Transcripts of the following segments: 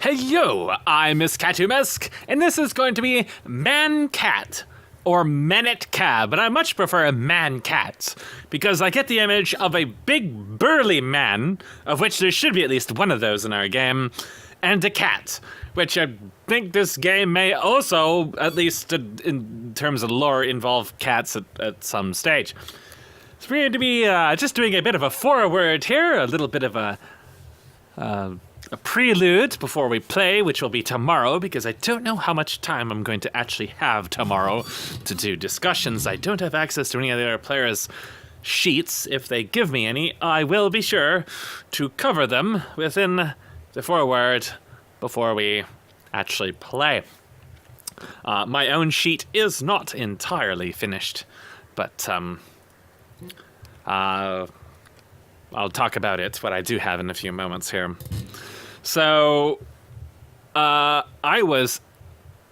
Hello, I'm Iskatumesk, and this is going to be Man-Cat, or Menet-Ka, but I much prefer Man-Cat, because I get the image of a big burly man, of which there should be at least one of those in our game, and a cat, which I think this game may also, at least in terms of lore, involve cats at some stage. So we're going to be just doing a bit of a foreword here, a little bit of a prelude before we play, which will be tomorrow, because I don't know how much time I'm going to actually have tomorrow to do discussions. I don't have access to any of the other players' sheets. If they give me any, I will be sure to cover them within the foreword before we actually play. My own sheet is not entirely finished, but I'll talk about it, what I do have in a few moments here. So, I was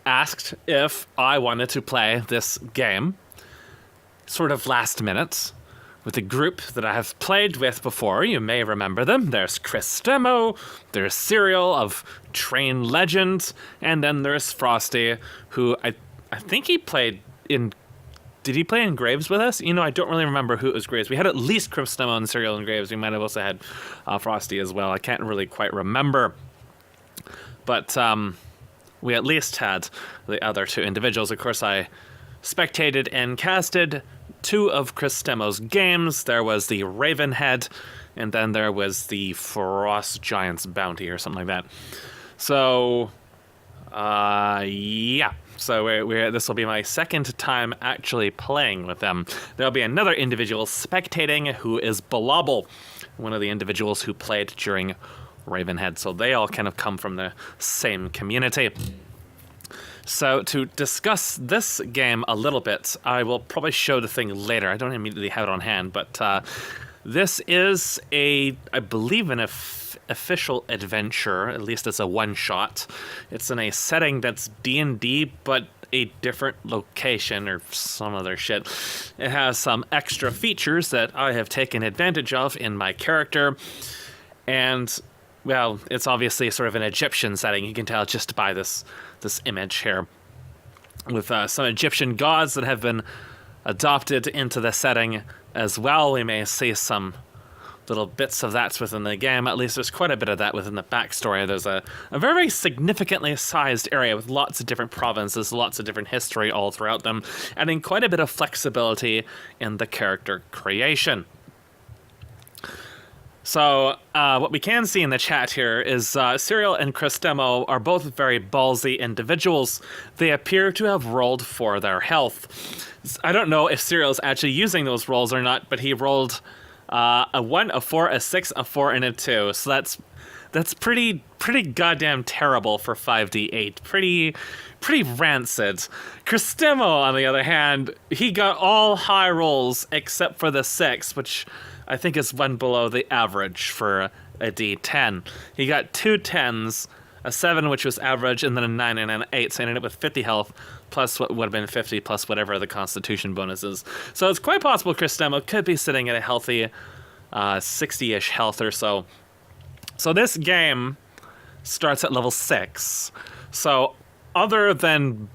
asked if I wanted to play this game, sort of last minute, with a group that I have played with before. You may remember them. There's Kristemo, there's Serial of Train Legend, and then there's Frosty, who I think he played in... Did he play in Graves with us? You know, I don't really remember who it was Graves. We had at least Kristemo and Serial and Graves. We might have also had Frosty as well. I can't really quite remember. But we at least had the other two individuals. Of course, I spectated and casted two of Kristemo's games. There was the Ravenhead, and then there was the Frost Giant's Bounty or something like that. So, yeah. So this will be my second time actually playing with them. There'll be another individual spectating who is Balobble, one of the individuals who played during Ravenhead. So they all kind of come from the same community. So to discuss this game a little bit, I will probably show the thing later. I don't immediately have it on hand, but this is I believe, an official adventure. At least it's a one-shot. It's in a setting that's D&D, but a different location or some other shit. It has some extra features that I have taken advantage of in my character, and well, it's obviously sort of an Egyptian setting. You can tell just by this image here, with some Egyptian gods that have been adopted into the setting as well. We may see some little bits of that within the game. At least there's quite a bit of that within the backstory. There's a very significantly sized area with lots of different provinces, lots of different history all throughout them, adding quite a bit of flexibility in the character creation. So, what we can see in the chat here is Serial and Kristemo are both very ballsy individuals. They appear to have rolled for their health. I don't know if Serial's actually using those rolls or not, but he rolled a 1, a 4, a 6, a 4, and a 2. So that's pretty goddamn terrible for 5d8. Pretty rancid. Kristemo, on the other hand, he got all high rolls except for the 6, which I think is one below the average for a d10. He got 2 10s, a 7, which was average, and then a 9 and an 8, so he ended up with 50 health, plus what would have been 50, plus whatever the Constitution bonus is. So it's quite possible Kristemo could be sitting at a healthy 60-ish health or so. So this game starts at level 6. So other than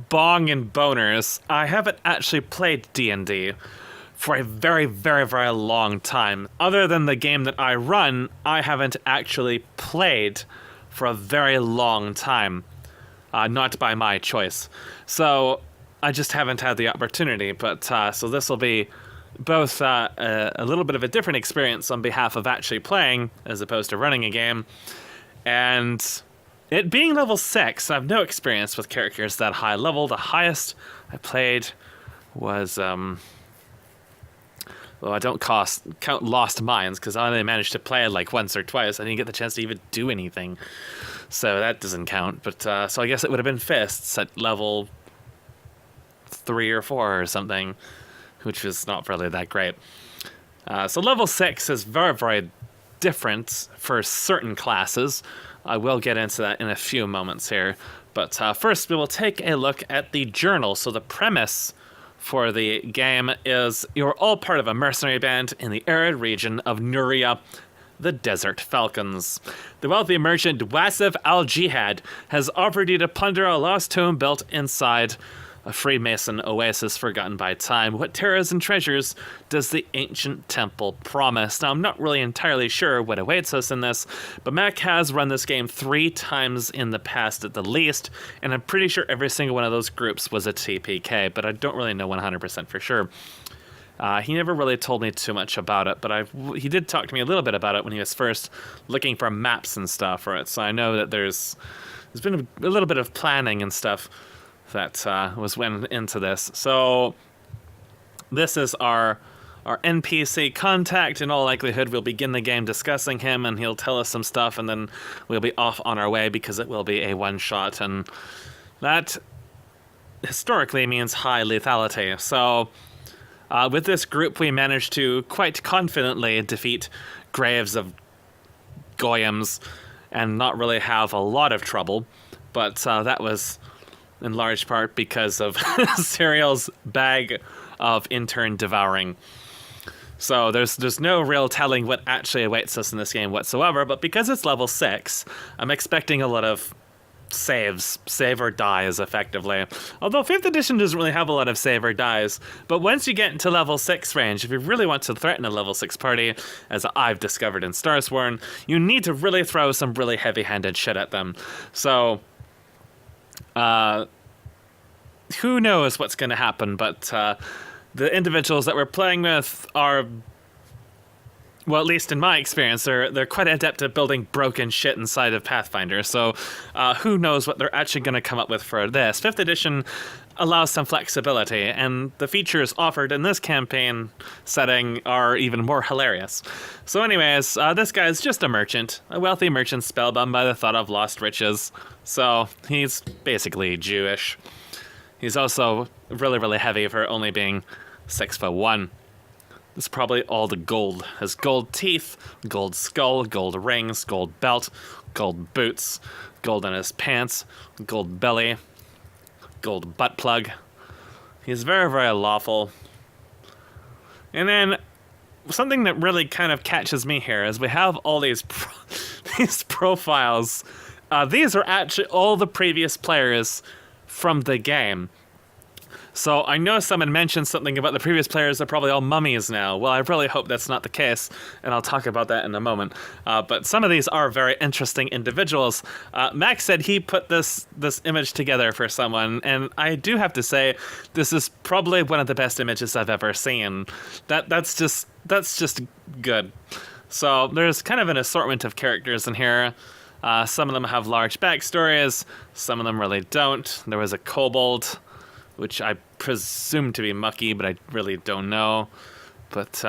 bong and boners, I haven't actually played D&D for a very, very, very long time. Other than the game that I run, I haven't actually played for a very long time. Not by my choice. So I just haven't had the opportunity. But so this will be both a little bit of a different experience on behalf of actually playing as opposed to running a game. And it being level 6, I have no experience with characters that high level. The highest I played was... Well, I don't count Lost Mines, because I only managed to play it like once or twice. I didn't get the chance to even do anything. So that doesn't count. But so I guess it would have been Fists at level 3 or 4 or something, which was not really that great. So level 6 is very, very different for certain classes. I will get into that in a few moments here. But first, we will take a look at the journal. So the premise for the game is you're all part of a mercenary band in the arid region of Nuria, the Desert Falcons. The wealthy merchant Wasif al-Jihad has offered you to plunder a lost tomb built inside a Freemason oasis forgotten by time. What terrors and treasures does the ancient temple promise? Now, I'm not really entirely sure what awaits us in this, but Mac has run this game 3 times in the past at the least, and I'm pretty sure every single one of those groups was a TPK, but I don't really know 100% for sure. He never really told me too much about it, but he did talk to me a little bit about it when he was first looking for maps and stuff for it, so I know that there's been a little bit of planning and stuff that went into this. So this is our NPC contact. In all likelihood, we'll begin the game discussing him, and he'll tell us some stuff, and then we'll be off on our way because it will be a one-shot, and that historically means high lethality. So with this group, we managed to quite confidently defeat graves of goyams and not really have a lot of trouble, but that was in large part because of Serial's bag of intern devouring. So there's no real telling what actually awaits us in this game whatsoever, but because it's level 6, I'm expecting a lot of saves. Save or dies, effectively. Although 5th edition doesn't really have a lot of save or dies, but once you get into level 6 range, if you really want to threaten a level 6 party, as I've discovered in Starsworn, you need to really throw some really heavy-handed shit at them. So who knows what's going to happen, but the individuals that we're playing with are, well, at least in my experience, they're quite adept at building broken shit inside of Pathfinder, so who knows what they're actually going to come up with for this. 5th edition allows some flexibility, and the features offered in this campaign setting are even more hilarious. So anyways, this guy's just a merchant, a wealthy merchant spellbound by the thought of lost riches, so he's basically Jewish. He's also really, really heavy for only being 6'1". This is probably all the gold. Has gold teeth, gold skull, gold rings, gold belt, gold boots, gold in his pants, gold belly, gold butt plug. He's very, very lawful. And then something that really kind of catches me here is we have all these these profiles. These are actually all the previous players from the game. So I know someone mentioned something about the previous players are probably all mummies now. Well, I really hope that's not the case, and I'll talk about that in a moment. But some of these are very interesting individuals. Max said he put this image together for someone, and I do have to say this is probably one of the best images I've ever seen. That's just good. So there's kind of an assortment of characters in here. Some of them have large backstories, some of them really don't. There was a kobold, which I presume to be Mucky, but I really don't know. But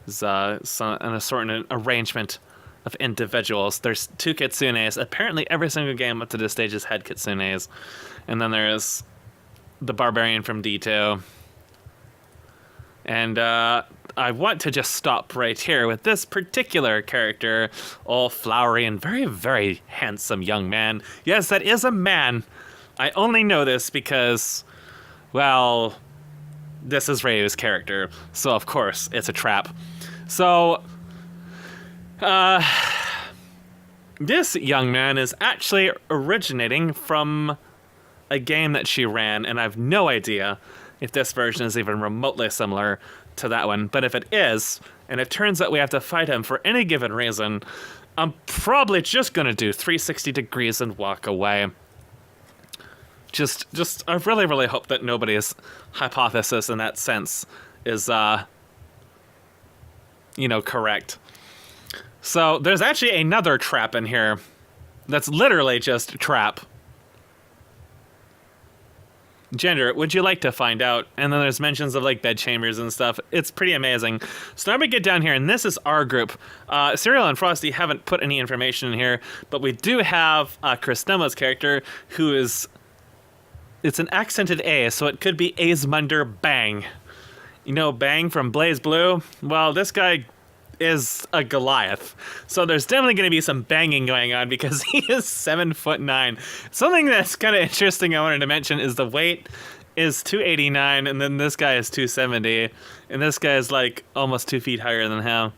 there's an assortment arrangement of individuals. There's 2 kitsunes. Apparently every single game up to this stage has had kitsunes. And then there's the barbarian from D2. And I want to just stop right here with this particular character, all flowery and very, very handsome young man. Yes, that is a man. I only know this because, well, this is Ryu's character, so of course it's a trap. So, this young man is actually originating from a game that she ran, and I have no idea if this version is even remotely similar to that one. But if it is, and it turns out we have to fight him for any given reason, I'm probably just gonna do 360 degrees and walk away. I really, really hope that nobody's hypothesis in that sense is, correct. So there's actually another trap in here that's literally just a trap. Gender, would you like to find out? And then there's mentions of like bed chambers and stuff. It's pretty amazing. So now we get down here, and this is our group. Serial and Frosty haven't put any information in here, but we do have Christema's character, who is... It's an accented A, so it could be Aesmunder Bang. You know Bang from Blaze Blue? Well, this guy is a Goliath. So there's definitely going to be some banging going on because he is 7'9". Something that's kind of interesting I wanted to mention is the weight is 289, and then this guy is 270, and this guy is like almost 2 feet higher than him.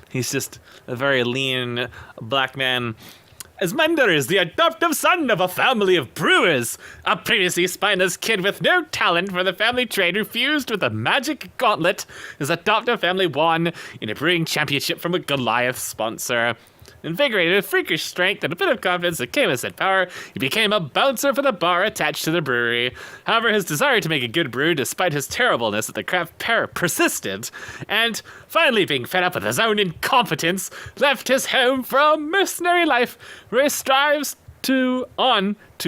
He's just a very lean black man. Asmender is the adoptive son of a family of brewers. A previously spineless kid with no talent for the family trade who fused with a magic gauntlet. His adoptive family won in a brewing championship from a Goliath sponsor. Invigorated with freakish strength and a bit of confidence that came with said power, he became a bouncer for the bar attached to the brewery. However, his desire to make a good brew, despite his terribleness at the craft pair, persisted, and finally being fed up with his own incompetence, left his home for a mercenary life, where he strives to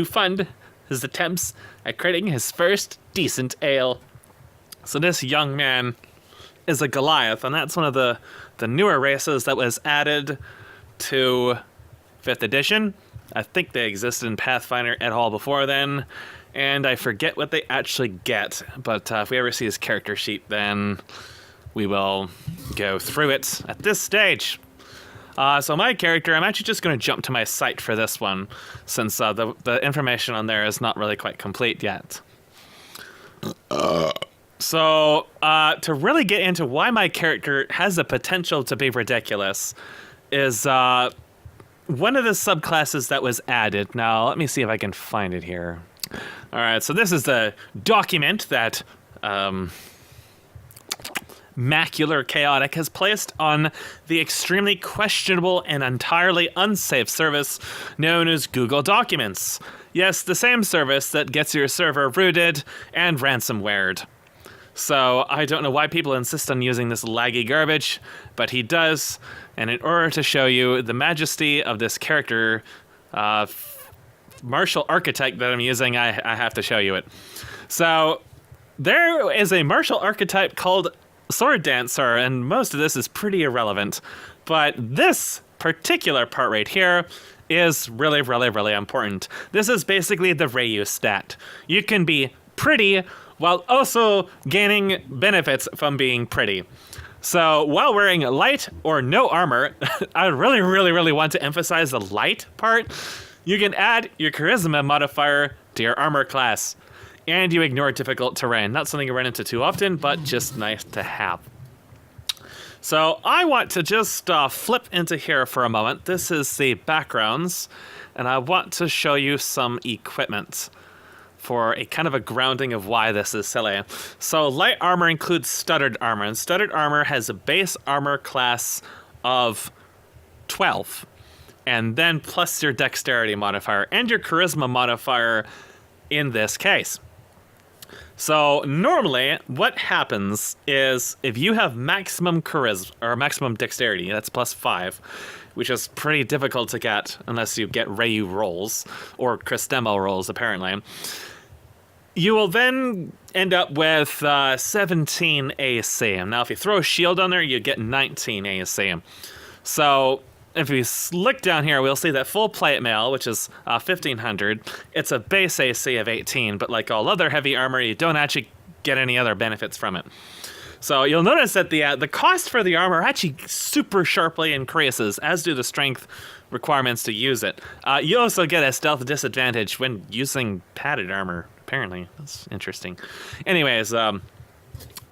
fund his attempts at creating his first decent ale. So this young man is a Goliath, and that's one of the newer races that was added to 5th edition. I think they existed in Pathfinder et al. Before then, and I forget what they actually get, but if we ever see his character sheet, then we will go through it at this stage. So my character, I'm actually just going to jump to my site for this one, since the information on there is not really quite complete yet. So to really get into why my character has the potential to be ridiculous is one of the subclasses that was added. Now, let me see if I can find it here. All right, so this is the document that Macular Chaotic has placed on the extremely questionable and entirely unsafe service known as Google Documents. Yes, the same service that gets your server rooted and ransomwared. So I don't know why people insist on using this laggy garbage, but he does. And in order to show you the majesty of this character, martial archetype that I'm using, I have to show you it. So there is a martial archetype called Sword Dancer, and most of this is pretty irrelevant. But this particular part right here is really, really, really important. This is basically the Ryu stat. You can be pretty while also gaining benefits from being pretty. So while wearing light or no armor, I really, really, really want to emphasize the light part. You can add your charisma modifier to your armor class, and you ignore difficult terrain. Not something you run into too often, but just nice to have. So I want to just flip into here for a moment. This is the backgrounds, and I want to show you some equipment for a kind of a grounding of why this is silly. So light armor includes studded armor, and studded armor has a base armor class of 12, and then plus your dexterity modifier and your charisma modifier in this case. So normally what happens is if you have maximum charisma or maximum dexterity, that's plus 5, which is pretty difficult to get unless you get Ryu rolls or Christemo rolls apparently. You will then end up with 17 AC. Now, if you throw a shield on there, you get 19 AC. So if we look down here, we'll see that full plate mail, which is 1500, it's a base AC of 18, but like all other heavy armor, you don't actually get any other benefits from it. So you'll notice that the cost for the armor actually super sharply increases, as do the strength requirements to use it. You also get a stealth disadvantage when using padded armor. Apparently, that's interesting. Anyways,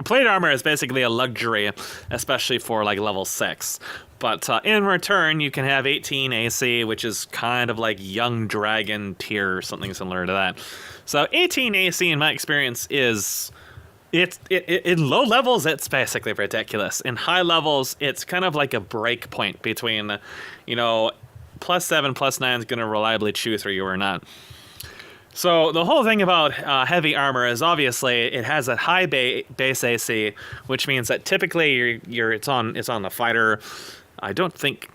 plate armor is basically a luxury, especially for like level 6. But in return, you can have 18 AC, which is kind of like young dragon tier or something similar to that. So 18 AC, in my experience, is in low levels, it's basically ridiculous. In high levels, it's kind of like a break point between, plus 7, plus 9 is going to reliably chew through you or not. So the whole thing about heavy armor is obviously it has a high base AC, which means that typically it's on the fighter. I don't think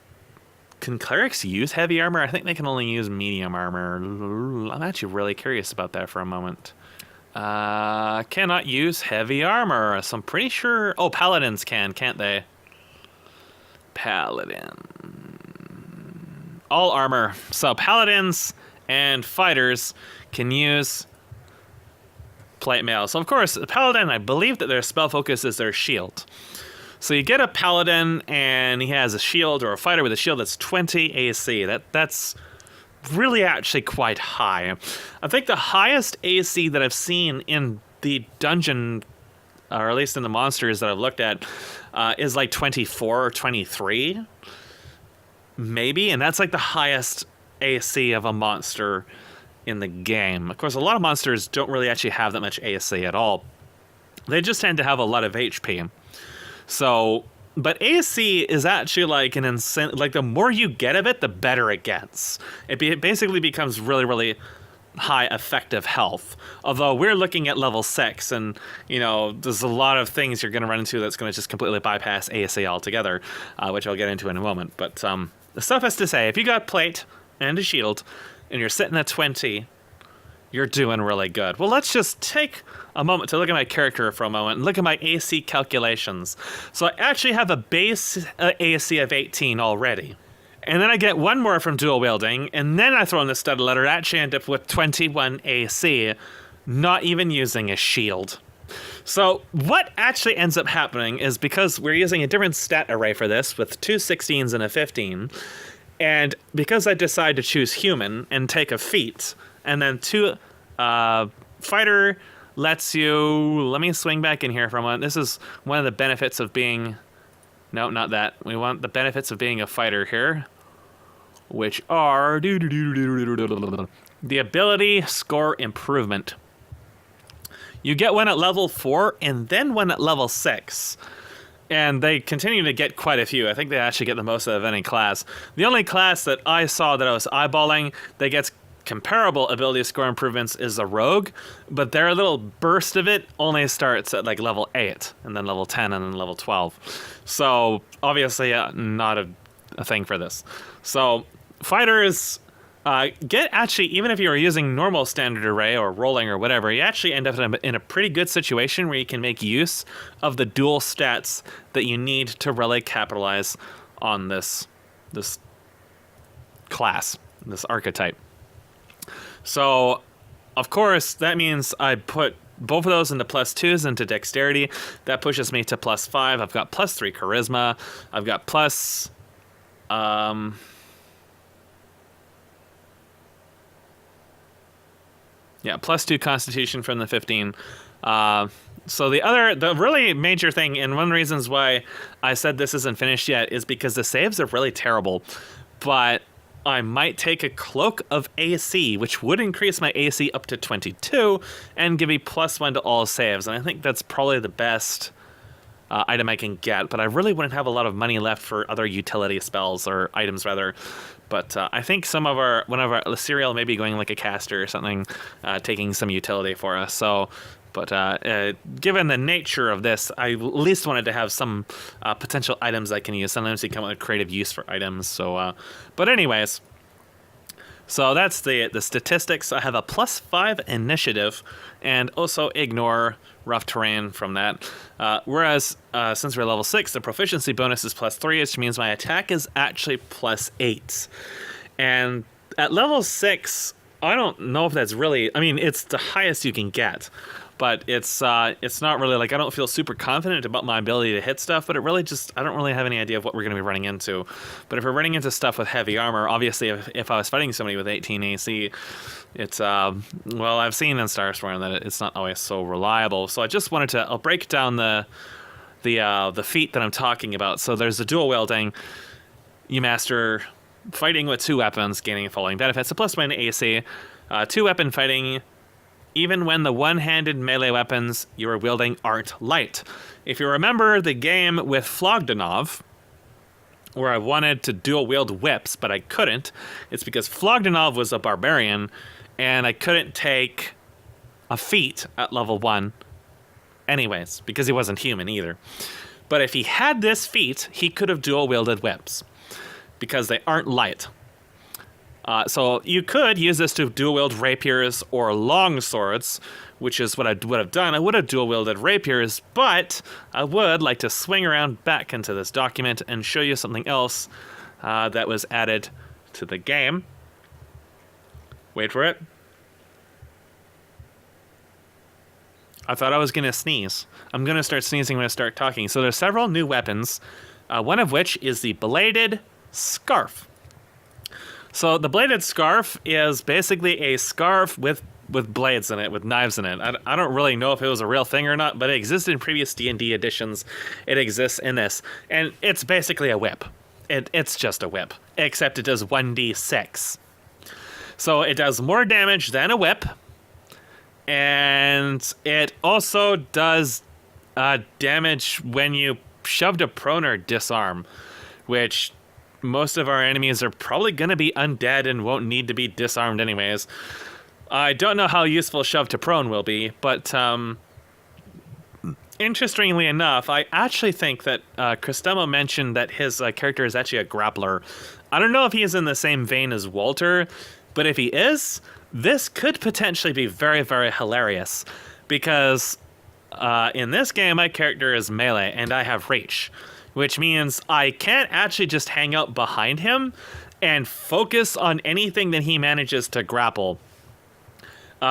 can clerics use heavy armor. I think they can only use medium armor. I'm actually really curious about that for a moment. Cannot use heavy armor, so I'm pretty sure. Oh, paladins can't they? Paladin. All armor. So paladins and fighters can use plate mail. So of course, the paladin, I believe that their spell focus is their shield. So you get a paladin and he has a shield, or a fighter with a shield that's 20 AC. That's really actually quite high. I think the highest AC that I've seen in the dungeon or at least in the monsters that I've looked at, is like 24 or 23, maybe, and that's like the highest AC of a monster in the game. Of course, a lot of monsters don't really actually have that much AC at all. They just tend to have a lot of HP. So, but AC is actually like an insane, like the more you get of it, the better it gets. It basically becomes really, really high effective health. Although we're looking at level 6, and you know, there's a lot of things you're going to run into that's going to just completely bypass AC altogether, which I'll get into in a moment. But suffice to say, if you got plate and a shield, and you're sitting at 20, you're doing really good. Well, let's just take a moment to look at my character for a moment and look at my AC calculations. So I actually have a base AC of 18 already. And then I get one more from dual wielding, and then I throw in the stud letter. I actually end up with 21 AC, not even using a shield. So what actually ends up happening is, because we're using a different stat array for this with 2 16s and a 15, and because I decide to choose human and take a feat, and then 2 fighter lets you, let me swing back in here for a moment. This is one of the benefits of being, no, not that. We want the benefits of being a fighter here, which are the ability score improvement. You get one at level 4 and then one at level 6. And they continue to get quite a few. I think they actually get the most out of any class. The only class that I saw that I was eyeballing that gets comparable ability score improvements is a rogue, but their little burst of it only starts at like level 8, and then level 10, and then level 12. So obviously not a thing for this. So fighters get, actually, even if you're using normal standard array or rolling or whatever, you actually end up in a pretty good situation where you can make use of the dual stats that you need to really capitalize on this class, this archetype. So, of course, that means I put both of those into +2s into dexterity. That pushes me to +5. I've got +3 charisma. I've got plus... yeah, +2 constitution from the 15. So the really major thing, and one of the reasons why I said this isn't finished yet, is because the saves are really terrible. But I might take a cloak of AC, which would increase my AC up to 22 and give me +1 to all saves. And I think that's probably the best item I can get. But I really wouldn't have a lot of money left for other utility spells, or items rather. But I think one of our Serial may be going like a caster or something, taking some utility for us. So, but given the nature of this, I at least wanted to have some potential items I can use. Sometimes you come up with creative use for items. So, but anyways, so that's the statistics. I have a +5 initiative, and also ignore rough terrain from that. Whereas since we're level 6, the proficiency bonus is +3, which means my attack is actually +8. And at level 6, I don't know if that's really, I mean, it's the highest you can get. But it's not really, like, I don't feel super confident about my ability to hit stuff, but it really just, I don't really have any idea of what we're going to be running into. But if we're running into stuff with heavy armor, obviously if I was fighting somebody with 18 AC, it's, well, I've seen in Starstorm that it's not always so reliable. So I just wanted to, I'll break down the feat that I'm talking about. So there's the dual wielding. You master fighting with 2 weapons, gaining the following benefits: a +1 AC, 2-weapon fighting, even when the one-handed melee weapons you are wielding aren't light. If you remember the game with Flogdanov, where I wanted to dual wield whips, but I couldn't, it's because Flogdanov was a barbarian, and I couldn't take a feat at level 1 anyways, because he wasn't human either. But if he had this feat, he could have dual wielded whips, because they aren't light. So you could use this to dual wield rapiers or long swords, which is what I would have done. I would have dual wielded rapiers, but I would like to swing around back into this document and show you something else that was added to the game. Wait for it. I thought I was going to sneeze. I'm going to start sneezing when I start talking. So there's several new weapons, one of which is the Bladed Scarf. So the Bladed Scarf is basically a scarf with with blades in it, with knives in it. I don't really know if it was a real thing or not, but it existed in previous D&D editions. It exists in this, and it's basically a whip. It's just a whip, except it does 1d6. So it does more damage than a whip, and it also does damage when you shoved a prone or disarm, which most of our enemies are probably going to be undead and won't need to be disarmed anyways. I don't know how useful shove to prone will be, but interestingly enough, I actually think that Christemo mentioned that his character is actually a grappler. I don't know if he is in the same vein as Walter, but if he is, this could potentially be very, very hilarious, because in this game, my character is melee, and I have reach, which means I can't actually just hang out behind him and focus on anything that he manages to grapple,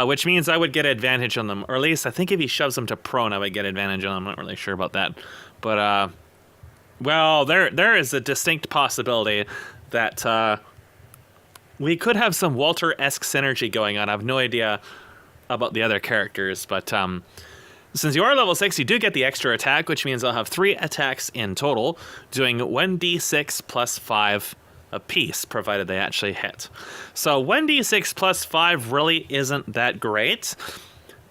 which means I would get advantage on them, or at least I think if he shoves them to prone, I would get advantage on them. I'm not really sure about that, but well, there is a distinct possibility that we could have some Walter-esque synergy going on. I have no idea about the other characters, but since you are level 6, you do get the extra attack, which means I'll have 3 attacks in total, doing 1d6 plus 5 apiece, provided they actually hit. So 1d6 plus 5 really isn't that great,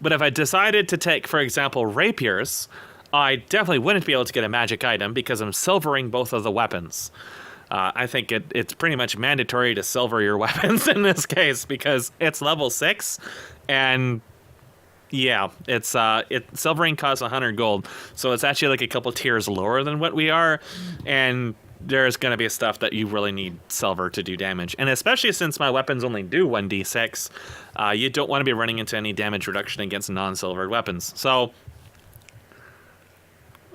but if I decided to take, for example, rapiers, I definitely wouldn't be able to get a magic item because I'm silvering both of the weapons. I think it's pretty much mandatory to silver your weapons in this case because it's level 6, and yeah, silvering costs 100 gold, so it's actually like a couple tiers lower than what we are, and there's going to be stuff that you really need silver to do damage, and especially since my weapons only do 1d6, you don't want to be running into any damage reduction against non-silvered weapons. So,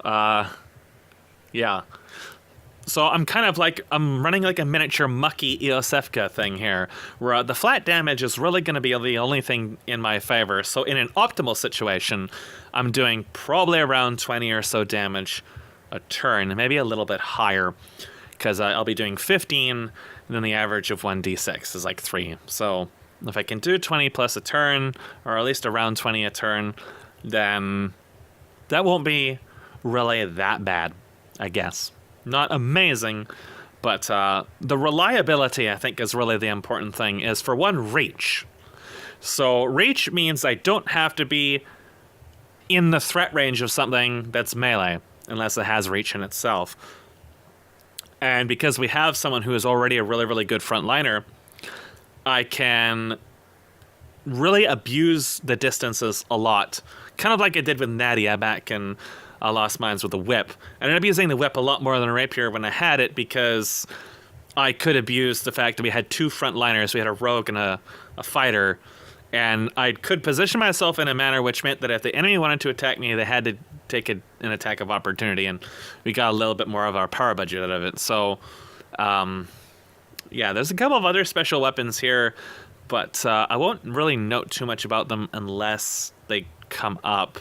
yeah. So I'm kind of like, I'm running like a miniature mucky Iskatumesk thing here, where the flat damage is really going to be the only thing in my favor. So in an optimal situation, I'm doing probably around 20 or so damage a turn, maybe a little bit higher, because I'll be doing 15, and then the average of 1d6 is like 3. So if I can do 20 plus a turn, or at least around 20 a turn, then that won't be really that bad, I guess. Not amazing, but the reliability, I think, is really the important thing, is for one, reach. So reach means I don't have to be in the threat range of something that's melee, unless it has reach in itself. And because we have someone who is already a really, really good frontliner, I can really abuse the distances a lot. Kind of like I did with Nadia back in Lost Mines with the whip. I ended up using the whip a lot more than a rapier when I had it, because I could abuse the fact that we had 2 frontliners. We had a rogue and a fighter, and I could position myself in a manner which meant that if the enemy wanted to attack me, they had to take an attack of opportunity, and we got a little bit more of our power budget out of it. So, yeah, there's a couple of other special weapons here, but I won't really note too much about them unless they come up.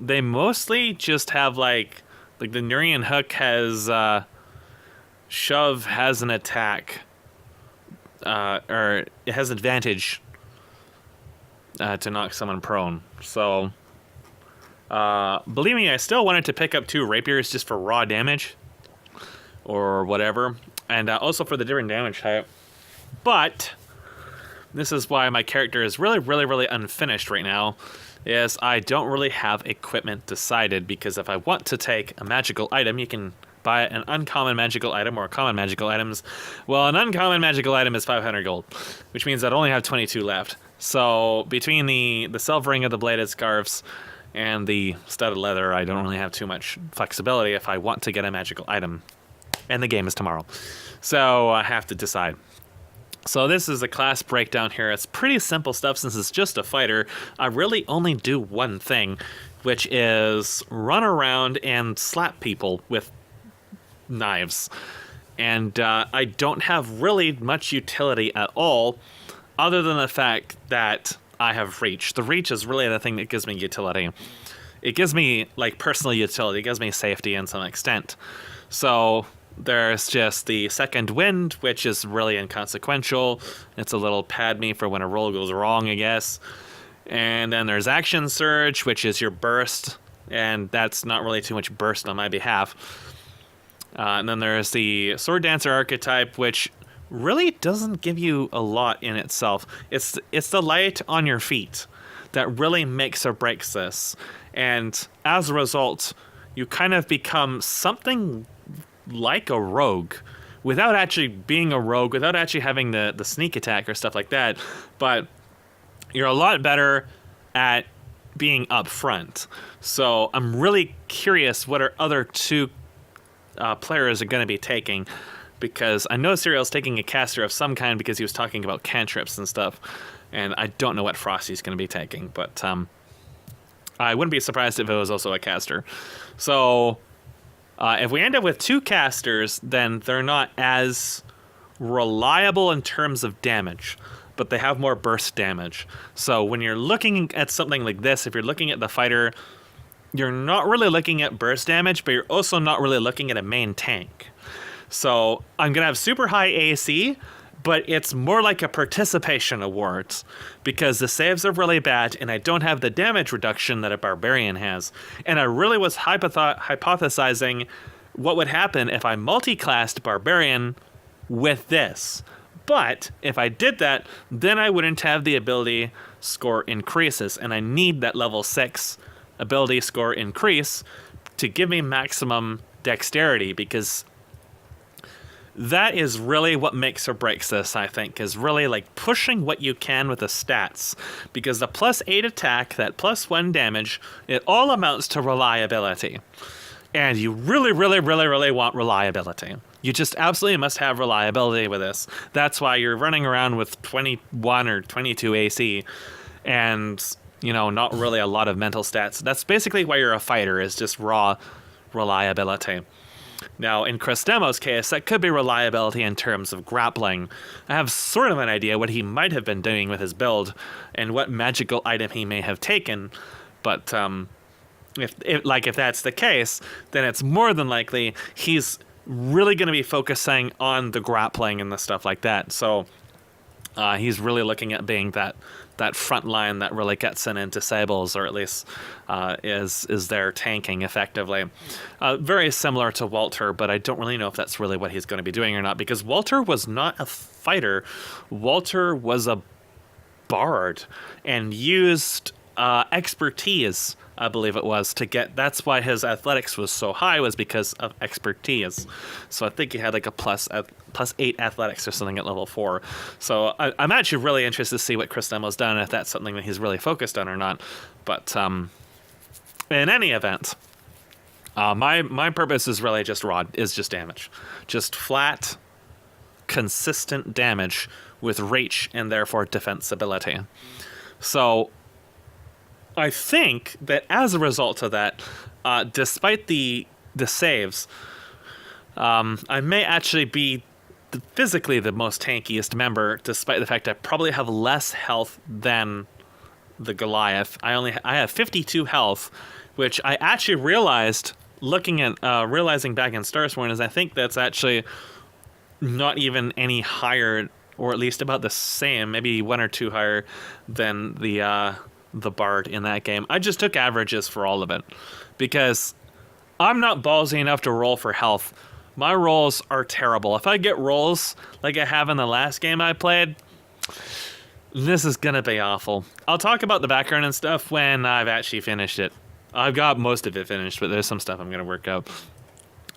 They mostly just have like the Nurian hook has shove has an attack, or it has advantage to knock someone prone. So believe me, I still wanted to pick up 2 rapiers just for raw damage or whatever, and also for the different damage type. But this is why my character is really, really, really unfinished right now. Is I don't really have equipment decided, because if I want to take a magical item, you can buy an uncommon magical item or common magical items. Well, an uncommon magical item is 500 gold, which means I'd only have 22 left. So between the silvering of the bladed scarves and the studded leather, I don't really have too much flexibility if I want to get a magical item. And the game is tomorrow, so I have to decide. So this is a class breakdown here. It's pretty simple stuff since it's just a fighter. I really only do one thing, which is run around and slap people with knives. And I don't have really much utility at all, other than the fact that I have reach. The reach is really the thing that gives me utility. It gives me like personal utility. It gives me safety in some extent. So There's just the second wind, which is really inconsequential. It's a little pad me for when a roll goes wrong, I guess. And then there's action surge, which is your burst, and that's not really too much burst on my behalf. And then there's the sword dancer archetype, which really doesn't give you a lot in itself. It's the light on your feet that really makes or breaks this. And as a result, you kind of become something like a rogue without actually being a rogue, without actually having the sneak attack or stuff like that. But you're a lot better at being up front. So I'm really curious what our other two players are going to be taking, because I know Serial's taking a caster of some kind because he was talking about cantrips and stuff, and I don't know what Frosty's going to be taking, but I wouldn't be surprised if it was also a caster. So if we end up with two casters, then they're not as reliable in terms of damage, but they have more burst damage. So when you're looking at something like this, if you're looking at the fighter, you're not really looking at burst damage, but you're also not really looking at a main tank. So I'm going to have super high AC, but it's more like a participation award because the saves are really bad and I don't have the damage reduction that a barbarian has. And I really was hypothesizing what would happen if I multi-classed barbarian with this. But if I did that, then I wouldn't have the ability score increases, and I need that level 6 ability score increase to give me maximum dexterity, because that is really what makes or breaks this, I think, is really like pushing what you can with the stats, because the +8 attack, that +1 damage, it all amounts to reliability, and you really want reliability. You just absolutely must have reliability with this. That's why you're running around with 21 or 22 AC and, you know, not really a lot of mental stats. That's basically why you're a fighter, is just raw reliability. Now, in Christemo's case, that could be reliability in terms of grappling. I have sort of an idea what he might have been doing with his build and what magical item he may have taken, but if that's the case, then it's more than likely he's really going to be focusing on the grappling and the stuff like that. So he's really looking at being that front line that really gets in and disables, or at least is there tanking effectively. Very similar to Walter, but I don't really know if that's really what he's going to be doing or not, because Walter was not a fighter. Walter was a bard and used expertise, I believe it was, to get. That's why his athletics was so high, was because of expertise. So I think he had like a +8 athletics or something at level 4. So I'm actually really interested to see what Christemo's done, if that's something that he's really focused on or not. But in any event, my purpose is really just just damage, just flat, consistent damage with reach and therefore defensibility. So I think that as a result of that, despite the saves, I may actually be physically the most tankiest member, despite the fact I probably have less health than the Goliath. I have 52 health, which I actually realized realizing back in Starsworn, is I think that's actually not even any higher, or at least about the same, maybe 1 or 2 higher than the bard in that game. I just took averages for all of it because I'm not ballsy enough to roll for health. My rolls are terrible. If I get rolls like I have in the last game I played, this is gonna be awful. I'll talk about the background and stuff when I've actually finished it. I've got most of it finished, but there's some stuff I'm gonna work out.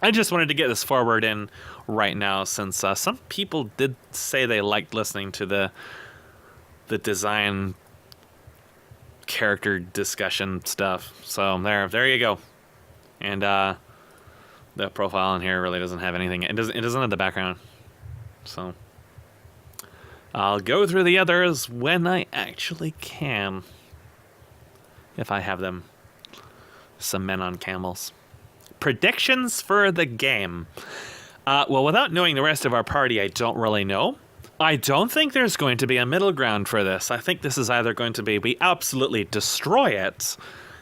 I just wanted to get this forward in right now, since some people did say they liked listening to the design character discussion stuff. So there you go. And the profile in here really doesn't have anything. It doesn't have the background. So I'll go through the others when I actually can, if I have them. Some men on camels. Predictions for the game. Well, without knowing the rest of our party, I don't really know. I don't think there's going to be a middle ground for this. I think this is either going to be we absolutely destroy it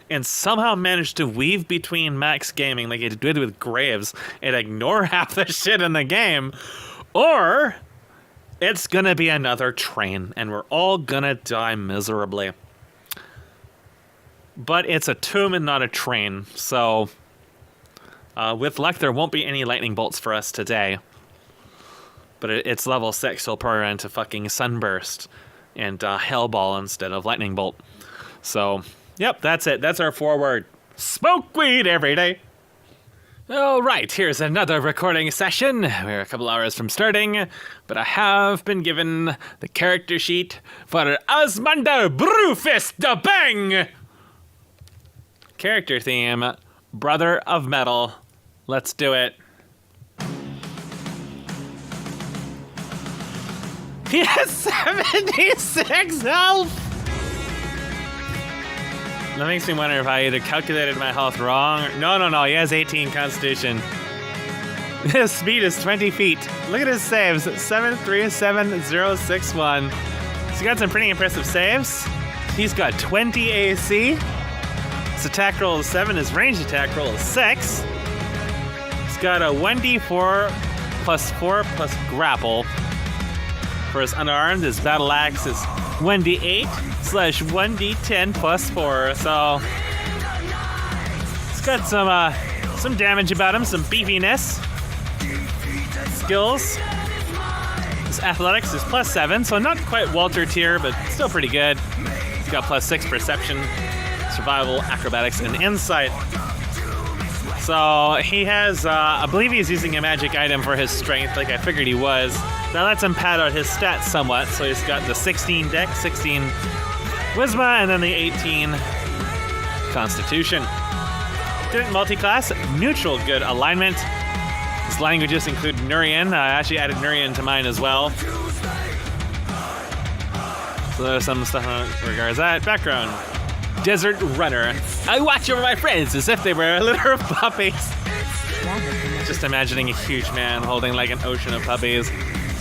and somehow manage to weave between max gaming like it did with Graves and ignore half the shit in the game, or it's gonna be another train and we're all gonna die miserably. But it's a tomb and not a train, so with luck there won't be any lightning bolts for us today. But it's level 6, so we'll probably run into fucking Sunburst and Hellball instead of Lightning Bolt. So, yep, that's it. That's our forward. Smoke weed every day. All right, here's another recording session. We're a couple hours from starting, but I have been given the character sheet for Osmander Brewfist the Bang! Character theme, Brother of Metal. Let's do it. He has 76 health! That makes me wonder if I either calculated my health wrong. No, he has 18 constitution. His speed is 20 feet. Look at his saves, 737061. He's got some pretty impressive saves. He's got 20 AC. His attack roll is 7, his ranged attack roll is 6. He's got a 1d4 plus 4 plus grapple. For his unarmed, his battle axe is 1d8 / 1d10 plus 4. So he's got some damage about him, some beefiness. Skills. His athletics is +7, so not quite Walter tier, but still pretty good. He's got +6 perception, survival, acrobatics, and insight. So he has, I believe he's using a magic item for his strength, like I figured he was. That lets him pad out his stats somewhat. So he's got the 16 Dex, 16 Wisma, and then the 18 Constitution. Didn't multi-class, neutral good alignment. His languages include Nurian. I actually added Nurian to mine as well. So there's some stuff in regards to that. Background. Desert Runner. I watch over my friends as if they were a litter of puppies. Just imagining a huge man holding like an ocean of puppies.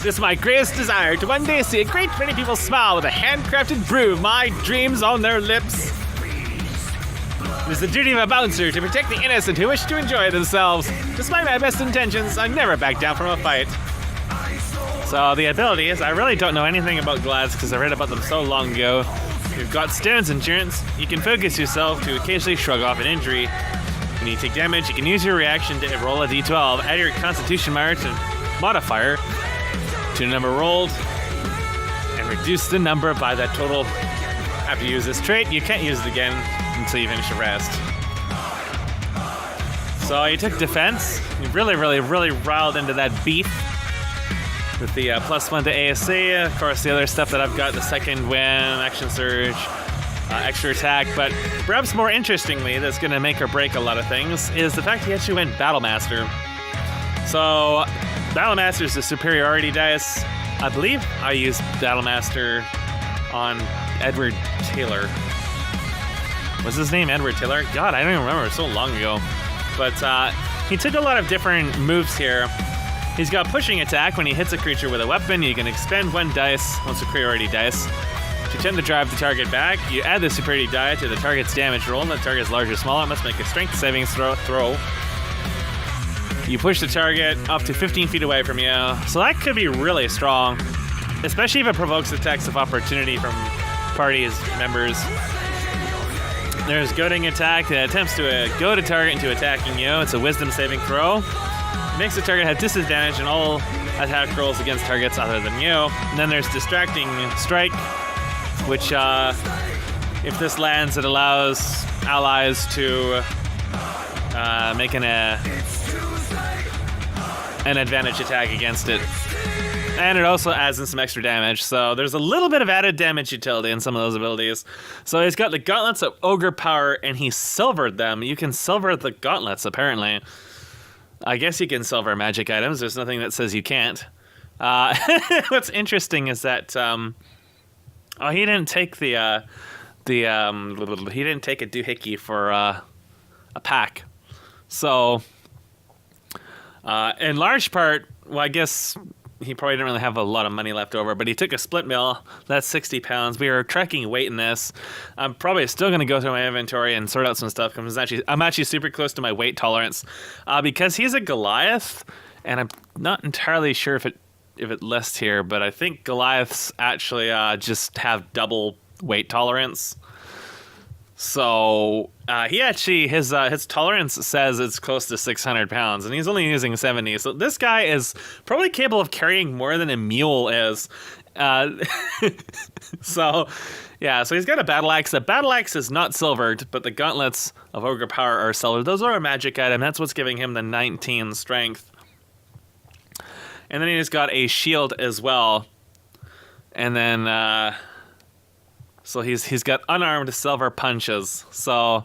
It's my greatest desire to one day see a great many people smile with a handcrafted brew, my dreams on their lips. It is the duty of a bouncer to protect the innocent who wish to enjoy themselves. Despite my best intentions, I never back down from a fight. So the abilities, I really don't know anything about glads because I read about them so long ago. You've got Stone's Endurance. You can focus yourself to occasionally shrug off an injury. When you take damage, you can use your reaction to roll a d12. Add your Constitution modifier to the number rolled and reduce the number by that total. After you use this trait, you can't use it again until you finish the rest. So you took defense. You really riled into that beef with the +1 to ASC. Of course, the other stuff that I've got, the second win, action surge, extra attack. But perhaps more interestingly, that's going to make or break a lot of things, is the fact he actually went Battlemaster. So Battlemaster is the superiority dice. I believe I used Battlemaster on Edward Taylor. Was his name Edward Taylor? God, I don't even remember. It was so long ago. But he took a lot of different moves here. He's got pushing attack. When he hits a creature with a weapon, you can expend 1 dice, 1 superiority dice, to attempt to drive the target back. You add the superiority die to the target's damage roll, and the target's large or small. It must make a strength saving throw. You push the target up to 15 feet away from you. So that could be really strong, especially if it provokes attacks of opportunity from party's members. There's goading attack that attempts to goad a target into attacking you. It's a wisdom saving throw. It makes the target have disadvantage in all attack rolls against targets other than you. And then there's distracting strike, which if this lands, it allows allies to make an advantage attack against it. And it also adds in some extra damage, so there's a little bit of added damage utility in some of those abilities. So he's got the Gauntlets of Ogre Power, and he silvered them. You can silver the gauntlets, apparently. I guess you can silver magic items. There's nothing that says you can't. What's interesting is that he didn't take he didn't take a doohickey for a pack. So in large part, well, I guess he probably didn't really have a lot of money left over, but he took a split mill. That's 60 pounds. We were tracking weight in this. I'm probably still going to go through my inventory and sort out some stuff because I'm actually super close to my weight tolerance because he's a Goliath, and I'm not entirely sure if it lists here, but I think Goliaths actually just have double weight tolerance. So he actually his tolerance says it's close to 600 pounds, and he's only using 70. So this guy is probably capable of carrying more than a mule is. So he's got a battle axe. The battle axe is not silvered, but the gauntlets of ogre power are silvered. Those are a magic item. That's what's giving him the 19 strength. And then he's got a shield as well. And then so he's got unarmed silver punches. So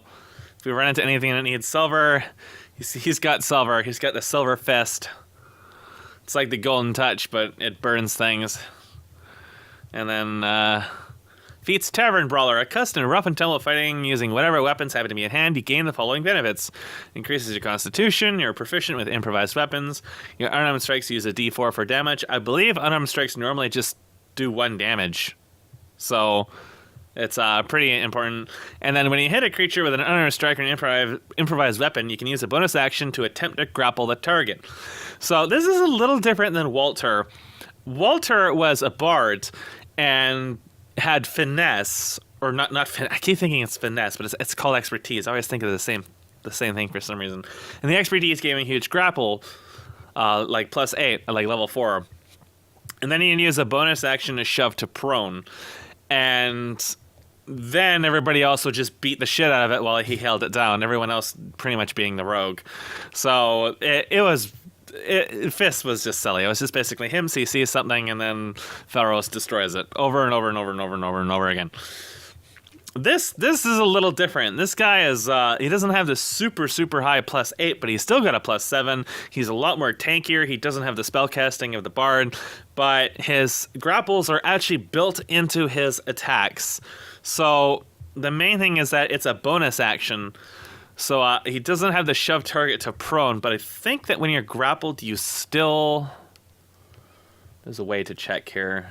if we run into anything that needs silver, he's got silver. He's got the silver fist. It's like the golden touch, but it burns things. And then feats Tavern Brawler. Accustomed to rough and tumble fighting using whatever weapons happen to be at hand, you gain the following benefits. Increases your constitution. You're proficient with improvised weapons. Your unarmed strikes use a d4 for damage. I believe unarmed strikes normally just do 1 damage. So it's pretty important. And then when you hit a creature with an unarmed strike or an improvised weapon, you can use a bonus action to attempt to grapple the target. So this is a little different than Walter. Walter was a bard and had finesse, or not I keep thinking it's finesse, but it's called expertise. I always think of the same thing for some reason. And the expertise gave him a huge grapple, like +8 at like level 4. And then you can use a bonus action to shove to prone. And then everybody else would just beat the shit out of it while he held it down, everyone else pretty much being the rogue. So Fist was just silly. It was just basically him CC something and then Felros destroys it over and over and over and over and over and over again. This is a little different. This guy is he doesn't have the super high +8, but he's still got a +7. He's a lot more tankier. He doesn't have the spell casting of the bard, but his grapples are actually built into his attacks. So the main thing is that it's a bonus action. So he doesn't have the shove target to prone, but I think that when you're grappled, you still... There's a way to check here.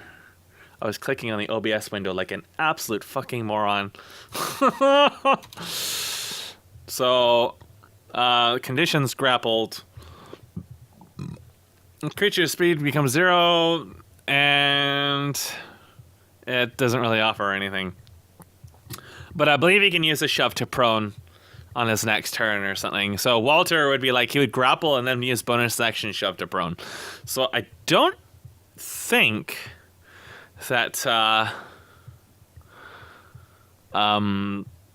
I was clicking on the OBS window like an absolute fucking moron. So, conditions grappled. Creature speed becomes 0, and it doesn't really offer anything. But I believe he can use a shove to prone on his next turn or something. So Walter would be like, he would grapple and then use bonus action shove to prone. So I don't think that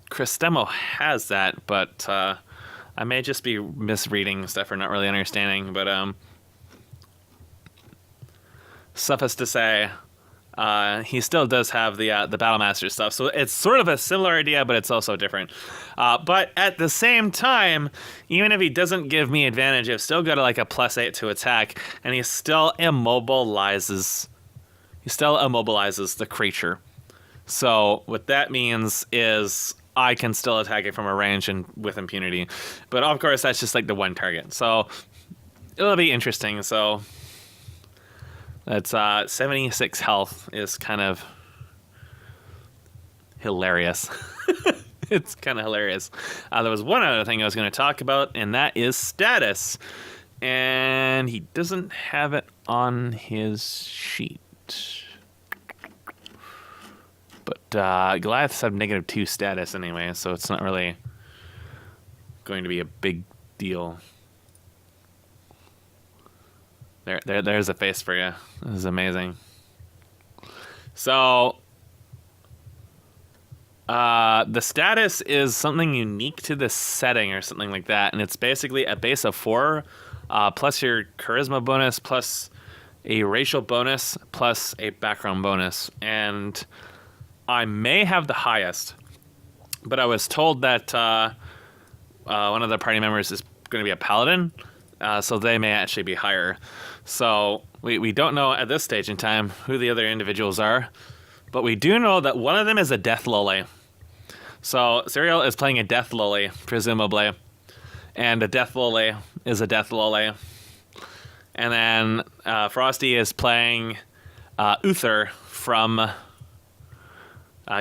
Cristemo has that, but I may just be misreading stuff or not really understanding. But suffice to say, he still does have the Battlemaster stuff, so it's sort of a similar idea, but it's also different. But at the same time, even if he doesn't give me advantage, I've still got like a +8 to attack, and he still immobilizes. He still immobilizes the creature. So what that means is I can still attack it from a range and with impunity. But of course, that's just like the one target. So it'll be interesting. So that's 76 health is kind of hilarious. It's kind of hilarious. There was one other thing I was going to talk about, and that is status. And he doesn't have it on his sheet. But Goliaths have -2 status anyway, so it's not really going to be a big deal. There's a face for you. This is amazing. So the status is something unique to this setting or something like that, and it's basically a base of 4 plus your charisma bonus plus a racial bonus plus a background bonus. And I may have the highest, but I was told that one of the party members is going to be a paladin, so they may actually be higher. So we don't know at this stage in time who the other individuals are, but we do know that one of them is a death lolly. So Serial is playing a death lolly, presumably, and a death lolly is a death lolly. And then Frosty is playing Uther from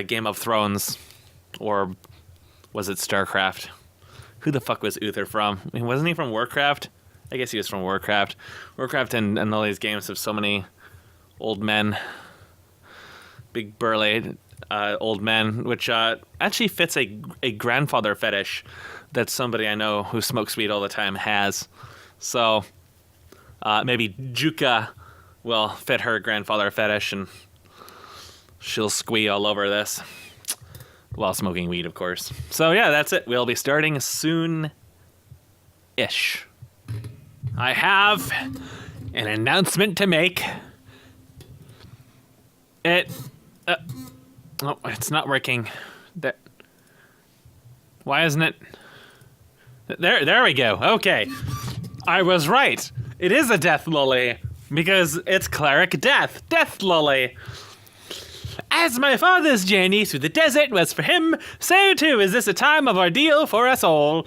Game of Thrones, or was it StarCraft? Who the fuck was Uther from? I mean, wasn't he from Warcraft? I guess he was from Warcraft. Warcraft and all these games have so many old men, big burly old men, which actually fits a grandfather fetish that somebody I know who smokes weed all the time has. So maybe Juka will fit her grandfather fetish, and she'll squee all over this while smoking weed, of course. So yeah, that's it. We'll be starting soon-ish. I have an announcement to make. Oh, it's not working. Why isn't it? There we go. Okay. I was right. It is a death lolly, because it's Cleric Death. Death lolly. As my father's journey through the desert was for him, so too is this a time of ordeal for us all.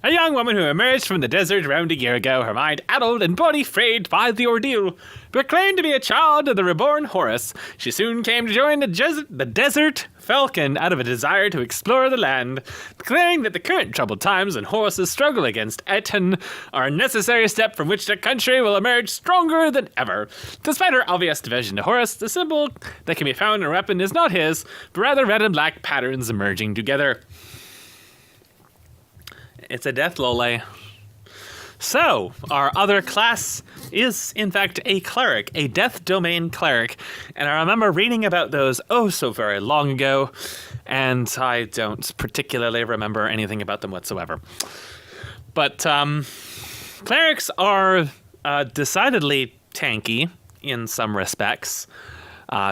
A young woman who emerged from the desert around a year ago, her mind addled and body frayed by the ordeal. Proclaimed to be a child of the reborn Horus, she soon came to join the desert falcon out of a desire to explore the land, declaring that the current troubled times and Horus's struggle against Eton are a necessary step from which the country will emerge stronger than ever. Despite her obvious devotion to Horus, the symbol that can be found in her weapon is not his, but rather red and black patterns emerging together. It's a death lolly. So, our other class is, in fact, a cleric, a death domain cleric. And I remember reading about those oh so very long ago, and I don't particularly remember anything about them whatsoever. But clerics are decidedly tanky in some respects,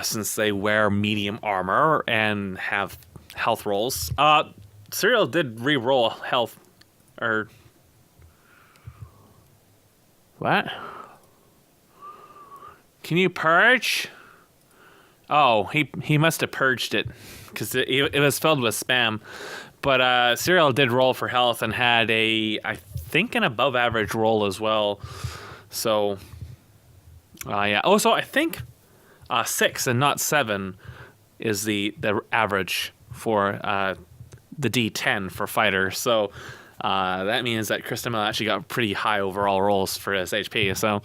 since they wear medium armor and have health rolls. Serial did re-roll health. Or what? Can you purge? Oh, he must have purged it, because it was filled with spam. But Serial did roll for health and had I think an above average roll as well. So yeah. Also, I think 6 and not 7 is the average for the D10 for fighter. So that means that Christamel actually got pretty high overall rolls for his HP. So,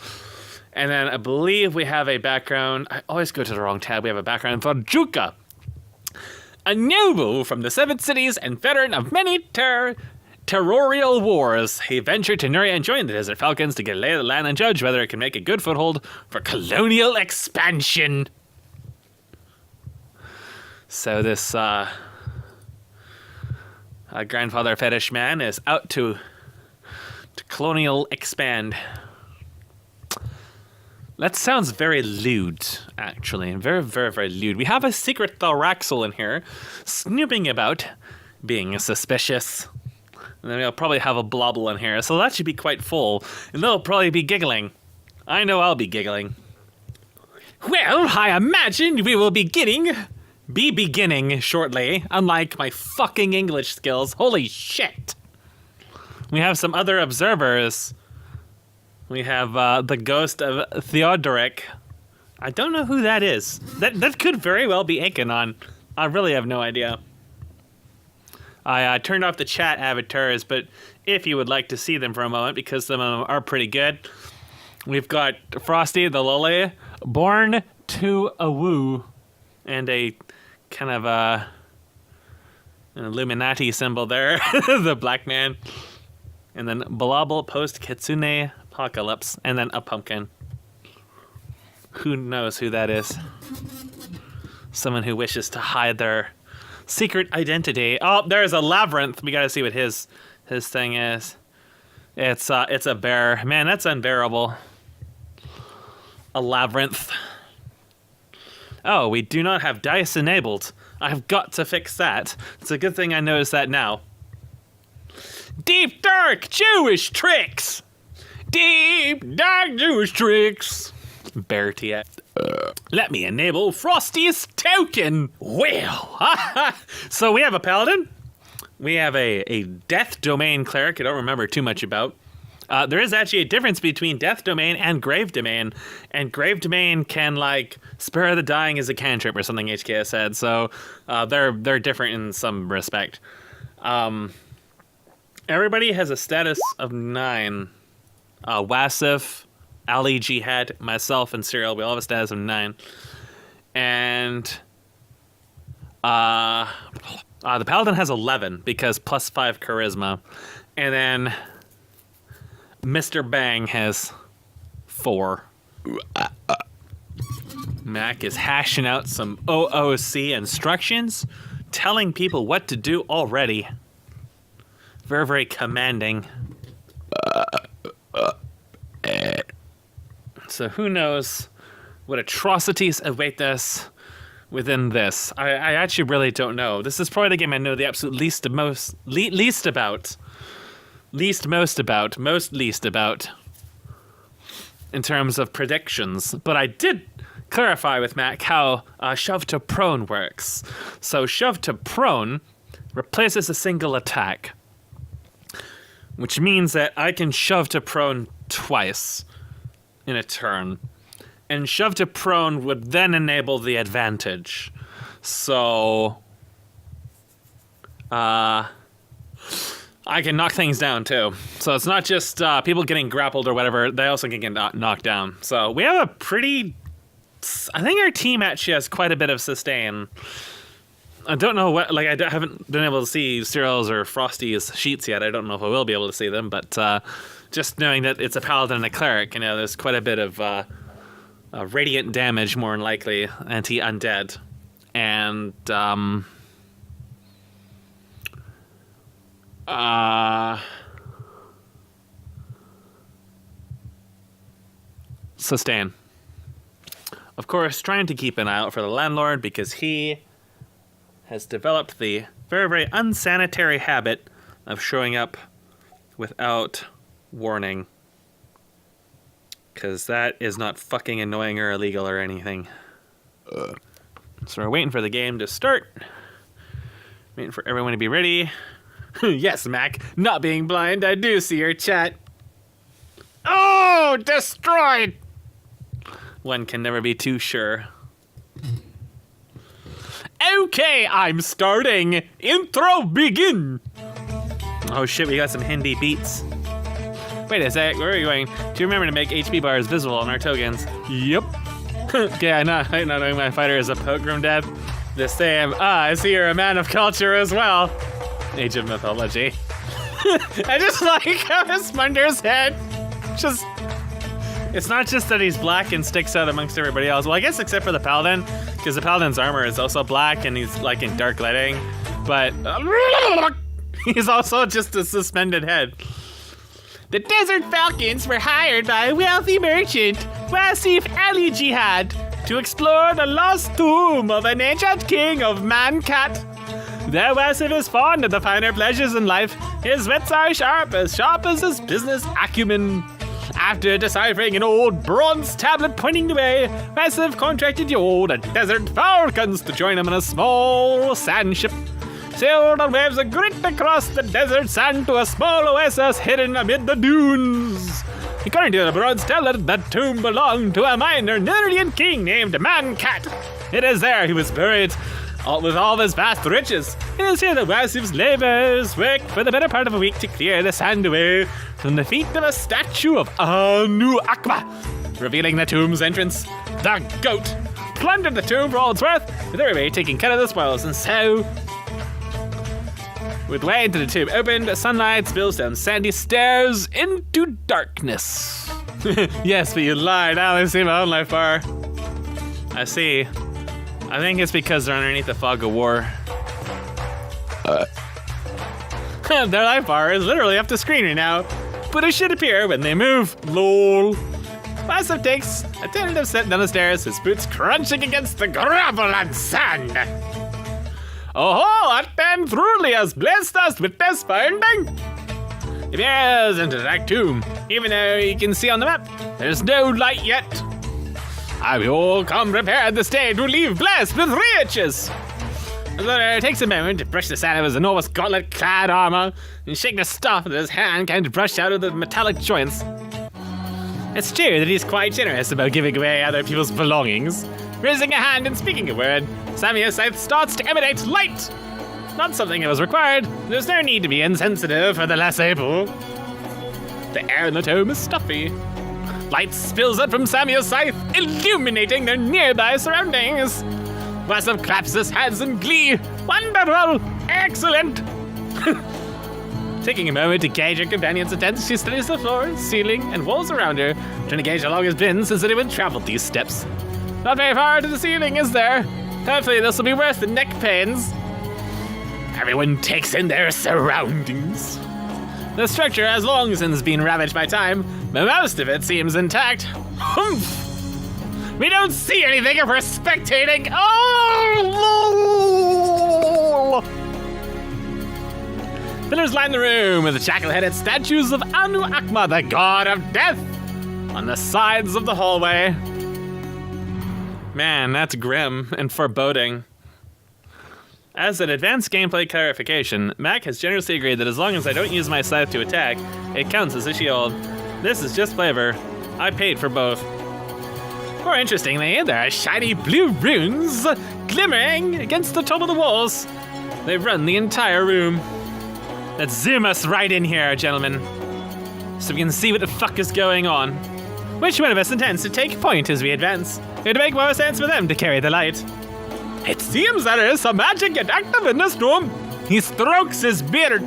and then I believe we have a background. I always go to the wrong tab. We have a background for Juka, a noble from the Seven Cities and veteran of many territorial wars. He ventured to Nuria and joined the Desert Falcons to get a lay of the land and judge whether it can make a good foothold for colonial expansion. So this grandfather fetish man is out to colonial expand. That sounds very lewd, actually. Very, very, very lewd. We have a secret Thoraxel in here, snooping about, being suspicious. And then we'll probably have a Blobble in here, so that should be quite full. And they'll probably be giggling. I know I'll be giggling. Well, I imagine we will be beginning shortly, unlike my fucking English skills. Holy shit. We have some other observers. We have the ghost of Theodoric. I don't know who that is. That could very well be Achenon. I really have no idea. I turned off the chat avatars, but if you would like to see them for a moment, because some of them are pretty good, we've got Frosty the Lolly, born to a woo, and a kind of an Illuminati symbol there, the black man, and then Blobble post Kitsune Apocalypse, and then a pumpkin. Who knows who that is? Someone who wishes to hide their secret identity. Oh, there's a labyrinth. We gotta see what his thing is. It's a bear. Man, that's unbearable. A labyrinth. Oh, we do not have dice enabled. I've got to fix that. It's a good thing I noticed that now. Deep dark Jewish tricks. Deep dark Jewish tricks. Bear TX. Let me enable Frosty's token. Well, so we have a paladin. We have a death domain cleric I don't remember too much about. There is actually a difference between Death Domain and Grave Domain, and Grave Domain can, like, spare the dying as a cantrip or something, HK said, so they're different in some respect. Everybody has a status of 9. Wasif, Ali Jihad, myself, and Serial, we all have a status of 9. And the Paladin has 11 because plus 5 charisma. And then Mr. Bang has 4. Mac is hashing out some OOC instructions, telling people what to do already. Very, very commanding. So who knows what atrocities await us within this. I actually really don't know. This is probably the game I know the absolute least about. In terms of predictions. But I did clarify with Mac how shove to prone works. So shove to prone replaces a single attack, which means that I can shove to prone twice in a turn. And shove to prone would then enable the advantage. So I can knock things down too. So it's not just people getting grappled or whatever, they also can get knocked down. So we have a pretty... I think our team actually has quite a bit of sustain. I don't know what... Like, I haven't been able to see Cyril's or Frosty's sheets yet. I don't know if I will be able to see them, but just knowing that it's a paladin and a cleric, you know, there's quite a bit of radiant damage, more than likely, anti-undead. And sustain. Of course, trying to keep an eye out for the landlord because he has developed the very, very unsanitary habit of showing up without warning. Because that is not fucking annoying or illegal or anything. So we're waiting for the game to start. Waiting for everyone to be ready. Yes, Mac. Not being blind, I do see your chat. Oh, destroyed! One can never be too sure. Okay, I'm starting. Intro begin. Oh shit, we got some Hindi beats. Wait a sec, where are you going? Do you remember to make HP bars visible on our tokens? Yep. Okay, not knowing my fighter is a pilgrim death. The same. I see you're a man of culture as well. Age of mythology. I just like how his Munder's head just... It's not just that he's black and sticks out amongst everybody else. Well, I guess except for the Paladin, because the Paladin's armor is also black and he's like in dark lighting. But he's also just a suspended head. The Desert Falcons were hired by a wealthy merchant, Wasif Ali Jihad, to explore the lost tomb of an ancient king of Menet-Ka. Though Wasif is fond of the finer pleasures in life, his wits are sharp as his business acumen. After deciphering an old bronze tablet pointing the way, Wasif contracted the old Desert Falcons to join him in a small sand ship. Sailed on waves of grit across the desert sand to a small oasis hidden amid the dunes. According to the bronze tablet, that tomb belonged to a minor Nereian king named Menet-Ka. It is there he was buried, with all of his vast riches. It is here that Wasif's labors worked for the better part of a week to clear the sand away from the feet of a statue of Anu Akba, revealing the tomb's entrance. The goat plundered the tomb for all it's worth, with everybody taking care of the spoils, and so... With the way into the tomb opened, sunlight spills down sandy stairs into darkness. Yes, but you lied. I only see my own life bar. I see. I think it's because they're underneath the fog of war. Their life bar is literally up the screen right now, but it should appear when they move. LOL. Wasif takes a tentative step down the stairs, his boots crunching against the gravel and sand. Oh, what then truly has blessed us with this finding? It is into that tomb, even though you can see on the map, there's no light yet. I will come prepared this day to leave blessed with riches. The learner takes a moment to brush the sand of his enormous gauntlet-clad armor and shake the stuff that his hand can brush out of the metallic joints. It's true that he's quite generous about giving away other people's belongings. Raising a hand and speaking a word, Samuel's scythe starts to emanate light! Not something that was required. There's no need to be insensitive for the less able. The air in the tomb is stuffy. Light spills out from Samuel's scythe, illuminating their nearby surroundings. Wassup claps his hands in glee. Wonderful! Excellent! Taking a moment to gauge her companion's attention, she studies the floor, ceiling, and walls around her, trying to gauge how long it's been since anyone traveled these steps. Not very far to the ceiling, is there? Hopefully this will be worth the neck pains. Everyone takes in their surroundings. The structure has long since been ravaged by time, but most of it seems intact. Humph! We don't see anything if we're spectating. Oh! Pillars line the room with jackal-headed statues of Anu Akma, the god of death, on the sides of the hallway. Man, that's grim and foreboding. As an advanced gameplay clarification, Mac has generously agreed that as long as I don't use my scythe to attack, it counts as a shield. This is just flavor. I paid for both. More interestingly, there are shiny blue runes glimmering against the top of the walls. They run the entire room. Let's zoom us right in here, gentlemen, so we can see what the fuck is going on. Which one of us intends to take point as we advance? It would make more sense for them to carry the light. It seems there is some magic yet active in this room. He strokes his beard.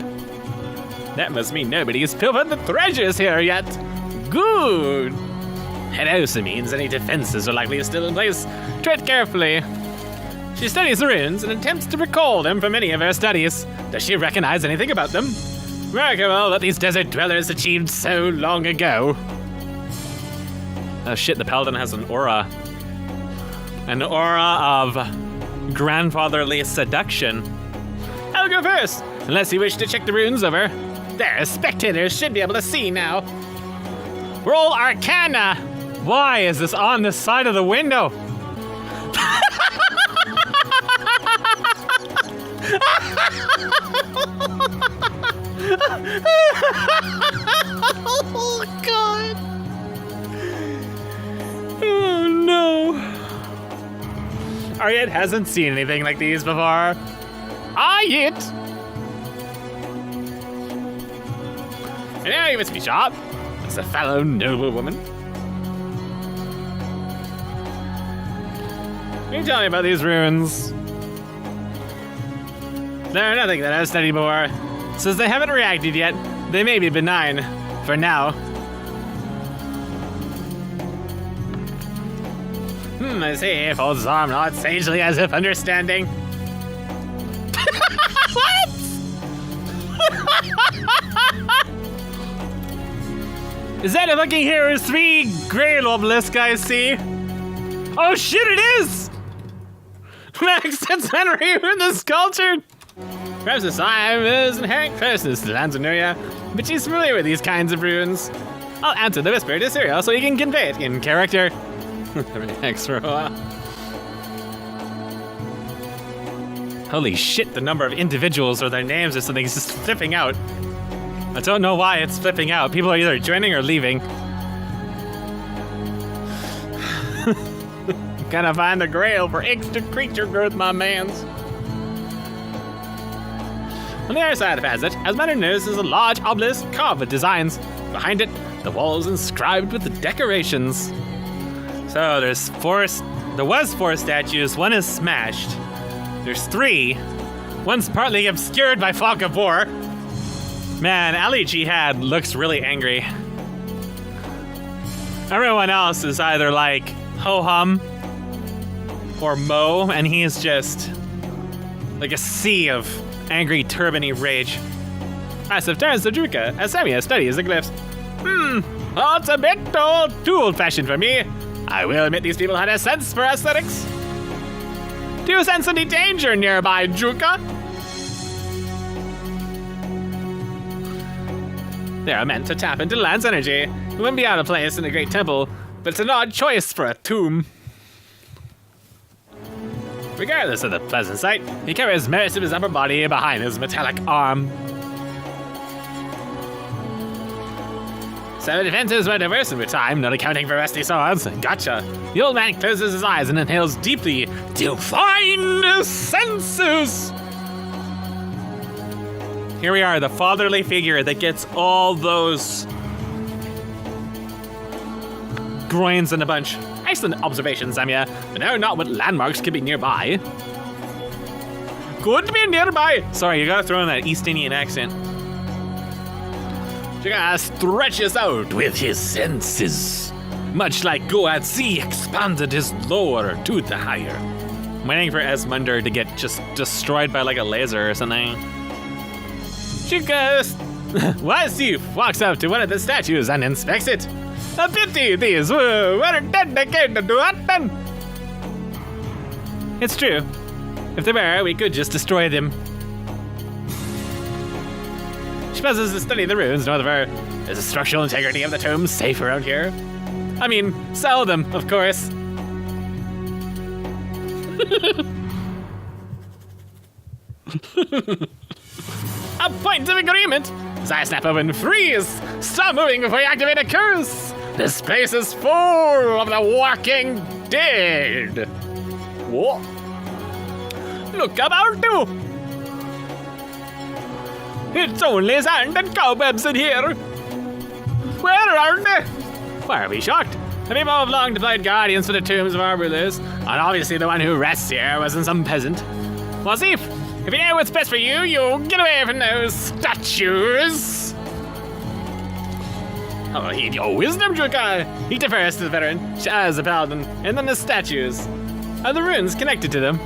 That must mean nobody's pilfered the treasures here yet. Good. It also means any defenses are likely still in place. Tread carefully. She studies the runes and attempts to recall them from any of her studies. Does she recognize anything about them? Remarkable what these desert dwellers achieved so long ago. Oh shit, the paladin has an aura. An aura of grandfatherly seduction. I'll go first, unless you wish to check the runes over. There, spectators should be able to see now. Roll Arcana. Why is this on the side of the window? Oh, God. Oh, no. Ariette hasn't seen anything like these before. Ariette! And now you must be sharp, as a fellow noblewoman. Can you tell me about these runes? They're nothing that I've studied before. Since they haven't reacted yet, they may be benign. For now. I see. Folds his arm, nods sagely as if understanding. What? Is that a fucking Heroes 3 Grail obelisk I see? Oh shit, it is! Max sits Henry with the sculpture. Perhaps the sign is inherent closeness to Lanzanuria, but she's familiar with these kinds of runes. I'll answer the whisper to Cyril so he can convey it in character. Thanks for a while. Holy shit, the number of individuals or their names or something is just flipping out. I don't know why it's flipping out. People are either joining or leaving. Gotta find the grail for extra creature growth, my mans. On the other side of the passage, as Matter notices a large obelisk carved with designs. Behind it, the walls inscribed with the decorations. So there was 4 statues, one is smashed. There's 3. One's partly obscured by fog of war. Man, Ali Jihad looks really angry. Everyone else is either like ho-hum or Mo, and he's just like a sea of angry turbany rage. Asif turns to Druka as Samia studies the glyphs. That's a bit too old-fashioned for me. I will admit these people had a sense for aesthetics. Do you sense any danger nearby, Druka? They are meant to tap into the land's energy. It wouldn't be out of place in a great temple, but it's an odd choice for a tomb. Regardless of the pleasant sight, he carries most of his upper body behind his metallic arm. So defenses were diverse over time, not accounting for rusty swords. Gotcha. The old man closes his eyes and inhales deeply to find his senses. Here we are, the fatherly figure that gets all those groins in a bunch. Excellent observation, Samya. But no, not what landmarks could be nearby. Could be nearby. Sorry, you gotta throw in that East Indian accent. Jugga stretches out with his senses, much like Go at Sea expanded his lower to the higher. I'm waiting for Esmunder to get just destroyed by like a laser or something. Jugga Wasif walks up to one of the statues and inspects it. A pity these were dedicated to Atman. It's true. If they were, we could just destroy them. She pauses to study the ruins, no other. Is the structural integrity of the tombs safe around here? I mean, sell them, of course. A point of agreement. As I snap open, freeze. Stop moving before you activate a curse. This place is full of the walking dead. What? Look about you. It's only sand and cobwebs in here. Where are they? Why are we shocked? The people have long deployed guardians for the tombs of our rulers, and obviously the one who rests here wasn't some peasant. Wasif, if you know what's best for you, you'll get away from those statues. Oh, heed your wisdom, Jugga. He defers to the veteran, as a paladin, and then the statues. Are the runes connected to them?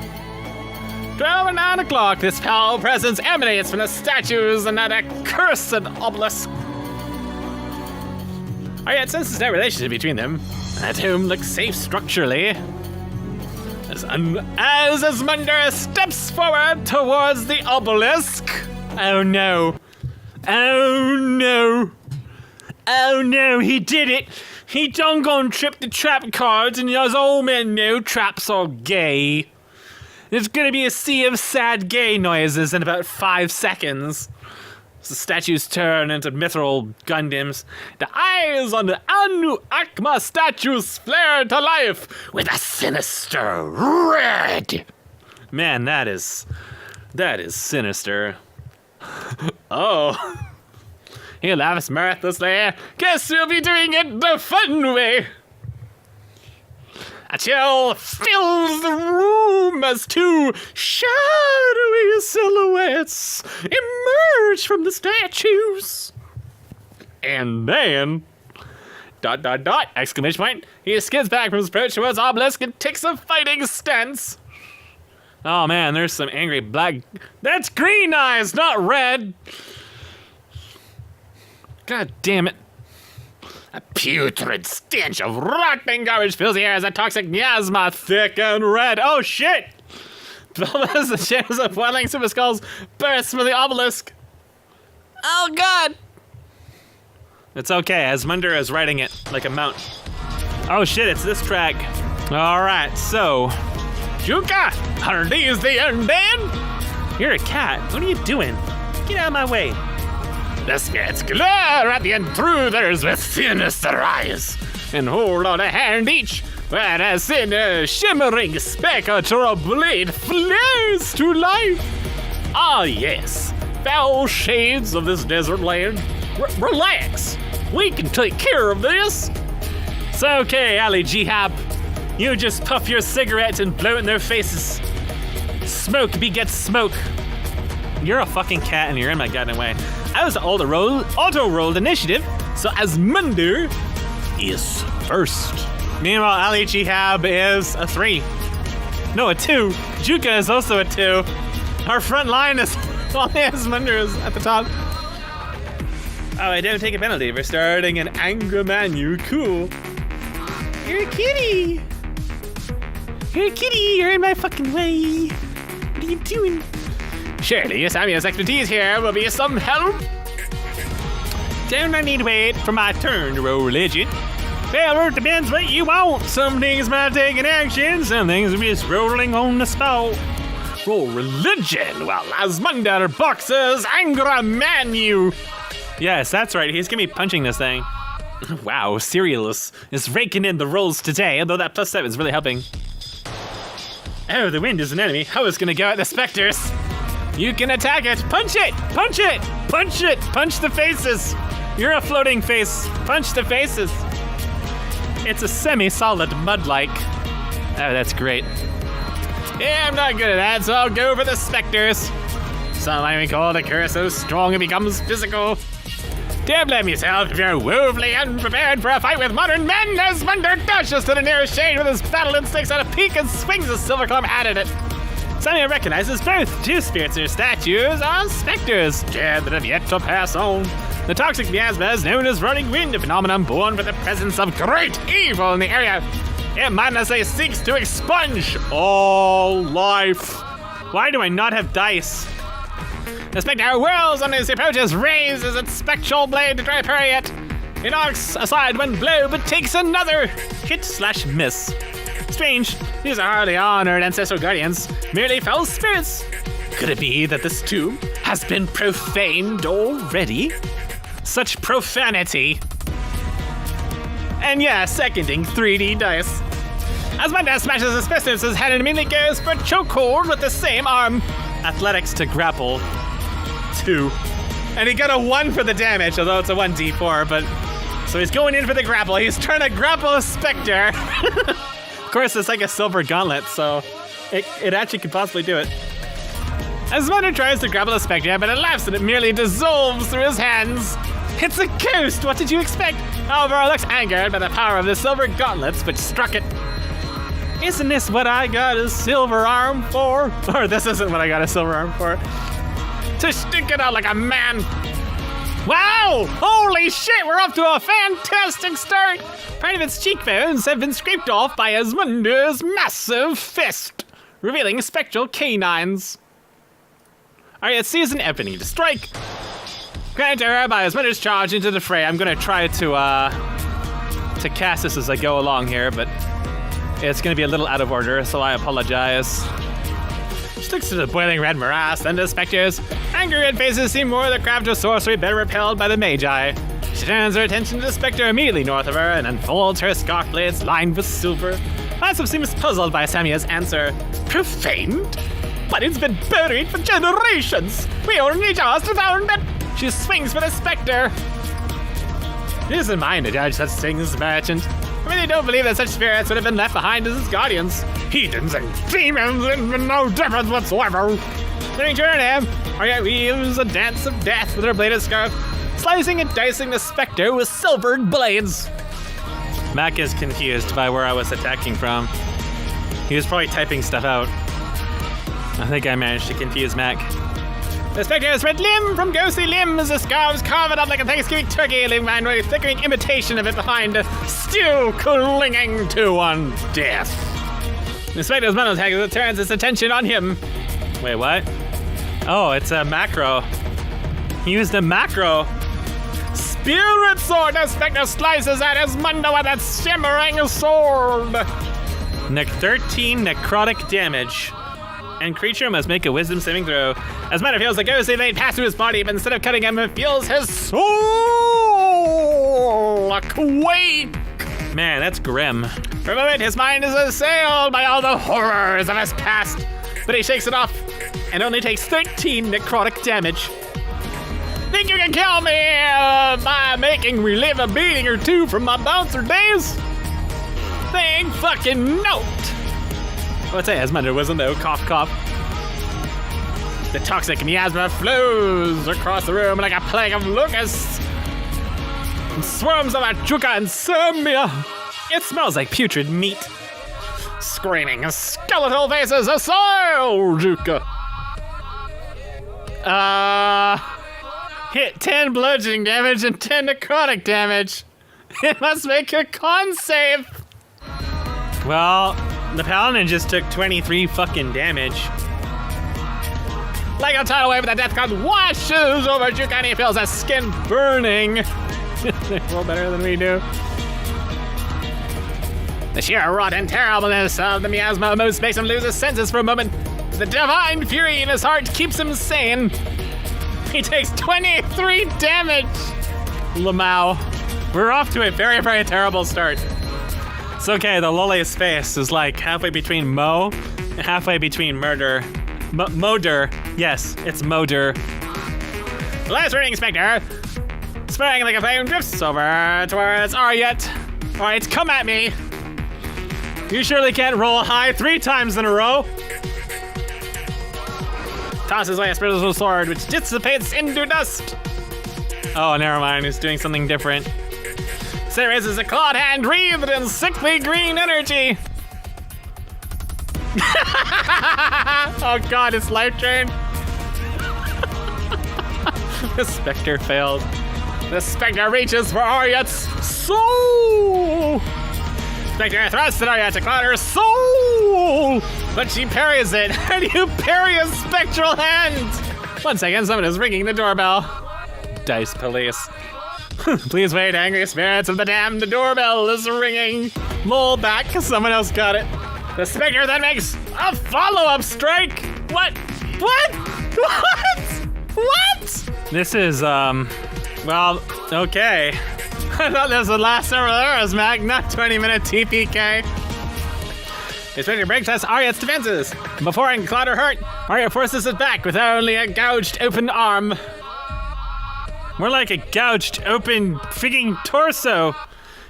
12 and 9 o'clock, this foul presence emanates from the statues and that accursed obelisk. I yet senses no relationship between them. That tomb looks safe structurally. As Esmunder steps forward towards the obelisk. Oh no. Oh no. Oh no, he did it. He done gone trip the trap cards, and as all men know, traps are gay. There's gonna be a sea of sad gay noises in about 5 seconds. As the statues turn into mithril Gundams, the eyes on the Anu Akma statues flare to life with a sinister red. Man, that is sinister. Oh. He laughs mirthlessly. Guess we'll be doing it the fun way. A chill fills the room as two shadowy silhouettes emerge from the statues. And then... ... exclamation point. He skids back from his approach towards obelisk and takes a fighting stance. Oh man, there's some angry black... That's green eyes, not red! God damn it. A putrid stench of rotting garbage fills the air as a toxic miasma, thick and red. Oh shit! As the shadows of boiling super skulls burst from the obelisk. Oh god! It's okay, Esmunder is riding it like a mount. Oh shit, it's this track. Alright, so... Jugga! Are these the undead? You're a cat. What are you doing? Get out of my way. The spirits glare at the intruders with sinister eyes and hold out a hand each, whereas in a shimmering spectral blade flares to life. Ah yes, foul shades of this desert land. Relax, we can take care of this. It's okay, Ali Jihab. You just puff your cigarette and blow it in their faces. Smoke begets smoke. You're a fucking cat and you're in my goddamn way. I was auto-rolled initiative, so Esmunder is first. Meanwhile, Ali Jihab is a 3. No, a 2. Jugga is also a 2. Our front line is only Esmunder is at the top. Oh, I don't take a penalty for starting an anger menu. Cool. You're a kitty. You're a kitty. You're in my fucking way. What are you doing? Surely Samuel's expertise here will be some help. Don't I need to wait for my turn to roll legend? Well, it depends what you want. Some things might take an action, some things are just rolling on the spot. Roll religion while Asmundar boxes Angra Manu. Yes, that's right. He's gonna be punching this thing. Wow, Cerealus is raking in the rolls today, although that +7 is really helping. Oh, the wind is an enemy. I was gonna go at the specters. You can attack it. Punch it. Punch it. Punch it. Punch the faces. You're a floating face. Punch the faces. It's a semi-solid mud-like. Oh, that's great. Yeah, I'm not good at that, so I'll go for the specters. Some might call the curse so strong it becomes physical. Don't blame yourself if you're woefully unprepared for a fight with modern men. Asmundar dashes to the nearest shade with his battle instincts at a peak and swings a silver club at it. Samia recognizes both. Two spirits or statues are specters, scared that have yet to pass on. The toxic miasma is known as running wind, a phenomenon born from the presence of great evil in the area. It mindlessly seeks to expunge all life. Why do I not have dice? The spectre whirls on his approaches, raises its spectral blade to try to parry it. It knocks aside one blow, but takes another hit/miss. Strange, these are hardly honored ancestral guardians, merely foul spirits. Could it be that this tomb has been profaned already? Such profanity. And yeah, seconding 3D dice. Asmundar smashes his fist into his head and immediately goes for chokehold with the same arm. Athletics to grapple. 2. And he got a 1 for the damage, although it's a 1d4, but... So he's going in for the grapple. He's trying to grapple a specter. Of course, it's like a silver gauntlet, so it actually could possibly do it. Asmundar tries to grapple a specter, but it laughs and it merely dissolves through his hands. It's a ghost! What did you expect? However, it looks angered by the power of the silver gauntlets which struck it. Isn't this what I got a silver arm for? Or this isn't what I got a silver arm for. To stick it out like a man. Wow! Holy shit, we're off to a fantastic start! Part of its cheekbones have been scraped off by Asmundar's massive fist, revealing spectral canines. Alright, let's seize an opening to strike. Granted error by Asmundar's charge into the fray. I'm gonna try to cast this as I go along here, but it's gonna be a little out of order, so I apologize. She sticks to the boiling red morass, then the specters. Angry red faces seem more the craft of sorcery better repelled by the magi. She turns her attention to the specter immediately north of her and unfolds her scarf blades lined with silver. Asif seems puzzled by Samia's answer. Profaned? But it's been buried for generations! We only just found it! She swings for the specter! It isn't mine to judge such things, merchant. I really don't believe that such spirits would have been left behind as his guardians. Heathens and demons, and no difference whatsoever. Turning to her name, Arya weaves a dance of death with her bladed scarf, slicing and dicing the specter with silvered blades. Mac is confused by where I was attacking from. He was probably typing stuff out. I think I managed to confuse Mac. The specter's red limb from ghostly limbs, the scarves carve it up like a Thanksgiving turkey, leaving behind a flickering imitation of it behind, still clinging to one death. The specter's mental tag turns its attention on him. Wait, what? Oh, it's a macro. He used a macro. Spirit sword! The specter slices at Asmundar with that shimmering sword. 13 necrotic damage. And creature must make a wisdom saving throw. Asmundar feels the ghostly blade pass through his body, but instead of cutting him, it feels his soul quake. Man, that's grim. For a moment, his mind is assailed by all the horrors of his past, but he shakes it off and only takes 13 necrotic damage. Think you can kill me by making me relive a beating or two from my bouncer days? Think fucking note. What's that? Asmundar wasn't though. Cough, cough. The toxic miasma flows across the room like a plague of locusts. And swarms of Ajuka and Samia. It smells like putrid meat. Screaming skeletal faces assail Juka. Hit 10 bludgeoning damage and 10 necrotic damage. It must make a con save. Well, the paladin just took 23 fucking damage. Like a tidal wave, the death god washes over Juka and he feels his skin burning. They roll better than we do. The sheer rotten terribleness of the miasma almost makes him lose his senses for a moment. The divine fury in his heart keeps him sane. He takes 23 damage. Lamau. We're off to a very, very terrible start. It's okay, the lowliest face is like halfway between Mo and halfway between murder. Moder. Yes, it's Moder. The last reading, Spectre. Spraying like a flame drifts over towards Aryat. Alright, come at me. You surely can't roll high 3 times in a row. Tosses away a spiritual sword, which dissipates into dust. Oh, never mind. He's doing something different. So raises a clawed hand wreathed in sickly green energy. Oh god, it's life drain. The Spectre failed. The Spectre reaches for Aryat's soul. Spectre thrusts at Aryat to claw her soul, but she parries it. How do you parry a spectral hand? 1 second, someone is ringing the doorbell. Dice police. Please wait, angry spirits of the damned. The doorbell is ringing. Mole back, someone else got it. The Spectre then makes a follow-up strike. What? What? What? What? This is, well, okay. I thought this would last several hours, Mac, not 20-minute TPK. The Spectre breaks us Aryat's defenses. Before I can claw her hurt, Aryat forces it back with only a gouged open arm. More like a gouged open freaking torso.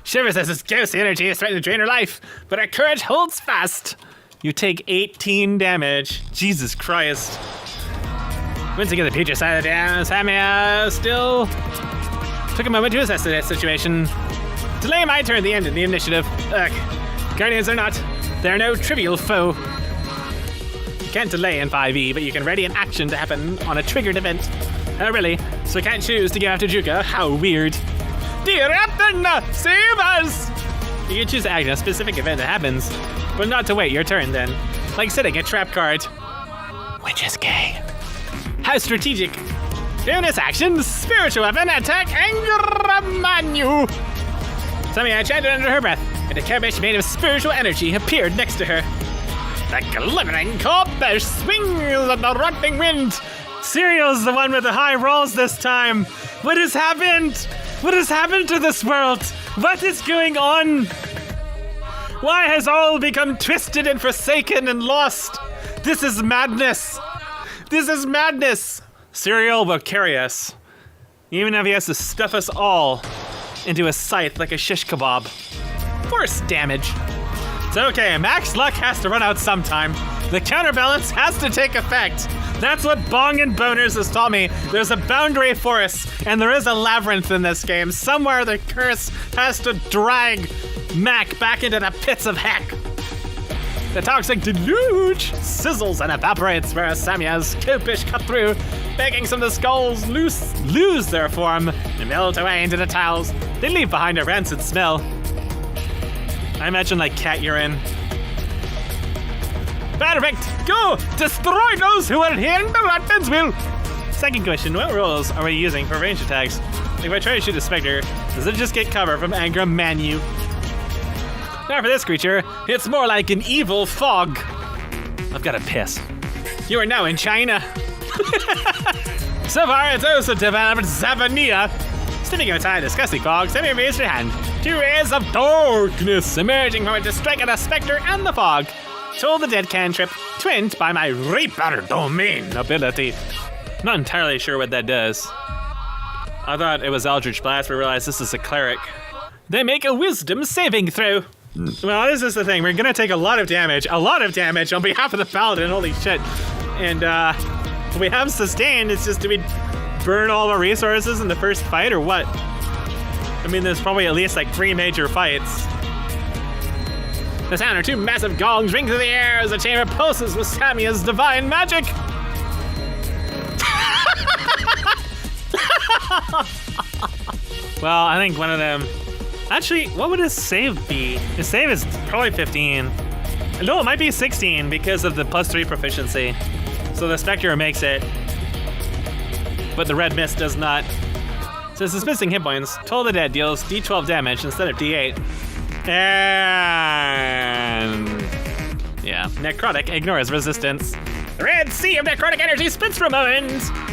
Shivers as his ghostly energy is threatening to drain her life, but her courage holds fast. You take 18 damage. Jesus Christ. Wincing at the future side of the dam, Samia still took a moment to assess the situation. Delay might turn the end of the initiative. Ugh. Guardians are not. They're no trivial foe. You can't delay in 5e, but you can ready an action to happen on a triggered event. Oh, really? So I can't choose to go after Juka? How weird. Dear Captain, save us! You can choose to act on a specific event that happens, but not to wait your turn then. Like setting a trap card. Which is gay. How strategic. Bonus action, spiritual weapon, attack, Angramanu. Samia chanted under her breath, and a calabash made of spiritual energy appeared next to her. The glimmering calabash swings at the rotting wind. Cereal's the one with the high rolls this time. What has happened? What has happened to this world? What is going on? Why has all become twisted and forsaken and lost? This is madness. This is madness. Cereal will carry us, even if he has to stuff us all into a scythe like a shish kebab. Force damage. It's okay, max luck has to run out sometime. The counterbalance has to take effect. That's what Bong and Boners has taught me. There's a boundary force, and there is a labyrinth in this game. Somewhere the curse has to drag Mac back into the pits of heck. The toxic deluge sizzles and evaporates where Samia's Kopish cut through, making some of the skulls lose their form and melt away into the tiles. They leave behind a rancid smell. I imagine like cat urine. Perfect! Go! Destroy those who are adhering to Ratman's will! Second question, what rules are we using for range attacks? If I try to shoot a Spectre, does it just get cover from Angra Manu? Now for this creature, it's more like an evil fog. I've got to piss. You are now in China. So far, it's also developed Zavania. Stepping outside the disgusting fog, Samir raised her hand. 2 rays of darkness emerging from it to strike at the Spectre and the fog. Told the dead cantrip, twinned by my Reaper Domain ability. Not entirely sure what that does. I thought it was Eldritch Blast, but realized this is a cleric. They make a wisdom saving throw. Well, this is the thing. We're gonna take a lot of damage on behalf of the paladin. Holy shit! And we have sustained. It's just, do we burn all our resources in the first fight or what? I mean, there's probably at least like 3 major fights. The sound of 2 massive gongs ring through the air as the chamber pulses with Samia's divine magic. Well, I think one of them... Actually, what would his save be? His save is probably 15. No, it might be 16 because of the +3 proficiency. So the Spectre makes it, but the red mist does not. Since it's missing hit points, Toll the Dead deals D12 damage instead of D8. And yeah, necrotic ignores resistance. The red sea of necrotic energy splits for a moment,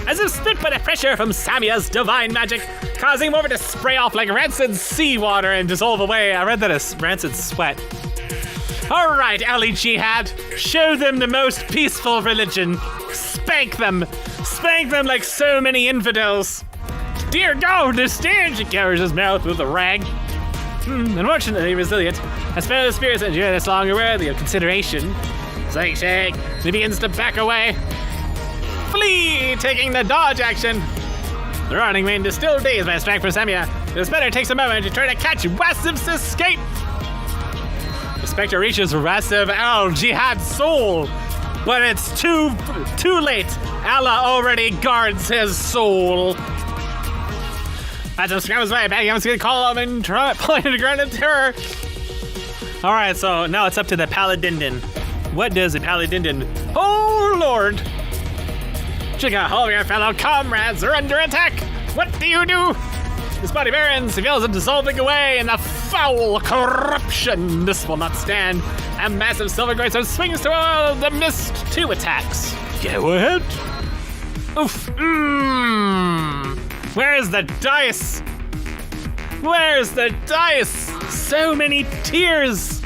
as if split by the pressure from Samia's divine magic, causing him over to spray off like rancid seawater and dissolve away. I read that as rancid sweat. All right, Ali Jihad, show them the most peaceful religion. Spank them like so many infidels. Dear God, understand, she covers his mouth with a rag. Unfortunately resilient, as fellow spirits endure this longer worthy of consideration. Shake, he begins to back away. Flee, taking the dodge action. The running man is still dazed by a strike from Samia. The Spectre takes a moment to try to catch Wassif's escape. The Spectre reaches Wassif al-Jihad's soul, but it's too late. Allah already guards his soul. Wassif scrambles away, banging on his call him and pulling to the ground in terror. All right, so now it's up to the Paladindin. What does the Paladindin? Oh, Lord! Chica, all of your fellow comrades are under attack! What do you do? His body burns, he feels it dissolving away in the foul corruption. This will not stand. A massive silver greatsword swings toward the mist. 2 attacks. Go ahead. Oof. Where's the dice? Where's the dice? So many tears.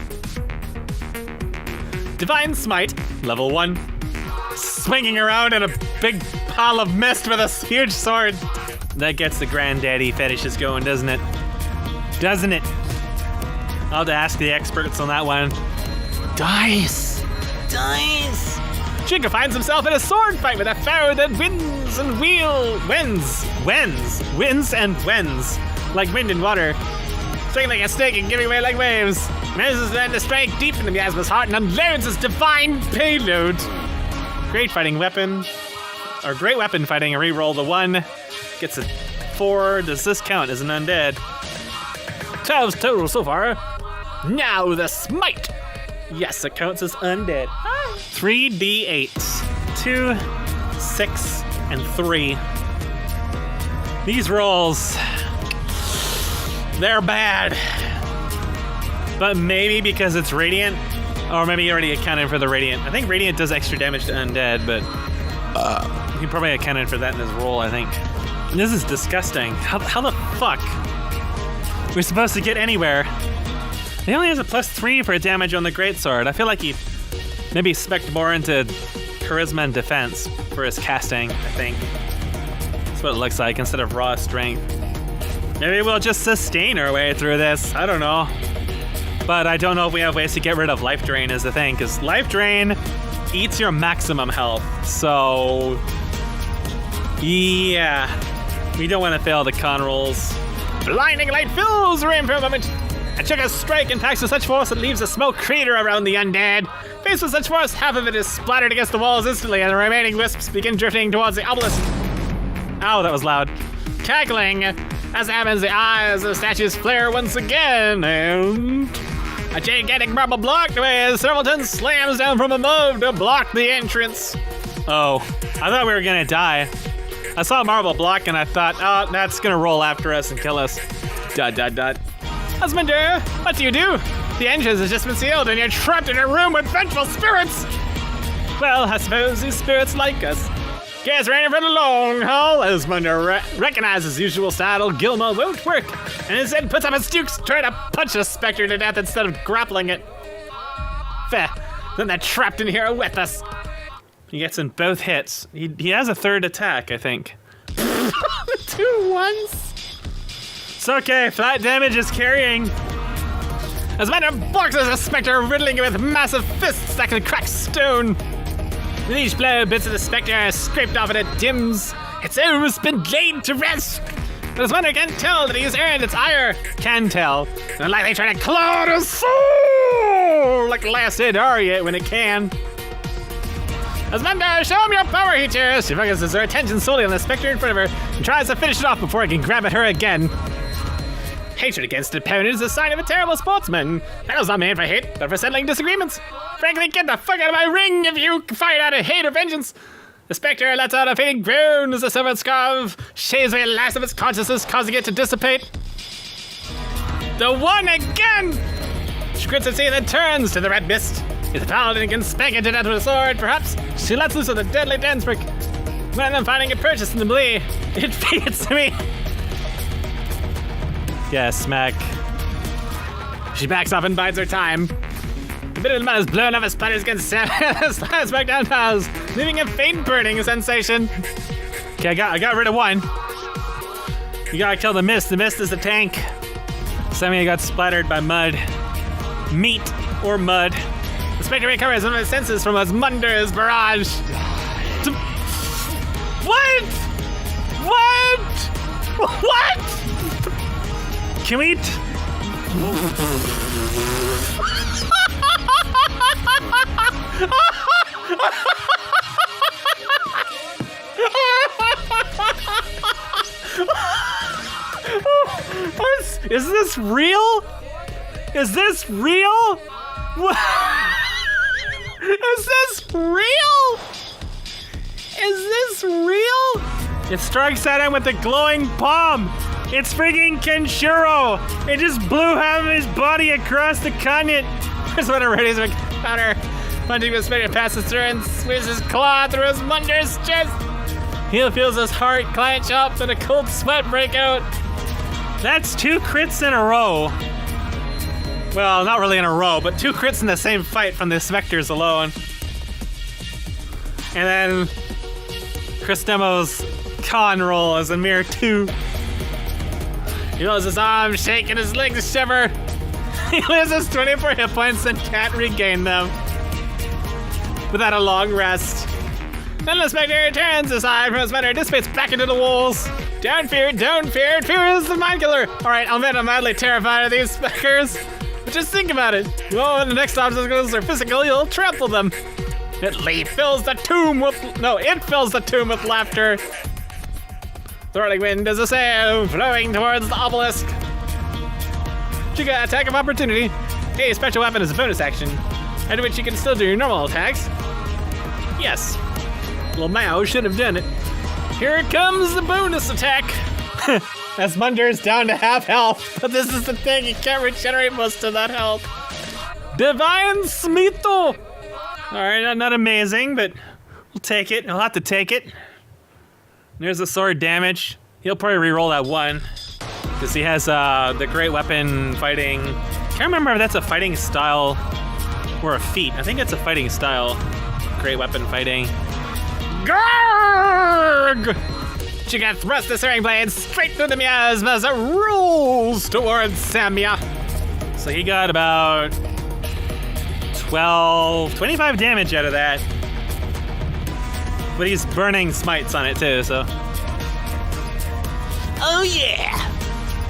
Divine Smite, level 1. Swinging around in a big pile of mist with a huge sword. That gets the granddaddy fetishes going, doesn't it? Doesn't it? I'll have to ask the experts on that one. Dice. Chica finds himself in a sword fight with a foe that wins and wins. Like wind and water. Striking like a snake and giving way like waves. Manages then to strike deep into Miasma's heart and unloads his divine payload. Great weapon fighting, a reroll the 1. Gets a 4. Does this count as an undead? 12 total so far. Now the smite. Yes, it counts as undead. 3d8. 2, 6, and 3. These rolls, they're bad. But maybe because it's radiant, or maybe you already accounted for the radiant. I think radiant does extra damage to undead, but you probably accounted for that in this roll, I think. And this is disgusting. How the fuck we're supposed to get anywhere? He only has a +3 for damage on the greatsword. I feel like he maybe spec'd more into charisma and defense for his casting, I think. That's what it looks like instead of raw strength. Maybe we'll just sustain our way through this. I don't know. But I don't know if we have ways to get rid of Life Drain is the thing, because Life Drain eats your maximum health. So, yeah. We don't want to fail the con rolls. Blinding light fills the room for a moment. A Chica's strike impacts with such force that leaves a smoke crater around the undead. Faced with such force, half of it is splattered against the walls instantly, and the remaining wisps begin drifting towards the obelisk. Ow, that was loud. Cackling. As it happens, the eyes of the statues flare once again, and a gigantic marble block weighs several tons slams down from above to block the entrance. Oh, I thought we were gonna die. I saw a marble block and I thought, oh, that's gonna roll after us and kill us. ... Husbander, what do? The entrance has just been sealed and you're trapped in a room with vengeful spirits. Well, I suppose these spirits like us. Guess ready for the long haul. Husbander recognizes his usual saddle. Gilmo won't work, and instead puts up his dukes, trying to punch the specter to death instead of grappling it. Fair. Then they're trapped in here with us. He gets in both hits. He has a 3rd attack, I think. 2 ones. It's okay, flat damage is carrying. As Vander boxes the specter, riddling it with massive fists that can crack stone. With each blow, bits of the specter are scraped off and it dims. Its almost been laid to rest. But as Vander can't tell that he has earned its ire. Can tell. And like they try to claw at his soul, like last hit Arya when it can. As Vander, show him your power, he cheers. She focuses her attention solely on the specter in front of her and tries to finish it off before it can grab at her again. Hatred against an opponent is a sign of a terrible sportsman. Battle's not made for hate, but for settling disagreements. Frankly, get the fuck out of my ring if you fight out of hate or vengeance. The specter lets out a faint groan as the silver scarf shaves away the last of its consciousness, causing it to dissipate. The one again! She grits her teeth and turns to the red mist. If the paladin can spank it to death with a sword, perhaps she lets loose with a deadly dance break. When I'm finding a purchase in the blee, it feeds me. Yeah, smack. She backs off and bides her time. The bit of the mud is blown off as splatters against Sam and slides back down piles, leaving a faint burning sensation. Okay, I got rid of one. You gotta kill the mist. The mist is the tank. Sammy got splattered by mud. Meat or mud. The spectre recovers one of his senses from Asmunder's barrage. What? What? What? Can we? Is this real? Is this real? What? Is this real? Is this real? It strikes at him with a glowing palm. It's freaking Kenshiro. It just blew half of his body across the continent. Here's what readies a counter. Punching the spectre passes through and squeezes his claw through Asmunder's chest. He feels his heart clench up and a cold sweat break out. That's 2 crits in a row. Well, not really in a row, but 2 crits in the same fight from the Spectres alone. And then Christemo's con roll is a mere 2. He feels his arms shake and his legs shiver. He loses 24 hit points and can't regain them without a long rest. Then the spectre returns aside from his matter, dissipates back into the walls. Don't fear, fear is the mind killer. All right, I'll admit I'm madly terrified of these specters. But just think about it. Well, when the next obstacles are physical, you'll trample them. It fills the tomb with laughter. The rolling wind is a sail flowing towards the obelisk. Chica, attack of opportunity. Hey, special weapon is a bonus action, after which you can still do your normal attacks. Yes. Little Mao should have done it. Here comes the bonus attack. Asmunder's down to half health, but this is the thing, he can't regenerate most of that health. Divine Smito! Alright, not amazing, but we'll take it. I'll have to take it. There's the sword damage. He'll probably re-roll that 1. Because he has the great weapon fighting. Can't remember if that's a fighting style or a feat. I think it's a fighting style. Great weapon fighting. Grrrg! Chica thrusts the searing blade straight through the miasma as it rolls towards Samia. So he got about 25 damage out of that. But he's burning smites on it too, so. Oh yeah!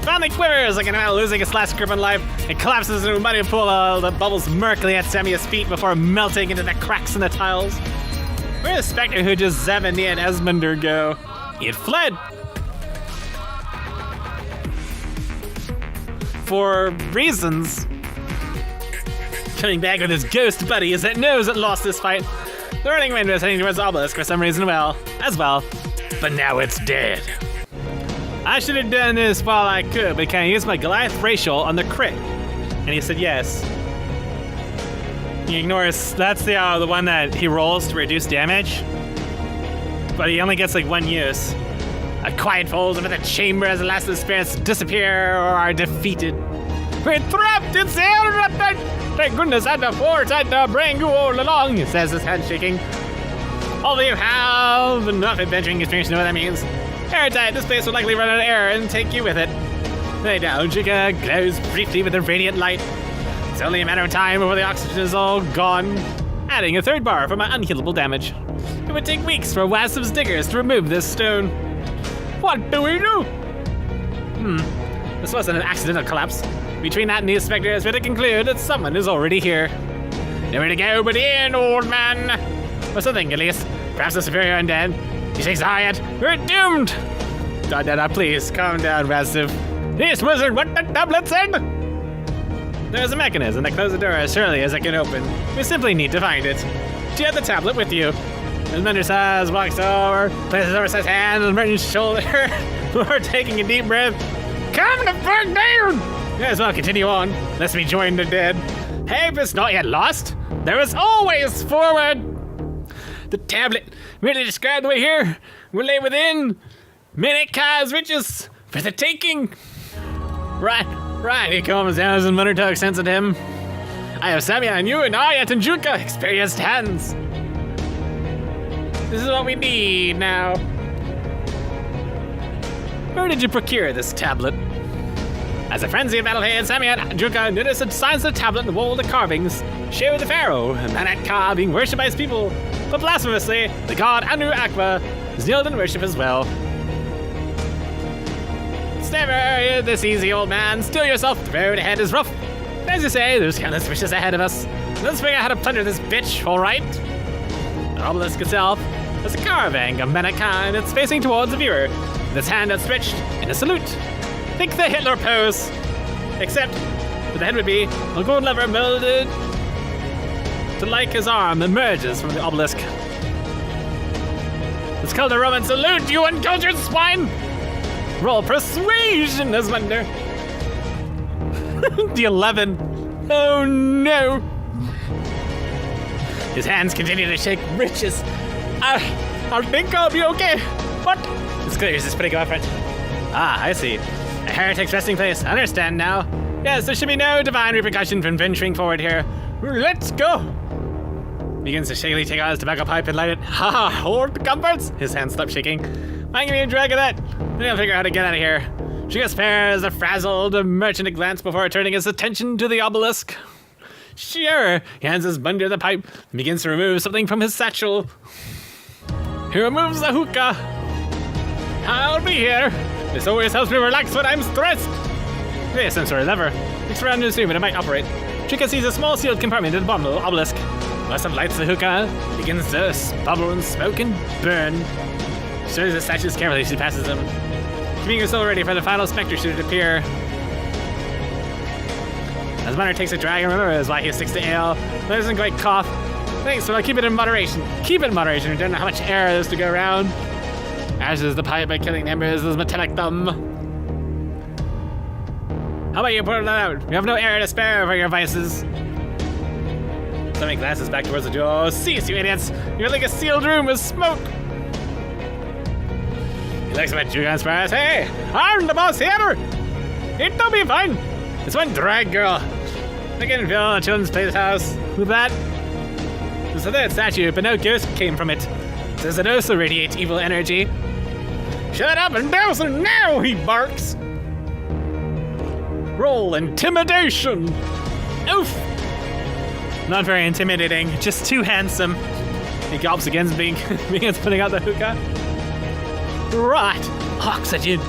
Finally quivers like an animal losing its last grip on life. It collapses into a muddy pool that bubbles murkily at Samia's feet before melting into the cracks in the tiles. Where the spectre who just Zevany and Asmunder go? It fled. For reasons. Coming back with his ghost buddy as it knows it lost this fight. The running wind was heading towards the obelisk for some reason as well. But now it's dead. I should have done this while I could, but can I use my Goliath racial on the crit? And he said yes. He ignores, that's the one that he rolls to reduce damage. But he only gets like 1 use. A quiet falls over the chamber as the last of the spirits disappear or are defeated. We're trapped in hell! Thank goodness I had the foresight to bring you all along, he says, his hand shaking. Although you have enough adventuring experience to know what that means. Airtight, this place will likely run out of air and take you with it. Lay down, Chica glows briefly with a radiant light. It's only a matter of time before the oxygen is all gone. Adding a 3rd bar for my unhealable damage. It would take weeks for Wasm's diggers to remove this stone. What do we do? This wasn't an accidental collapse. Between that and the specters, we had to conclude that someone is already here. Nowhere to go but in, old man. Or something, at least. Perhaps a superior undead. You say Zayat, we're doomed! Dada, please, calm down, Raziv. This wasn't what the tablet said! There's a mechanism that closes the door as surely as it can open. We simply need to find it. Do you have the tablet with you? Asmunder says, walks over, places over his hand on Merton's shoulder before taking a deep breath. Come the fuck down! May as well continue on, lest we join the dead. Hope is not yet lost. There is always forward. The tablet merely described the way here will lay within Menet-Ka's riches for the taking. Right, he comes down as Menet-Ka sense at him. I have Samia and you and Ayat and Juka, experienced hands. This is what we need now. Where did you procure this tablet? As a frenzy of battle had, Samia and Juka noticed the signs of the tablet and the wall of the carvings show the pharaoh, Menet-Ka, being worshipped by his people. But blasphemously, the god Anu Akba is kneeled in worship as well. It's never this easy, old man. Still yourself, the road ahead is rough. As you say, there's countless wishes ahead of us. Let's figure out how to plunder this bitch, alright? The obelisk itself is a carving of Menet-Ka, and it's facing towards the viewer, with its hand outstretched in a salute. Think the Hitler pose. Except that the head would be a gold lever molded to like his arm emerges from the obelisk. It's called a Roman salute, you uncultured swine! Roll persuasion as wonder. The 11. Oh no! His hands continue to shake riches. I think I'll be okay. What? It's clear he's pretty good, friend. Ah, I see. A heretic's resting place. I understand now. Yes, there should be no divine repercussion from venturing forward here. Let's go! Begins to shakily take out his tobacco pipe and light it. Ha! Hold comforts! His hands stop shaking. Mind give me a drag of that. Then I'll figure out how to get out of here. She spares a frazzled merchant a glance before turning his attention to the obelisk. Sure. He hands his bundle the pipe and begins to remove something from his satchel. He removes the hookah. I'll be here. This always helps me relax when I'm stressed. There's some sort of lever. Looks around to assume it might operate. Chica sees a small sealed compartment at the bottom of the obelisk. Must have lights the hookah. Begins to bubble and smoke and burn. Stirs the statues carefully as she passes them. Keeping herself ready for the final spectre should appear. As Minor takes a drag and remembers why he sticks to ale. Doesn't quite cough. Thanks, but I'll keep it in moderation. Keep it in moderation. We don't know how much air there is to go around. Ashes the pipe by killing the embers with his metallic thumb. How about you put that out? We have no air to spare for your vices. Slamming glasses back towards the door. Cease, you idiots! You're like a sealed room with smoke! He looks at Jugan's surprise. Hey! I'm the boss here! It'll be fine! It's one drag girl. I can fill a children's playhouse with that. There's a third statue, but no ghost came from it. Does it also radiate evil energy? Shut up and douse her now, he barks. Roll intimidation. Oof. Not very intimidating, just too handsome. He gulps against begins putting out the hookah. Right, oxygen.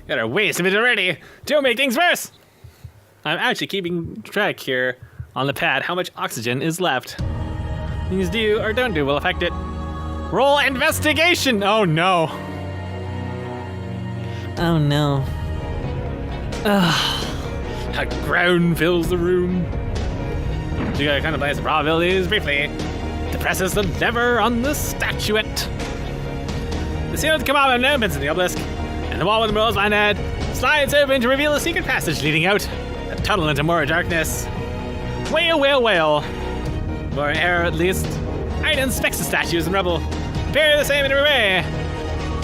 Got a waste of it already. Don't make things worse. I'm actually keeping track here on the pad how much oxygen is left. Things do or don't do will affect it. Roll investigation. Oh no. Oh no. Ugh. A groan fills the room. You gotta contemplate the probabilities briefly. Depresses the lever on the statuette. The sealed compartment opens in the obelisk, and the wall with the rose line head slides open to reveal a secret passage leading out, a tunnel into more darkness. Wail, wail, wail. More air at least. Ida inspects the statues and rubble. Appear the same in every way.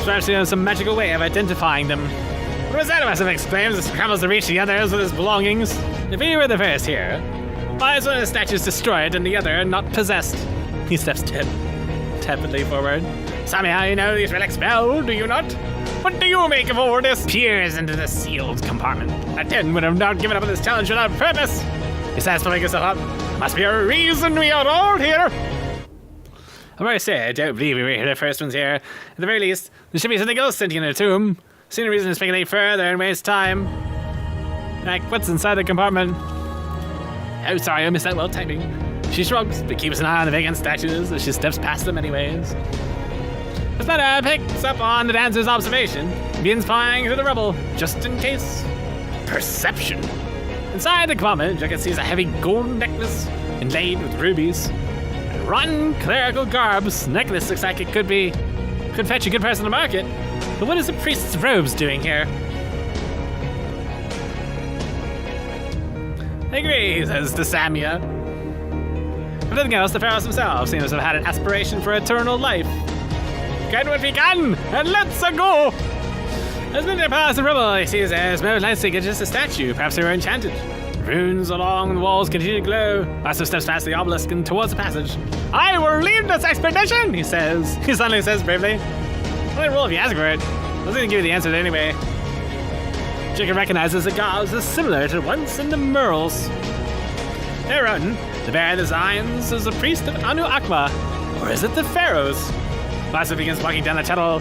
Perhaps he has some magical way of identifying them. What was that? He exclaims as he scrambles to reach the others with his belongings. If he were the first here, why is one of the statues destroyed and the other not possessed? He steps tepidly forward. Somehow you know these relics well, do you not? What do you make of all this? Peers into the sealed compartment. I then would have not given up on this challenge without purpose. He says to wake himself up. Must be a reason we are all here. I might say, I don't believe we were the first ones here. At the very least, there should be something else sitting in the tomb. See no reason to speculate further and waste time. Like, what's inside the compartment? Oh, sorry, I missed that while typing. She shrugs, but keeps an eye on the vacant statues as she steps past them anyways. Spada picks up on the dancer's observation, begins flying through the rubble, just in case. Perception. Inside the compartment, Jacket sees a heavy golden necklace inlaid with rubies. And rotten clerical garbs. Necklace looks like it could fetch a good price on the market. But what is the priest's robes doing here? I agree, says the Samia. If nothing else, the pharaohs themselves seem to have had an aspiration for eternal life. Get what we can, and let's go! As many past the rubble, he sees as most likely just a statue. Perhaps they were enchanted. Runes along the walls continue to glow. Lasso steps past the obelisk and towards the passage. I will lead this expedition, he says. He suddenly says bravely. Only roll if you ask for it. I was going to give you the answer anyway. Jacob recognizes the gods as similar to once in the Merles. They're rotten. The bear designs is a priest of Anu Akma. Or is it the pharaohs? Lasso begins walking down the tunnel,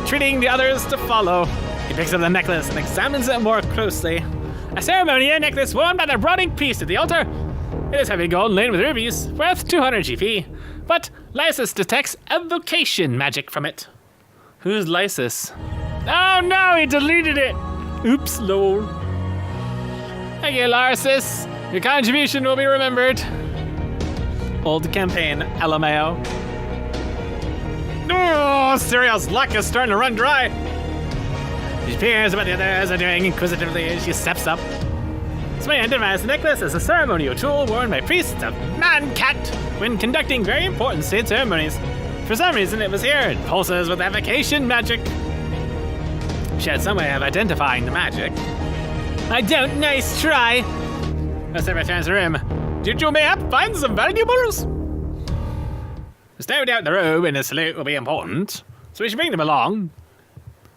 treating the others to follow. He picks up the necklace and examines it more closely. A ceremonial necklace worn by the rotting priest at the altar. It is heavy gold laden with rubies, worth 200 GP. But Lysis detects evocation magic from it. Who's Lysis? Oh no, he deleted it! Oops, lol. Thank you, Lysis. Your contribution will be remembered. Old campaign, LMAO. Oh, Serial's luck is starting to run dry. She peers what the others are doing inquisitively as she steps up. Somebody identifies the necklace as a ceremonial tool worn by priests of Menet-Ka when conducting very important state ceremonies. For some reason, it was here. It pulses with evocation magic. She had some way of identifying the magic. I don't. Nice try. Let's returns the room. Did you mayhap find some valuables? No doubt the robe and the salute will be important, so we should bring them along.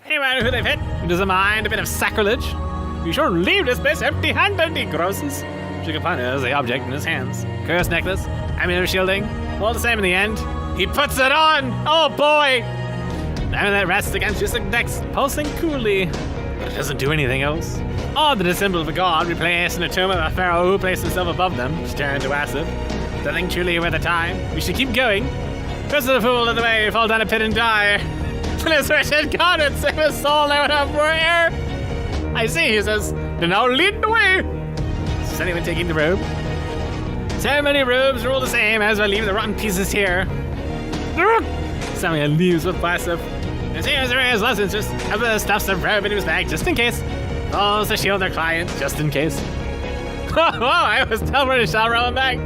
Anyone who they've hit who doesn't mind a bit of sacrilege, you shouldn't leave this place empty-handed, he grosses. Shikapana the object in his hands. Cursed necklace, amulet shielding, all the same in the end. He puts it on! Oh boy! The amulet rests against his neck, pulsing coolly, but it doesn't do anything else. Odd that a symbol of a god replaced in a tomb of a pharaoh who placed himself above them. She turned to Asif. Nothing truly worth the time. We should keep going. Trust the fool of the way, fall down a pit and die. This wretched god would save his soul, I would have more air. I see, he says. Then now lead the way. Is anyone taking the robe? So many robes are all the same, as well leave the rotten pieces here. Samuel leaves with Asif. As soon as there is lessons, just have the stuffs the robe into his bag, just in case. Falls to shield their client, just in case. Oh, I was teleported to Shalrowan back.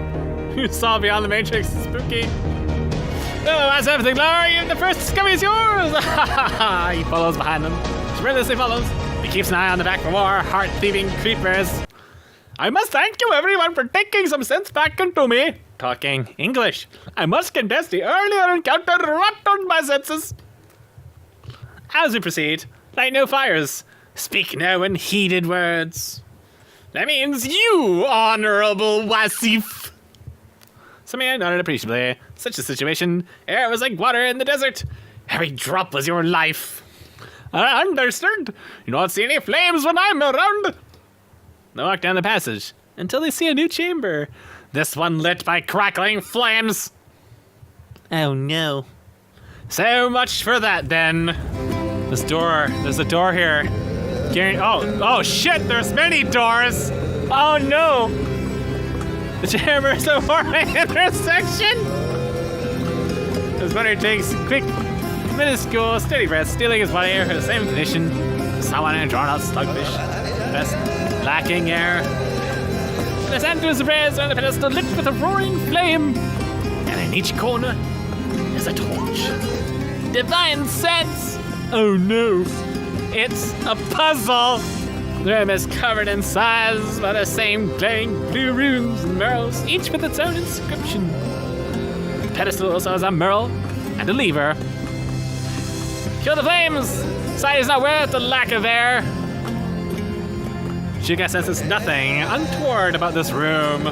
You saw beyond the matrix, spooky. Oh, as everything, glory, the first discovery is yours! He follows behind them. Spiritlessly follows. He keeps an eye on the back for more heart-thieving creepers. I must thank you, everyone, for taking some sense back into me. Talking English. I must confess the earlier encounter rattled my senses. As we proceed, light no fires. Speak no unheeded words. That means you, Honorable Wasif. Samia nodded appreciably. Such a situation, air was like water in the desert. Every drop was your life. I understood. You don't see any flames when I'm around. They walk down the passage until they see a new chamber. This one lit by crackling flames. Oh no. So much for that then. There's a door here. Oh shit, there's many doors. Oh no. The chamber is a horrid intersection. As Bunny takes quick, minuscule, steady breaths, stealing his body air for the same condition. Someone in a drawn-out slugfish vest, lacking air. The center is raised on the pedestal lit with a roaring flame, and in each corner is a torch. Divine sense! Oh no, it's a puzzle! The room is covered in size by the same glowing blue runes and murals, each with its own inscription. The pedestal also has a mural and a lever. Kill the flames! Sight is not worth the lack of air. Shuga senses nothing untoward about this room.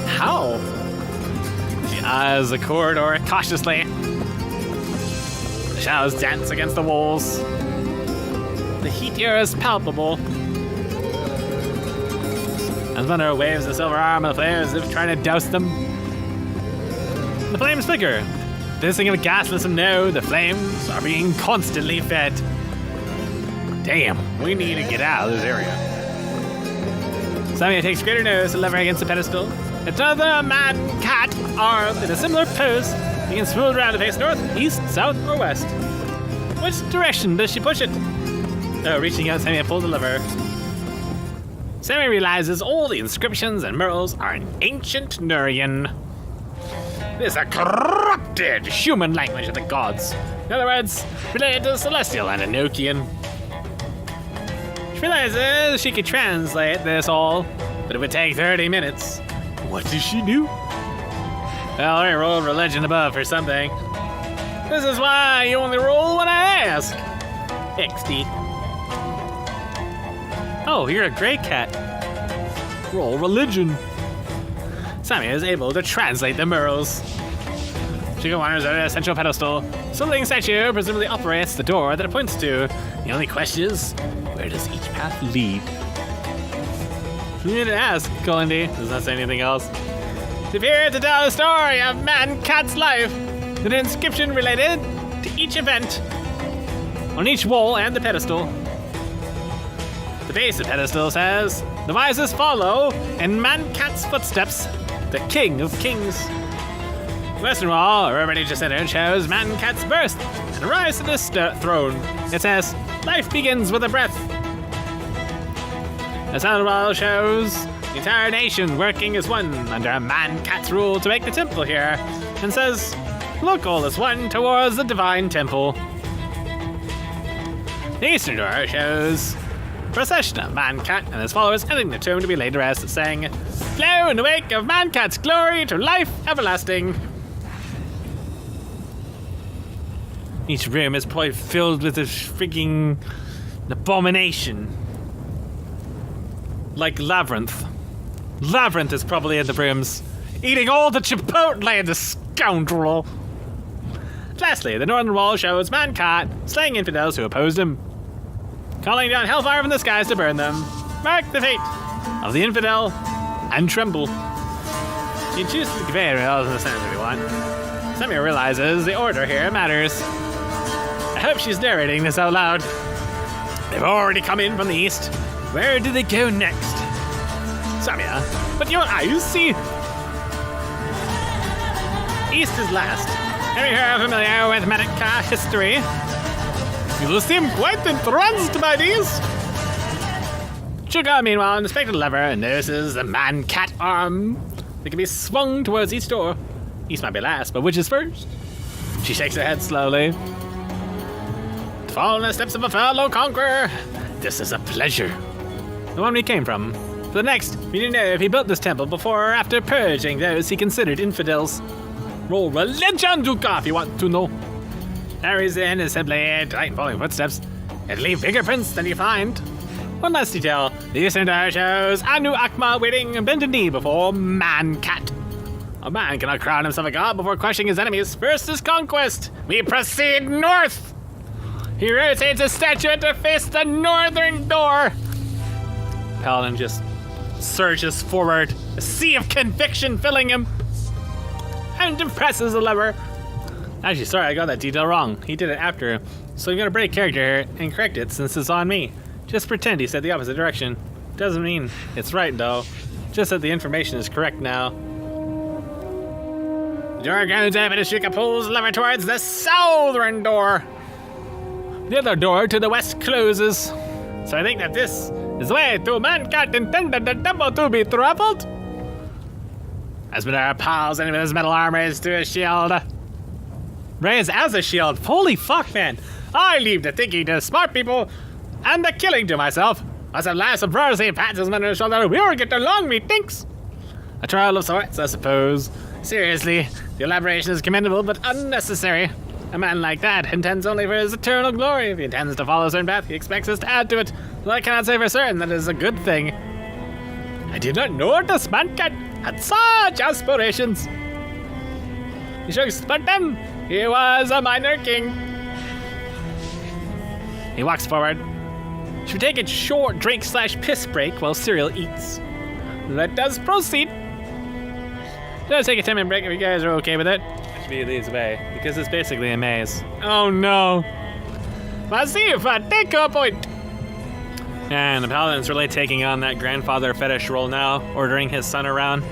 How? She eyes the corridor cautiously. The shadows dance against the walls. The heat here is palpable. As Thunder waves the silver arm of the flames as if trying to douse them. The flames flicker. This thing of gas lets them know the flames are being constantly fed. Damn, we need to get out of this area. Samia takes greater notice of the lever against the pedestal. It's another Menet-Ka armed in a similar pose. You can smooth around to face north, east, south, or west. Which direction does she push it? Oh, reaching out, Samia pulls the lever. Sammy realizes all the inscriptions and murals are in ancient Nurian. This is a corrupted human language of the gods. In other words, related to Celestial and Enochian. She realizes she could translate this all, but it would take 30 minutes. What does she do? Well, I rolled religion above or something. This is why you only roll when I ask. XD. Oh, you're a gray cat. Roll religion. Sammy is able to translate the murals. She wanders over a central pedestal. Something statue presumably operates the door that it points to. The only question is, where does each path lead? You need to ask, Colindy. Does not say anything else. It appeared to tell the story of Man-Cat's life, with an inscription related to each event on each wall and the pedestal. The base of the pedestal says, "The wisest follow in Man-Cat's footsteps, the King of Kings." The western wall, a religious center, shows Man-Cat's birth and rise to this throne. It says, "Life begins with a breath." The southern wall shows the entire nation working as one under Man-Cat's rule to make the temple here, and says, "Look all as one towards the divine temple." The eastern door shows a procession of Man-Cat and his followers entering the tomb to be laid to rest, saying, "Flow in the wake of Man-Cat's glory to life everlasting." Each room is probably filled with this freaking abomination. Like Labyrinth. Labyrinth is probably in the rooms, eating all the chipotle, the scoundrel. Lastly, the northern wall shows Man-Cat slaying infidels who opposed him, calling down hellfire from the skies to burn them. Mark the fate of the infidel and tremble. You choose to convey it all in the sentence if you want. Sammy realizes the order here matters. I hope she's narrating this out loud. They've already come in from the east. Where do they go next? Samia, but your eyes see. East is last. If you're familiar with Menet-Ka history, you will seem quite entranced by these. Sugar, meanwhile, inspected the lever and notices the Man-Cat arm that can be swung towards each door. East might be last, but which is first? She shakes her head slowly. To follow in the steps of a fellow conqueror, this is a pleasure. The one we came from. For the next, we need to know if he built this temple before or after purging those he considered infidels. Roll religion, Duka, if you want to know. Harry's in is simply tight following footsteps and leave bigger prints than you find. One last detail, the eastern door shows Anu Akma waiting and bended knee before Man-Cat. A man cannot crown himself a god before crushing his enemies. First is conquest. We proceed north. He rotates his statue to face the northern door. Paladin just surges forward, a sea of conviction filling him, and depresses the lever. Actually, sorry, I got that detail wrong. He did it after, so I'm gonna break character here and correct it since it's on me. Just pretend he said the opposite direction. Doesn't mean it's right though. Just that the information is correct now. The door goes up and Ashika pulls the lever towards the southern door. The other door to the west closes. So I think that this is the way to Man-Cat intended the temple to be traveled. Asmodar piles into his metal armor to his shield. Raised as a shield. Holy fuck, man. I leave the thinking to smart people and the killing to myself. As a last of Percy pats his man on the shoulder. We'll get along, methinks. A trial of sorts, I suppose. Seriously, the elaboration is commendable but unnecessary. A man like that intends only for his eternal glory. If he intends to follow a certain path, he expects us to add to it. But I cannot say for certain that is a good thing. I did not know this Man-Cat had such aspirations. He shrugs, but then he was a minor king. He walks forward. Should we take a short drink/piss break while Cyril eats? Let us proceed. Let's take a 10-minute break if you guys are okay with it. She leads away because it's basically a maze. Oh no. Masifa, take a point. and the Paladin's really taking on that grandfather fetish role now, ordering his son around.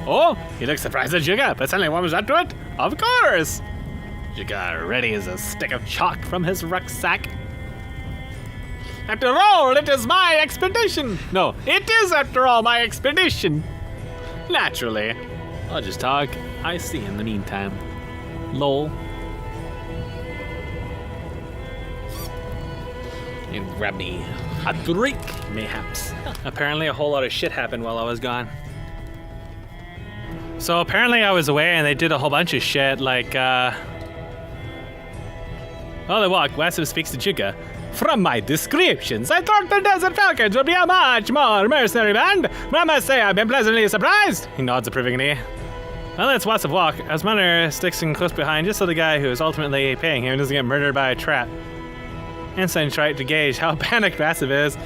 Oh, he looks surprised at Juga, but suddenly warms up to it. Of course. Juga ready as a stick of chalk from his rucksack. After all, it is my expedition. No, it is, after all, my expedition. Naturally. I'll just talk. I see in the meantime. Lol. And grab me a drink, mayhaps. Apparently a whole lot of shit happened while I was gone. So apparently I was away and they did a whole bunch of shit like, While they walk, Wasim speaks to Juka. From my descriptions, I thought the Desert Falcons would be a much more mercenary band, but I must say I've been pleasantly surprised. He nods approvingly. Well, let's Wasim walk. Asmander sticks in close behind just so the guy who is ultimately paying him doesn't get murdered by a trap. Insane tried to gauge how panicked Wasim is.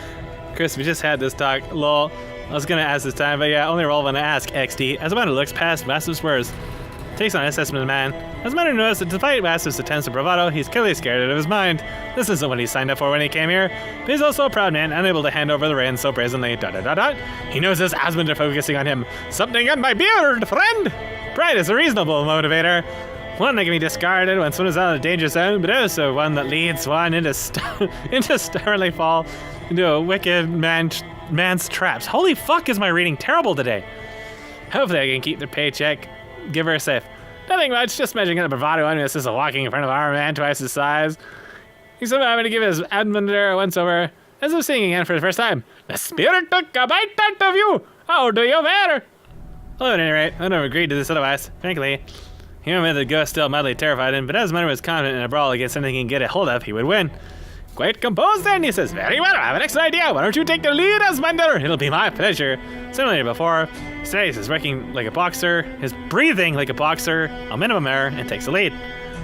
Chris, we just had this talk. Lol. I was gonna ask this time, but yeah, only roll when I ask. XD. Asmander looks past Wasim's words. Takes on assessment of the man. Asmander noticed that despite Wasim's attempts at bravado, he's clearly scared out of his mind. This isn't what he signed up for when he came here. But he's also a proud man, unable to hand over the reins so brazenly. He knows this Asmander focusing on him. Something on my beard, friend! Pride is a reasonable motivator. One that can be discarded when someone is out of the danger zone, but also one that leads one into sternly fall into a wicked man's traps. Holy fuck, is my reading terrible today? Hopefully I can keep the paycheck. Give her a safe. Nothing much, just measuring the bravado and assist of walking in front of our man twice his size. He's somehow going to give his Adminder a once over, as if seeing again for the first time. The spirit took a bite out of you! How do you fare? Well, at any rate, I would have agreed to this otherwise. Frankly, he admitted the ghost still madly terrified him, but as Asmander was confident in a brawl against anything he can get a hold of, he would win. Quite composed then, he says, very well, I have an excellent idea. Why don't you take the lead, Asmander? It'll be my pleasure. Similarly to before, Stace is working like a boxer, his breathing like a boxer, a minimum error, and takes the lead.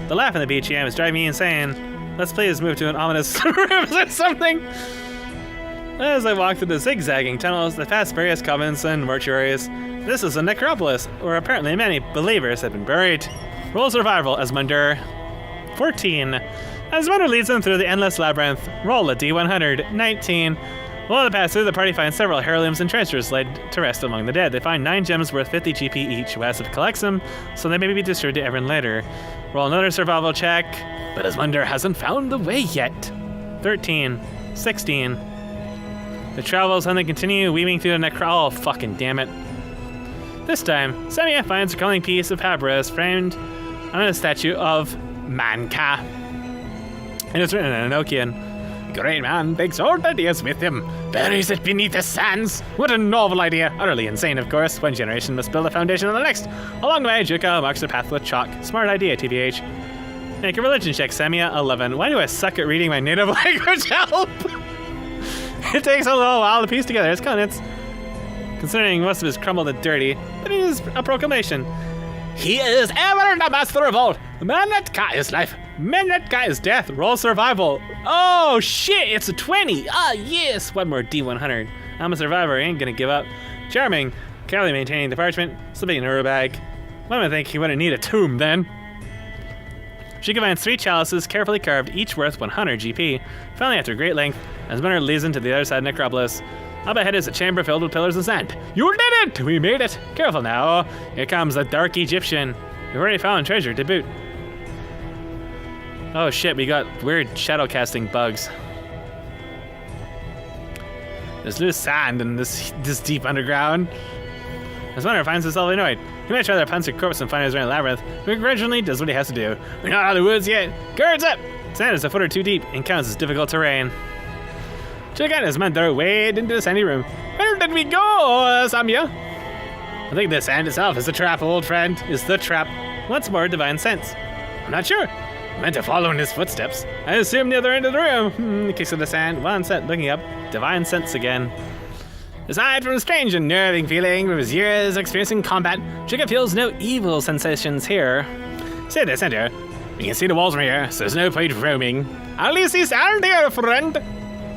The laugh in the BGM is driving me insane. Let's please move to an ominous room or something. As I walk through the zigzagging tunnels that pass various covens and mortuaries, this is a necropolis, where apparently many believers have been buried. Roll survival, Asmander. 14. Asmander leads them through the endless labyrinth. Roll a D100. 19. While they pass through, the party finds several heirlooms and treasures laid to rest among the dead. They find 9 gems worth 50 GP each. Wasim collects them, so they may be distributed to everyone later. Roll another survival check, but Asmander hasn't found the way yet. 13. 16. The travels and they continue weaving through the oh, fucking damn it. This time, Samia finds a crumbling piece of papyrus framed on a statue of Menet-Ka. And it's written in Enochian. Great man, big sword ideas with him. Buries it beneath the sands. What a novel idea. Utterly insane, of course. One generation must build a foundation on the next. Along the way, Juka marks the path with chalk. Smart idea, TBH. Make a religion check, Samia. 11. Why do I suck at reading my native language? Help! It takes a little while to piece together his contents. Considering most of his crumbled and dirty, but it is a proclamation. He is ever the master of all. Menet-Ka is life. Menet-Ka is death. Roll survival. Oh shit, it's a 20. Ah yes, one more D100. I'm a survivor, I ain't gonna give up. Charming. Carefully maintaining the parchment, slipping in her bag. One would think he wouldn't need a tomb then. She combines 3 chalices carefully carved, each worth 100 GP. Finally, after great length, Asmander leads into the other side of the necropolis. Up ahead is a chamber filled with pillars of sand. You did it! We made it! Careful now. Here comes the dark Egyptian. We've already found treasure to boot. Oh shit, we got weird shadow casting bugs. There's loose sand in this deep underground. Asmander finds himself annoyed. He might try to punch a corpse and find his way in the labyrinth, but gradually does what he has to do. We're not out of the woods yet. Guards up! Sand is a foot or 2 deep and counts as difficult terrain. Check out Asmander wade into the sandy room. Where did we go, Samia? I think the sand itself is the trap, old friend. Is the trap. Once more, divine sense. I'm not sure. I meant to follow in his footsteps. I assume the other end of the room. He kicks in the sand. One set, looking up. Divine sense again. Aside from a strange and nerving feeling from his years experiencing combat, Chica feels no evil sensations here. Stay the center. You can see the walls from here, so there's no point roaming. At least see sand here, friend.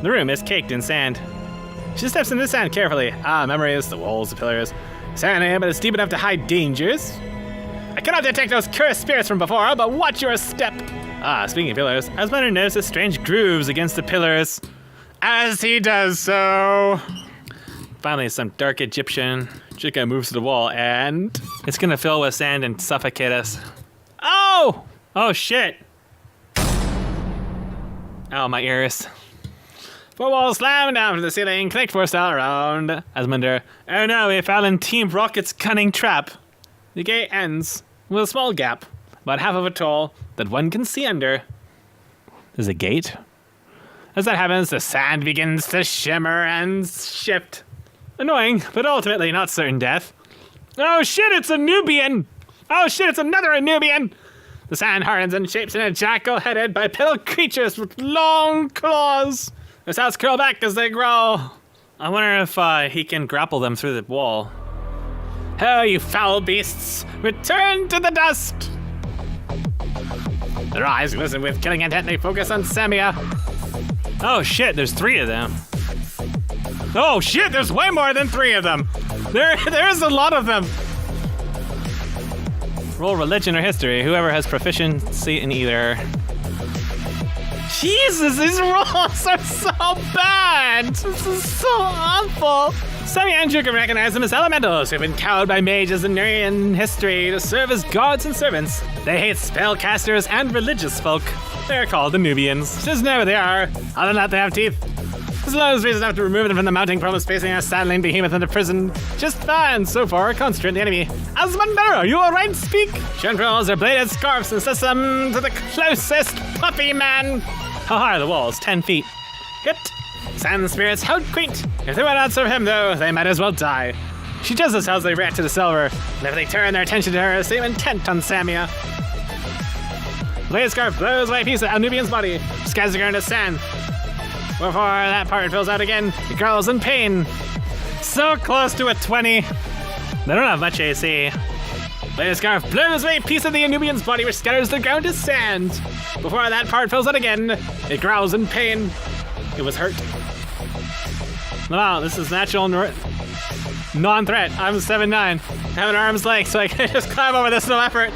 The room is caked in sand. She steps into the sand carefully. Memories, the walls, the pillars. Sand, but it's deep enough to hide dangers. I cannot detect those cursed spirits from before, but watch your step. Speaking of pillars, Asmander notices strange grooves against the pillars. As he does so. Finally, some dark Egyptian. Chica moves to the wall, and it's gonna fill with sand and suffocate us. Oh! Oh shit. Oh, my ears. Four walls slam down to the ceiling, connect four style around. Asmundr. Oh no, we fell in Team Rocket's cunning trap. The gate ends with a small gap, about half of a tall, that one can see under. There's a gate? As that happens, the sand begins to shimmer and shift. Annoying, but ultimately not certain death. Oh shit, it's a Nubian! Oh shit, it's another Nubian! The sand hardens and shapes in a jackal headed bipedal creatures with long claws. Their snouts curl back as they grow. I wonder if he can grapple them through the wall. Oh, you foul beasts, return to the dust! Their eyes glisten with killing intent. They focus on Samia. Oh shit, there's 3 of them. Oh shit, there's way more than 3 of them. There's a lot of them. Roll religion or history, whoever has proficiency in either. Jesus, these rolls are so bad. This is so awful. Sammy and Juke recognize them as elementals who've been cowed by mages in Nurian history to serve as gods and servants. They hate spellcasters and religious folk. They're called the Nubians. Just know who they are. Other than that, they have teeth. As long as reason enough to remove them from the mounting problems facing our saddling behemoth into prison. Just fine so far, concentrate the enemy. Asmundr, are you alright? Speak! Shen rolls their bladed scarfs and says them to the closest puppy man. How high are the walls? 10 feet. Hit. Sand spirits, how quaint. If they won't answer him, though, they might as well die. She does this as they react to the silver, and if they turn their attention to her, seem intent on Samia. Blade scarf blows away a piece of Nubian's body, scatters the ground to sand. Before that part fills out again, the girl's in pain. So close to a 20. They don't have much AC. Blade scarf blows away a piece of the Nubian's body, which scatters the ground to sand. Before that part fills out again, it growls in pain. It was hurt. Wow, this is natural non-threat. I'm 7'9". I have an arm's length, so I can just climb over this no effort.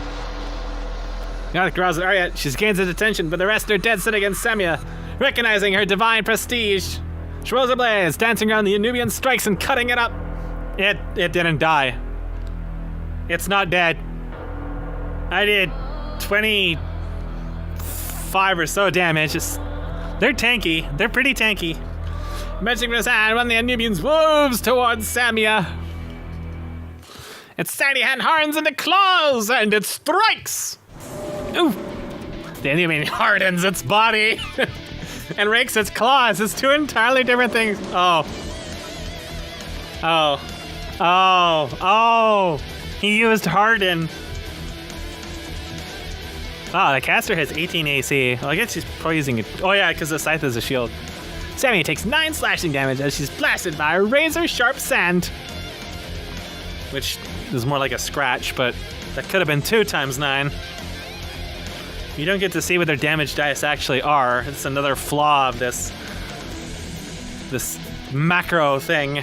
Now it growls at Arya. She gains his attention, but the rest are dead set against Samia, recognizing her divine prestige. She rolls a blaze, dancing around the Nubian strikes and cutting it up. It didn't die. It's not dead. I did 25 or so damage. They're tanky. They're pretty tanky. Mentioning his hand, one of the Nubians moves towards Samia. Its tiny hand hardens into claws, and it strikes. Ooh. The Nubian hardens its body and rakes its claws. It's 2 entirely different things. Oh. He used harden. Wow, the caster has 18 AC. Well, I guess she's probably using it. Oh yeah, because the scythe is a shield. Sammy takes 9 slashing damage as she's blasted by a razor-sharp sand. Which is more like a scratch, but that could have been 2 times 9. You don't get to see what their damage dice actually are. It's another flaw of this macro thing.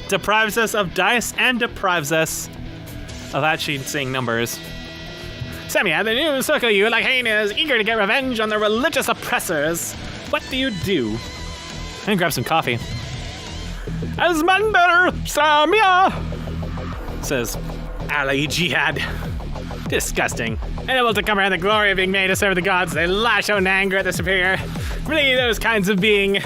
Deprives us of dice and deprives us of actually seeing numbers. Samia, the new circle you like hyenas, eager to get revenge on the religious oppressors. What do you do? And grab some coffee. Asmundr, Samia, says Ali Jihad. Disgusting. Unable to comprehend the glory of being made to serve the gods, they lash out in anger at the superior. Really those kinds of being.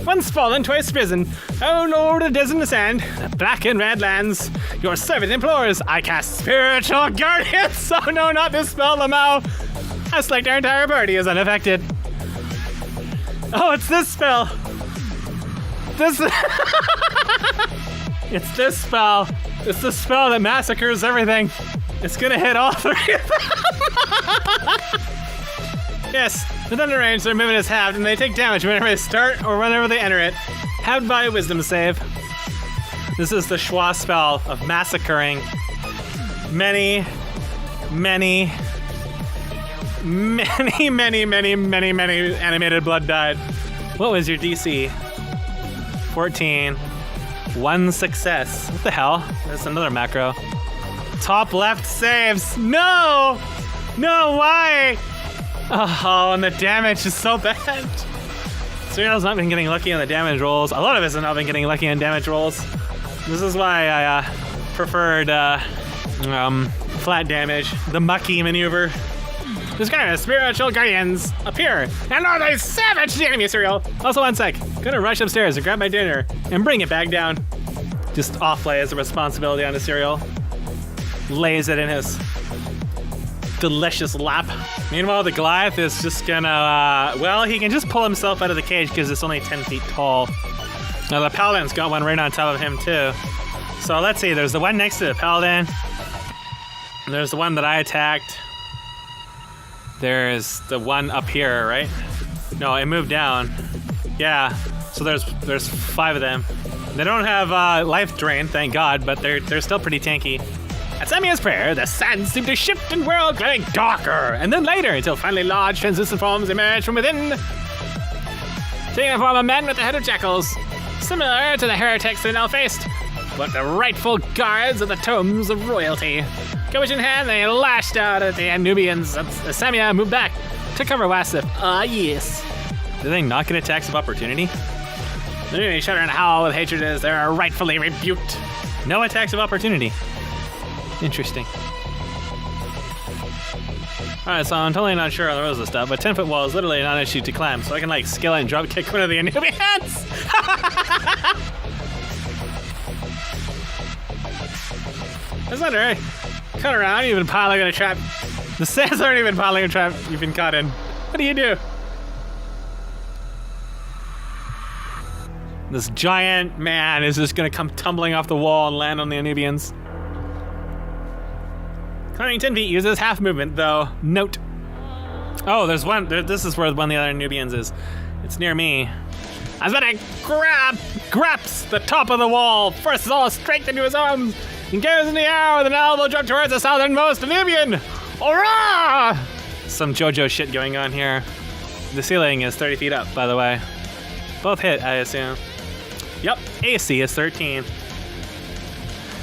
Once fallen, twice risen. Oh Lord, it is in the sand. The black and red lands. Your servant implores. I cast spiritual guardians. Oh no, not this spell, Lamau. That's like their entire party is unaffected. Oh, it's this spell. It's this spell. It's the spell that massacres everything. It's gonna hit all 3 of them. Yes, within the range, their movement is halved, and they take damage whenever they start or whenever they enter it. Halved by a wisdom save. This is the Schwa spell of massacring many animated blood died. What was your DC? 14. 1 success. What the hell? That's another macro. Top left saves. No! No, why? Oh, and the damage is so bad. Serial's not been getting lucky on the damage rolls. A lot of us have not been getting lucky on damage rolls. This is why I preferred flat damage, the mucky maneuver. This guy has spiritual guardians appear and are they savage the enemy Serial. Also, one sec. Gonna rush upstairs to grab my dinner and bring it back down. Just offlays the responsibility on the Serial. Lays it in his delicious lap. Meanwhile, the Goliath is just gonna, well, he can just pull himself out of the cage because it's only 10 feet tall. Now the Paladin's got one right on top of him too. So let's see, there's the one next to the Paladin. There's the one that I attacked. There's the one up here, right? No, it moved down. Yeah, so there's 5 of them. They don't have life drain, thank God, but they're still pretty tanky. At Samia's prayer, the sands seem to shift and whirl, getting darker, and then later, until finally large, translucent forms emerge from within, taking the form of men with the head of jackals, similar to the heretics they now faced, but the rightful guards of the tomes of royalty. Gouge in hand, they lashed out at the Nubians as Samia moved back to cover Wasif. Yes. Did they not get attacks of opportunity? The Nubians shudder and howl with hatred as they are rightfully rebuked. No attacks of opportunity. Interesting. Alright, so I'm totally not sure on the rules of stuff, but 10-foot wall is literally not an issue to climb, so I can like scale it and drop kick one of the Nubians! That's not right. Cut around, you've been piling in a trap. The sands aren't even piling in a trap you've been caught in. What do you do? This giant man is just gonna come tumbling off the wall and land on the Nubians. Climbing 10 feet uses half movement, though. Note. Oh, there's one. This is where one of the other Nubians is. It's near me. I was about to grabs the top of the wall, forces all his strength into his arms, and goes in the air with an elbow drop towards the southernmost Nubian. Hurrah! Some JoJo shit going on here. The ceiling is 30 feet up, by the way. Both hit, I assume. Yep, AC is 13.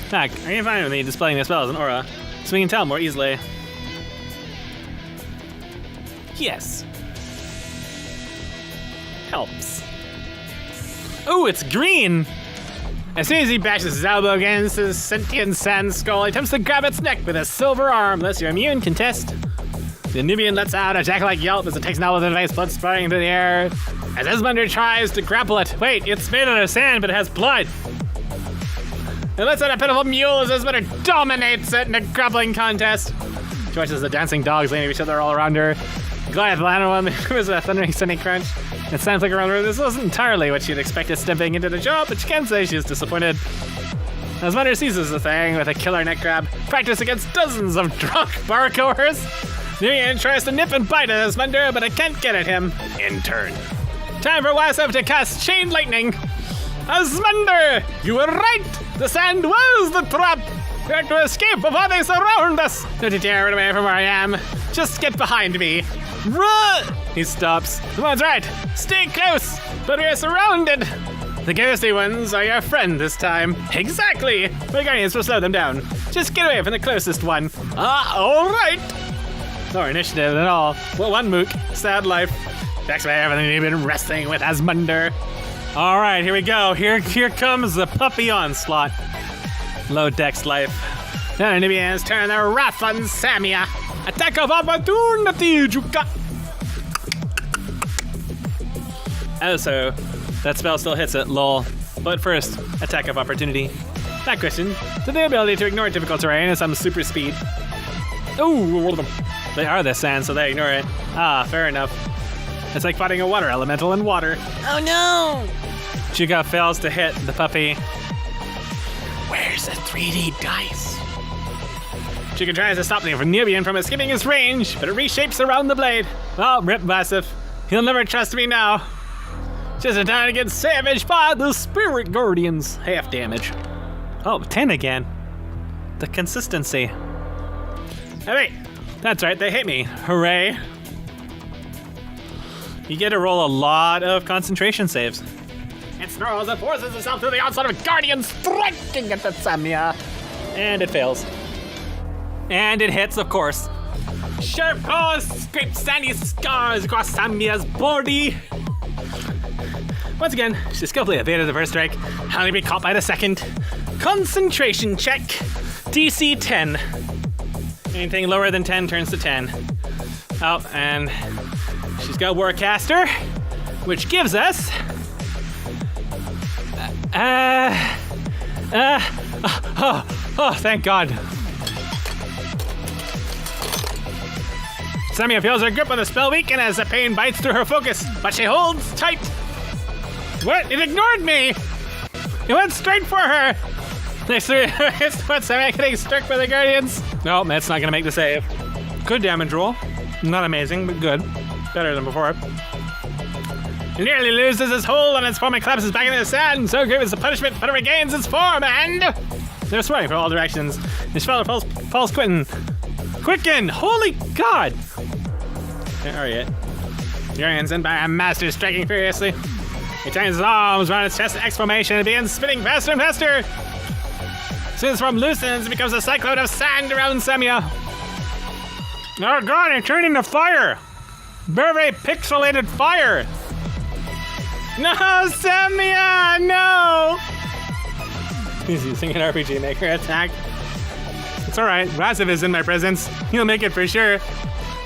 Heck, are you fine with me displaying this spell as an aura? So we can tell more easily. Yes. Helps. Oh, it's green! As soon as he bashes his elbow against his sentient sand skull, he attempts to grab its neck with a silver arm, unless you're immune, contest. The Nubian lets out a jack-like yelp as it takes an elbow with advice, blood spraying through the air. As Esmunder tries to grapple it. Wait, it's made out of sand, but it has blood. It lets out a pitiful mewl as Esmunder dominates it in a grappling contest. She watches the dancing dogs laying each other all around her. Goliath landed one was a thundering sunny crunch. It sounds like around her. This wasn't entirely what she'd expected stepping into the job, but she can say she's disappointed. Esmunder seizes the thing with a killer neck grab, practice against dozens of drunk bargoers. Nubian tries to nip and bite at Esmunder, but it can't get at him. In turn. Time for Wasif to cast Chain Lightning. Esmunder, you were right. The sand was the trap. We have to escape before they surround us. Don't you dare run away from where I am. Just get behind me. Run! He stops. The one's right. Stay close, but we're surrounded. The ghostly ones are your friend this time. Exactly. My guardians will slow them down. Just get away from the closest one. All right. No initiative at all. Well, one mook. Sad life. That's why everything you've been wrestling with, Esmunder. All right, here we go. Here comes the puppy onslaught. Low dex life. The Nubians turn their wrath on Samia. Attack of opportunity, Juka. Also, that spell still hits it, lol. But first, attack of opportunity. That question, to the ability to ignore difficult terrain and some super speed. Ooh, they are the sand, so they ignore it. Fair enough. It's like fighting a water elemental in water. Oh no! Juka fails to hit the puppy. Where's the 3D dice? Juka tries to stop the Nubian from escaping his range, but it reshapes around the blade. Oh, rip Wasif. He'll never trust me now. Just in time to get savaged by the Spirit Guardians. Half damage. Oh, 10 again. The consistency. Oh wait, that's right, they hit me. Hooray. You get to roll a lot of concentration saves. It snarls and forces itself through the onslaught of guardians, striking at the Samia. And it fails. And it hits, of course. Sharp claws scrape sandy scars across Samia's body. Once again, she skillfully evaded the first strike, only be caught by the second. Concentration check. DC 10. Anything lower than 10 turns to 10. Oh, and she's got Warcaster, which gives us... thank God. Samia feels her grip on the spell weaken as the pain bites through her focus, but she holds tight. What? It ignored me! It went straight for her! Next three hits what Samia getting struck by the Guardians. No, that's not gonna make the save. Good damage roll. Not amazing, but good. Better than before. It nearly loses its hold on its form and collapses back into the sand. So great is the punishment, but it regains its form and... They're sweating from all directions. This fellow falls Quicken! Holy God! Where are you? Urian's in by a master striking furiously. He turns his arms around its chest in exclamation and begins spinning faster and faster. Soon his form loosens and becomes a cyclone of sand around Samia. Oh God, it turned into fire! Very, very pixelated fire! No, Samia, no! He's using an RPG Maker attack. It's alright, Raziv is in my presence. He'll make it for sure.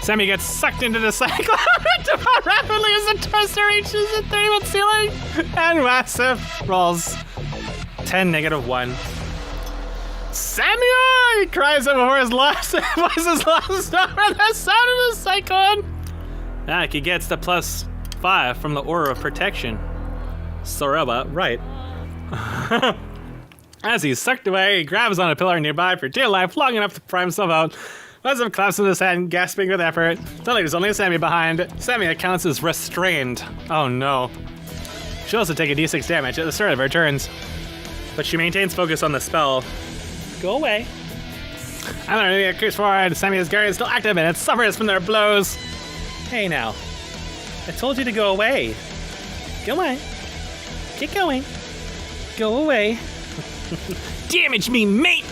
Sammy gets sucked into the cyclone about rapidly as the torso reaches the 3-foot ceiling. And Raziv rolls 10-1. Samuel! He cries out before his last voice is lost over the sound of the cyclone. He gets the +5 from the Aura of Protection. Soraba, right. As he's sucked away, he grabs on a pillar nearby for dear life, long enough to pry himself out. Raziv collapses in his hand, gasping with effort. Suddenly, there's only Sammy behind. Sammy accounts as restrained. Oh no. She'll also take a d6 damage at the start of her turns. But she maintains focus on the spell. Go away. I'm gonna get creeps forward. Sammy's guard is still active and it suffers from their blows. Hey now. I told you to go away. Go away. Get going. Go away. Damage me, mate!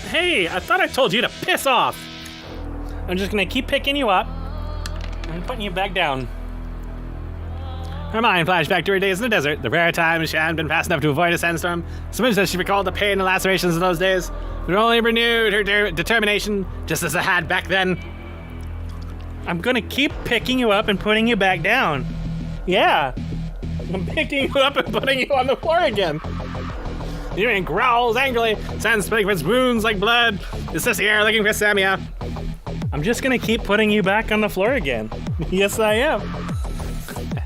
Hey, I thought I told you to piss off. I'm just gonna keep picking you up and putting you back down. Her mind flashed back to her days in the desert, the rare times she hadn't been fast enough to avoid a sandstorm. So much that she recalled the pain and lacerations of those days, but only renewed her determination, just as I had back then. I'm gonna keep picking you up and putting you back down. Yeah. I'm picking you up and putting you on the floor again. The Urian growls angrily, sand spilling from its wounds like blood. It's just the air looking for Samia. I'm just gonna keep putting you back on the floor again. Yes, I am.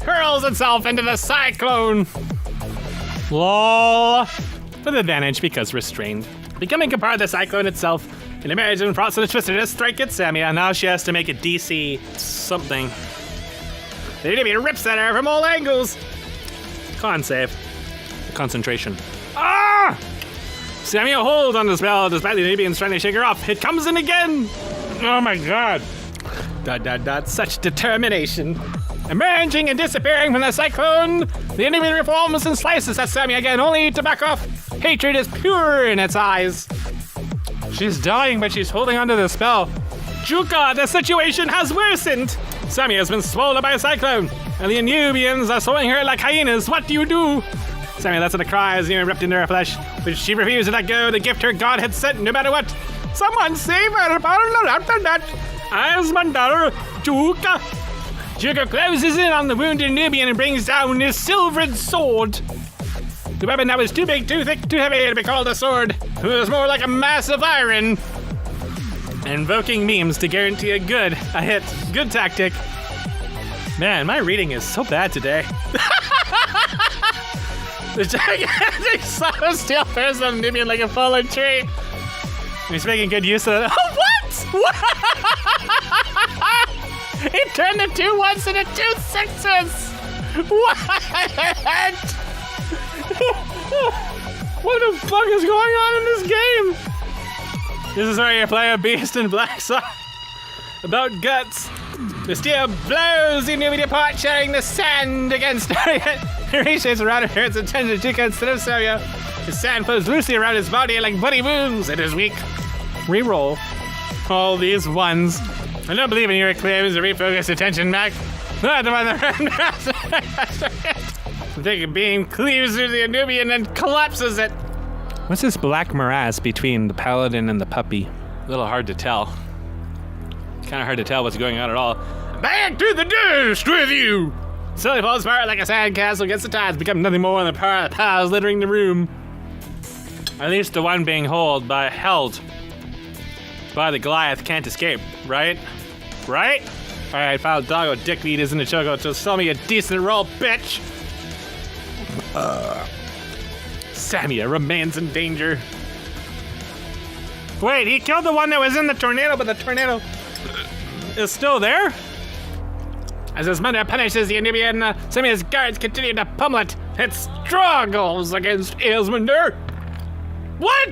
Hurls itself into the cyclone. Lol. With advantage because restrained. Becoming a part of the cyclone itself, an emergent process of twisted to strike at Samia. Now she has to make a DC something. The enemy rips at her from all angles. Con save. Concentration. Ah! Samia holds on the spell despite the Nubians trying to shake her off. It comes in again. Oh my God. ... Such determination. Emerging and disappearing from the cyclone, the enemy reforms and slices at Samia again, only to back off. Hatred is pure in its eyes. She's dying, but she's holding onto the spell. Juka, the situation has worsened. Samia has been swallowed by a cyclone, and the Nubians are swallowing her like hyenas. What do you do? Samia lets out a cry as you ripped into her flesh, but she refuses to let go of the gift her god had sent no matter what. Someone save her! After that, as Mandar, Juka. Juka closes in on the wounded Nubian and brings down his silvered sword. The weapon that was too big, too thick, too heavy to be called a sword. It was more like a mass of iron. Invoking memes to guarantee a hit. Good tactic. Man, my reading is so bad today. The gigantic steel bears on Nubian like a fallen tree. He's making good use of it. Oh, what? He turned the 2 1s into 2 6s. What? What the fuck is going on in this game? This is where you play a beast in black sock about guts. The steel blows the Nubian apart, sharing the sand against her. He reaches around her, its attention to instead of Samia. The sand flows loosely around his body like bloody wounds. It is weak. Reroll all these ones. I don't believe in your claims to refocus attention back. Not the one the big beam cleaves through the Nubian and collapses it. What's this black morass between the paladin and the puppy? A little hard to tell. Kind of hard to tell what's going on at all. Back to the dust with you! Slowly falls apart like a sandcastle against the tides, become nothing more than the piles littering the room. At least the one being held by the Goliath can't escape, right? Right? Alright, final doggo dickweed isn't a choco, so sell me a decent roll, bitch! Samia remains in danger. Wait, he killed the one that was in the tornado, but the tornado is still there? As his mother punishes the Nubian, Samia's guards continue to pummel it. It struggles against Ailsmander. What?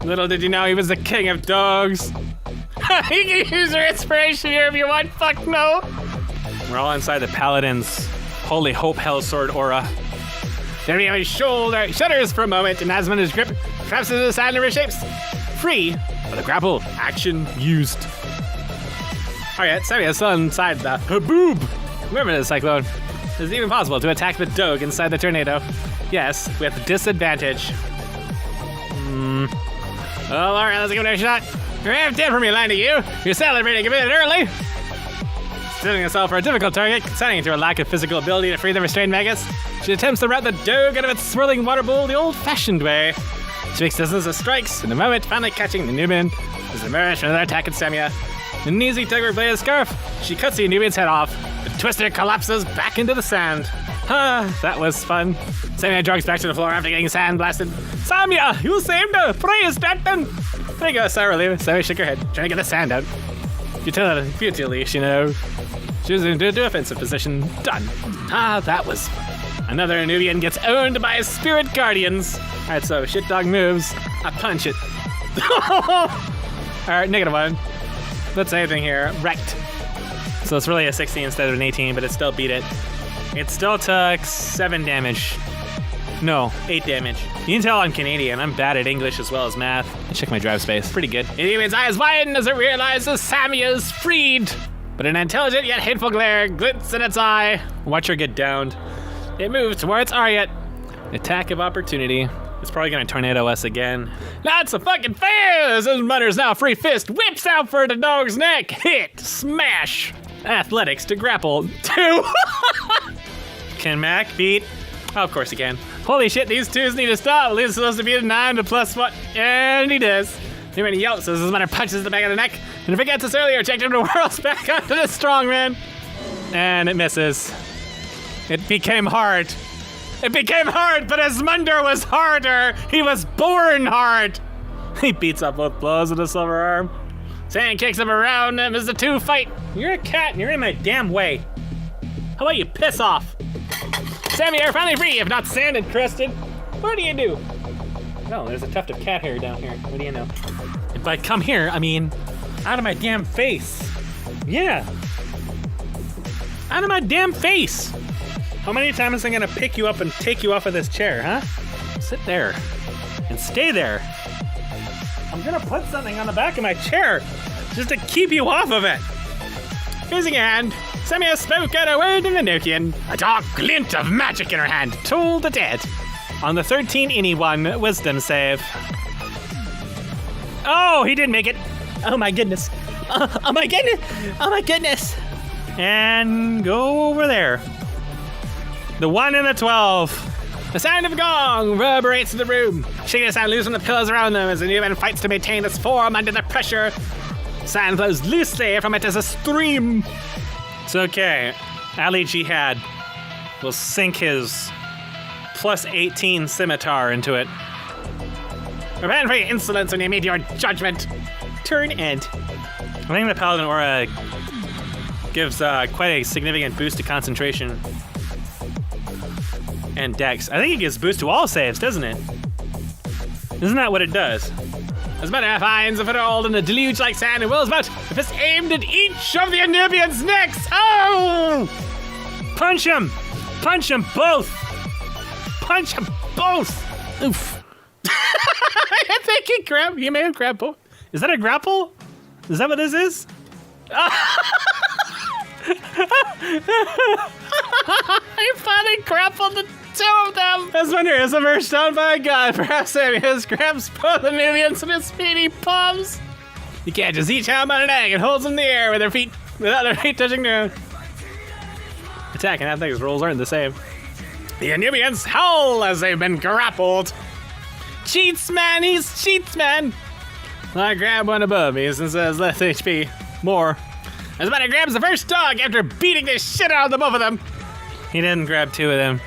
Little did you know he was the king of dogs. You can use your inspiration here if you want, fuck no. We're all inside the paladin's holy hope hell sword aura. Then his shoulder shudders for a moment, and Asmander's grip traps into the side and reshapes. Free, but the grapple action used. Alright, Sammy is still inside the haboob. Remember this, Cyclone. Is it even possible to attack the dog inside the tornado? Yes, with disadvantage. Well, alright, let's give it a shot. You're half dead from me lying to you. You're celebrating a bit early. Setting herself for a difficult target, consenting to her lack of physical ability to free the restrained Magus, she attempts to rout the dog out of its swirling water bowl the old-fashioned way. She makes dozens of strikes, in the moment finally catching the Nubian, as emerged from another attack at Samia. In an easy tug of her bladed scarf, she cuts the Nubian's head off. The twister collapses back into the sand. That was fun. Samia jogs back to the floor after getting sand blasted. Samia, you saved her! Praise Captain! There you go, sourly. Samia shook her head, trying to get the sand out. Futilely, you know. She was into a defensive position. Done. That was fun. Another Nubian gets owned by his spirit guardians. Alright, so shit dog moves. I punch it. Alright, -1. Let's say anything here. Wrecked. So it's really a 16 instead of an 18, but it still beat it. It still took 7 damage. No, 8 damage. You can tell I'm Canadian. I'm bad at English as well as math. I check my drive space. Pretty good. The Nubian's eyes widen as it realizes Samia's freed. But an intelligent yet hateful glare glints in its eye. Watch her get downed. It moves towards Ariat. Attack of opportunity. It's probably gonna tornado us again. That's a fucking fair! As Mutter's now free fist whips out for the dog's neck. Hit, smash. Athletics to grapple. 2. Can Mac beat? Oh, of course he can. Holy shit, these twos need to stop. Lee's supposed to be a 9 to +1, and he does. Too many yelps as his mother punches the back of the neck, and forgets his earlier objective to whirls back onto the strongman. And it misses. It became hard. It became hard, but Asmunder was harder. He was born hard. He beats up both blows with a silver arm. Sand kicks him around him as the two fight. You're a cat and you're in my damn way. How about you piss off? Sammy, you're finally free, if not sand encrusted. What do you do? No, there's a tuft of cat hair down here. What do you know? And by come here, I mean out of my damn face. Yeah. Out of my damn face. How many times am I gonna pick you up and take you off of this chair, huh? Sit there and stay there. I'm gonna put something on the back of my chair just to keep you off of it. Raising a hand, Samia spoke out a word in Enochian. A dark glint of magic in her hand told the dead. On the 13 any wisdom save. Oh, he did make it. Oh my goodness. Oh my goodness. Oh my goodness. And go over there. The 1 and the 12. The sound of a gong reverberates in the room. Shaking the sound loose from the pillars around them as the new man fights to maintain its form under the pressure. Sand flows loosely from it as a stream. It's okay. Ali Jihad will sink his +18 scimitar into it. Prepare for your insolence when you meet your judgment. Turn end. I think the Paladin Aura gives quite a significant boost to concentration and Dex. I think it gives boost to all saves, doesn't it? Isn't that what it does? As Menet-Ka finds a foothold in the deluge like sand and whirls about, the fist aimed at each of the Nubians' necks. Oh! Punch him! Punch them both! Punch them both! Oof. I think he may have grabbed both. Is that a grapple? Is that what this is? I finally grappled the two of them! As Wonder is emerged down by a god, perhaps Sammy has grabs both the Nubians in his speedy palms. You can't just each him on an egg and holds him in the air with their feet, without their feet touching the ground. Attack and athletics rolls aren't the same. The Nubians howl as they've been grappled. Cheats, man, he's cheats, man. I grab one above me since it has less HP. More. Asmender grabs the first dog after beating the shit out of the both of them. He didn't grab two of them.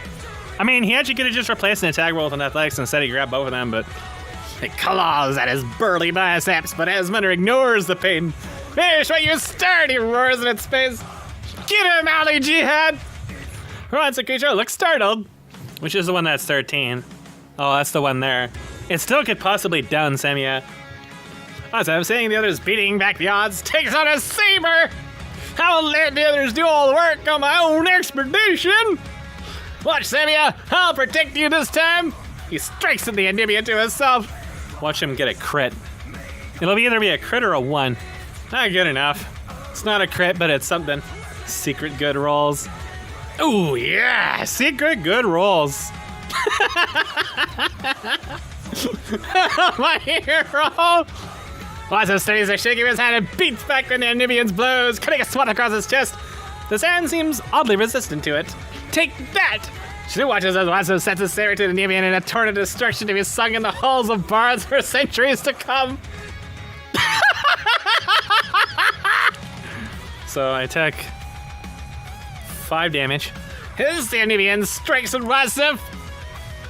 I mean, he actually could have just replaced an attack roll with an athletics and instead he grabbed both of them, but it claws at his burly biceps, but Asmender ignores the pain. Finish what you started, he roars in its face. Get him, Ali Jihad! Once a creature looks startled. Which is the one that's 13? Oh, that's the one there. It still could possibly down Samia. As I'm saying, the others beating back the odds, takes out a saber! I'll let the others do all the work on my own expedition! Watch, Samia, I'll protect you this time! He strikes at the Endymion to himself. Watch him get a crit. It'll either be a crit or a 1. Not good enough. It's not a crit, but it's something. Secret good rolls. Ooh, yeah! Secret good rolls. My hero! Watson studies are shaking his hand and beats back when the Endymon's blows, cutting a swat across his chest. The sand seems oddly resistant to it. Take that! She watches as Watson sets his saber to the Endymion in a torrent of destruction to be sung in the halls of bards for centuries to come. So I take 5 damage. His Endymion strikes at Watson.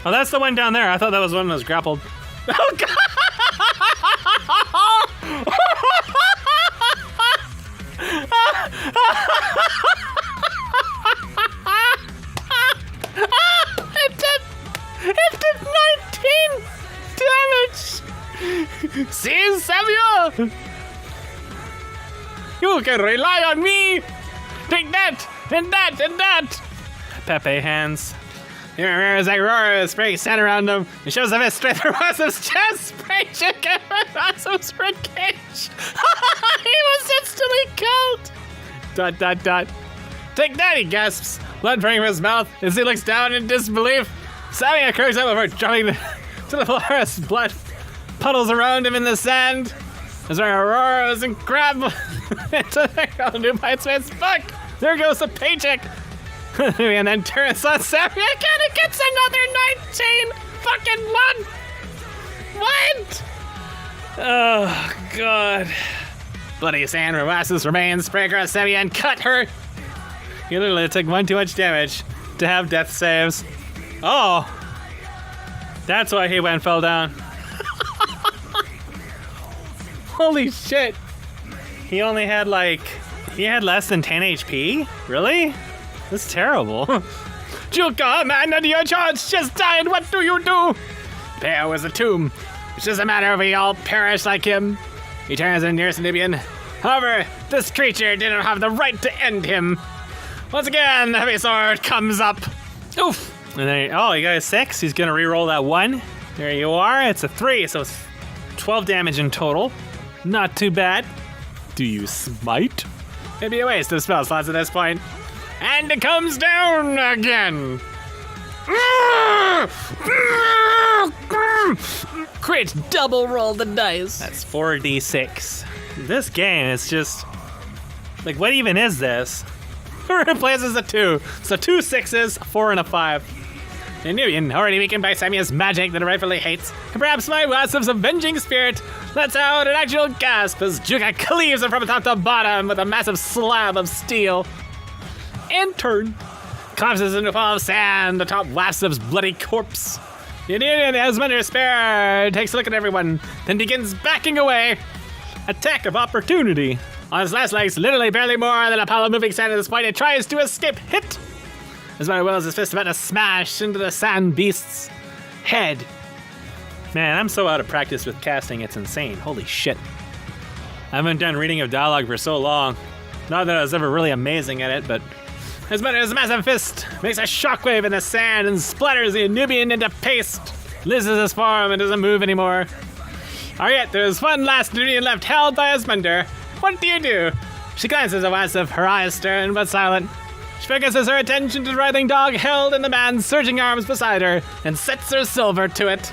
Oh, that's the one down there. I thought that was one that was grappled. Oh, God! It did 19 damage! See, Samuel? You can rely on me! Take that, and that, and that! Pepe hands. He remembers that roar, spraying sand around him. He shows off his strength for Rossum's chest, spray chicken for Rossum's ribcage. He was instantly killed! ... Take that, he gasps, blood pouring from his mouth as he looks down in disbelief. Sammy cracks up before jumping to the floor as blood puddles around him in the sand. As there roars and grab into the ground by its face. Fuck! There goes the paycheck! And then turns on Sammy again and gets another 19 fucking one! What? Oh, God. Bloody sand from Wass's remains spray across Sammy and cut her. He literally took one too much damage to have death saves. Oh. That's why he went and fell down. Holy shit. He only had he had less than 10 HP? Really? That's terrible. Juka, man under your charge, just died. What do you do? There was a tomb. It's just a matter of we all perish like him. He turns to the nearest Libyan. However, this creature didn't have the right to end him. Once again, the heavy sword comes up. Oof. And then, he got a 6. He's gonna re-roll that 1. There you are. It's a 3, so it's 12 damage in total. Not too bad. Do you smite? Maybe a waste of spell slots at this point. And it comes down again. Crit, double roll the dice. That's 4d6. This game is just what even is this? Replaces a 2. So 2 6s, 4 and a 5. The Nubian, already weakened by Samia's magic that it rightfully hates, and perhaps my Wassum's avenging spirit, lets out an actual gasp as Juka cleaves it from top to bottom with a massive slab of steel. In turn, collapses into a pile of sand atop Wassum's bloody corpse. The Nubian, as men in despair, takes a look at everyone, then begins backing away. Attack of opportunity. On his last legs, literally barely more than a pile of moving sand at this point, it tries to escape hit. As Mario wills his fist about to smash into the sand beast's head. Man, I'm so out of practice with casting, it's insane. Holy shit. I haven't done reading of dialogue for so long. Not that I was ever really amazing at it, but as Mario's massive fist makes a shockwave in the sand and splatters the Nubian into paste. Loses his form and doesn't move anymore. Alright, there's one last Nubian left held by Asmender. What do you do? She glances at Wassif, her eyes stern but silent. She focuses her attention to the writhing dog held in the man's surging arms beside her and sets her silver to it.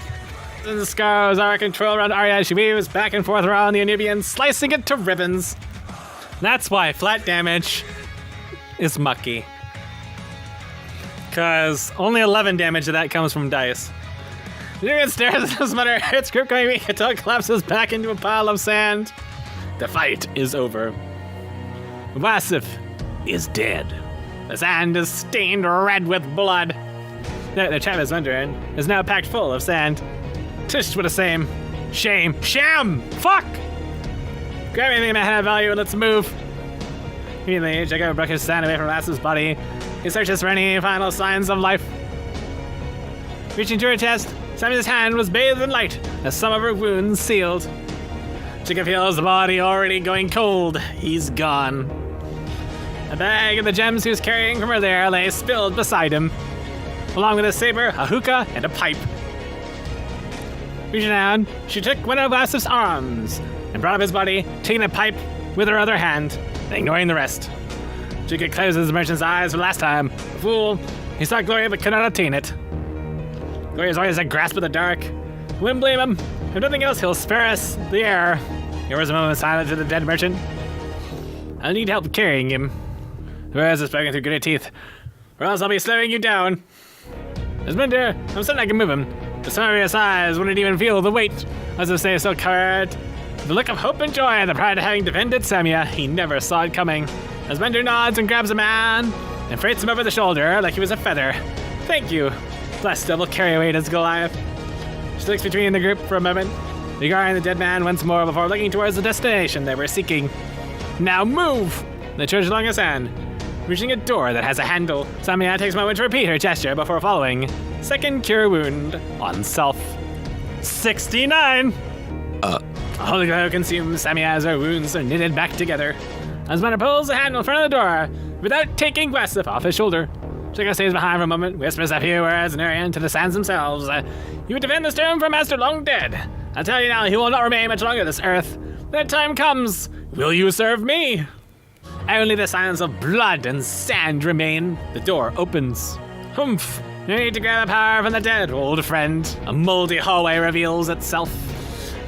The scars are control around Arya as she weaves back and forth around the Anubian, slicing it to ribbons. That's why flat damage is mucky. Because only 11 damage of that comes from dice. The Anubian stares at his mother, its grip going weak until it collapses back into a pile of sand. The fight is over. Wasif is dead. The sand is stained red with blood. The Travis Wondering is now packed full of sand. Tish with the same. Shame. Sham! Fuck! Grab anything that had value and let's move. Immediately, Jacob broke his sand away from Lass's body. He searches for any final signs of life. Reaching to her chest, Sammy's hand was bathed in light as some of her wounds sealed. Jacob feels the body already going cold. He's gone. A bag of the gems he was carrying from earlier lay spilled beside him, along with a saber, a hookah, and a pipe. Reaching down, she took one of Wasif's arms and brought up his body, taking the pipe with her other hand, ignoring the rest. Jacob closes the merchant's eyes for the last time. A fool, he sought glory but could not obtain it. Glory is always a grasp of the dark. Wouldn't blame him. If nothing else, he'll spare us the air. Here was a moment of silence to the dead merchant. I'll need help carrying him. Whereas is spoken through gritted teeth, or else I'll be slowing you down. Asminder, I'm certain I can move him. The sum of your size wouldn't even feel the weight, as if say so covered. The look of hope and joy and the pride of having defended Samia, he never saw it coming. Asminder nods and grabs a man and freights him over the shoulder like he was a feather. Thank you. Blessed double carry weight as Goliath. She looks between the group for a moment, regarding the dead man once more before looking towards the destination they were seeking. Now move! They trudge along a sand, reaching a door that has a handle. Samia takes a moment to repeat her gesture before following. Second cure wound on self. 69! A holy glow consumes Samia as her wounds are knitted back together. Asmunda pulls the handle in front of the door without taking Wasif off his shoulder. Chica stays behind for a moment, whispers a few words in Aryan to the sands themselves. You would defend the stone from Master long dead. I'll tell you now, he will not remain much longer this earth. When that time comes, will you serve me? Only the silence of blood and sand remain. The door opens. Humph. No need to grab a power from the dead, old friend. A moldy hallway reveals itself.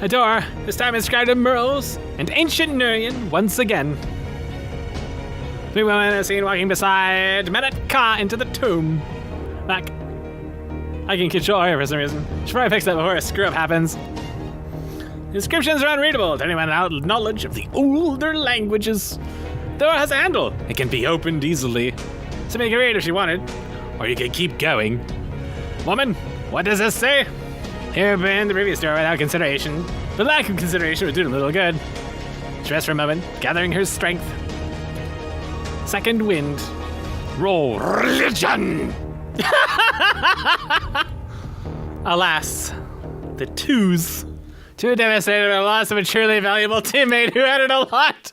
A door, this time inscribed in murals, and ancient Nurian once again. Three women are seen walking beside Menet-Ka into the tomb. Back. I can control her for some reason. She probably picks up before a screw-up happens. The inscriptions are unreadable to anyone without knowledge of the older languages. The door has a handle. It can be opened easily. Somebody can read if she wanted. Or you can keep going. Woman, what does this say? Here been the previous door without consideration. The lack of consideration would do them little good. She rests for a moment, gathering her strength. Second wind. Roll religion! Alas, the twos. Too devastated by the loss of a truly valuable teammate who added a lot.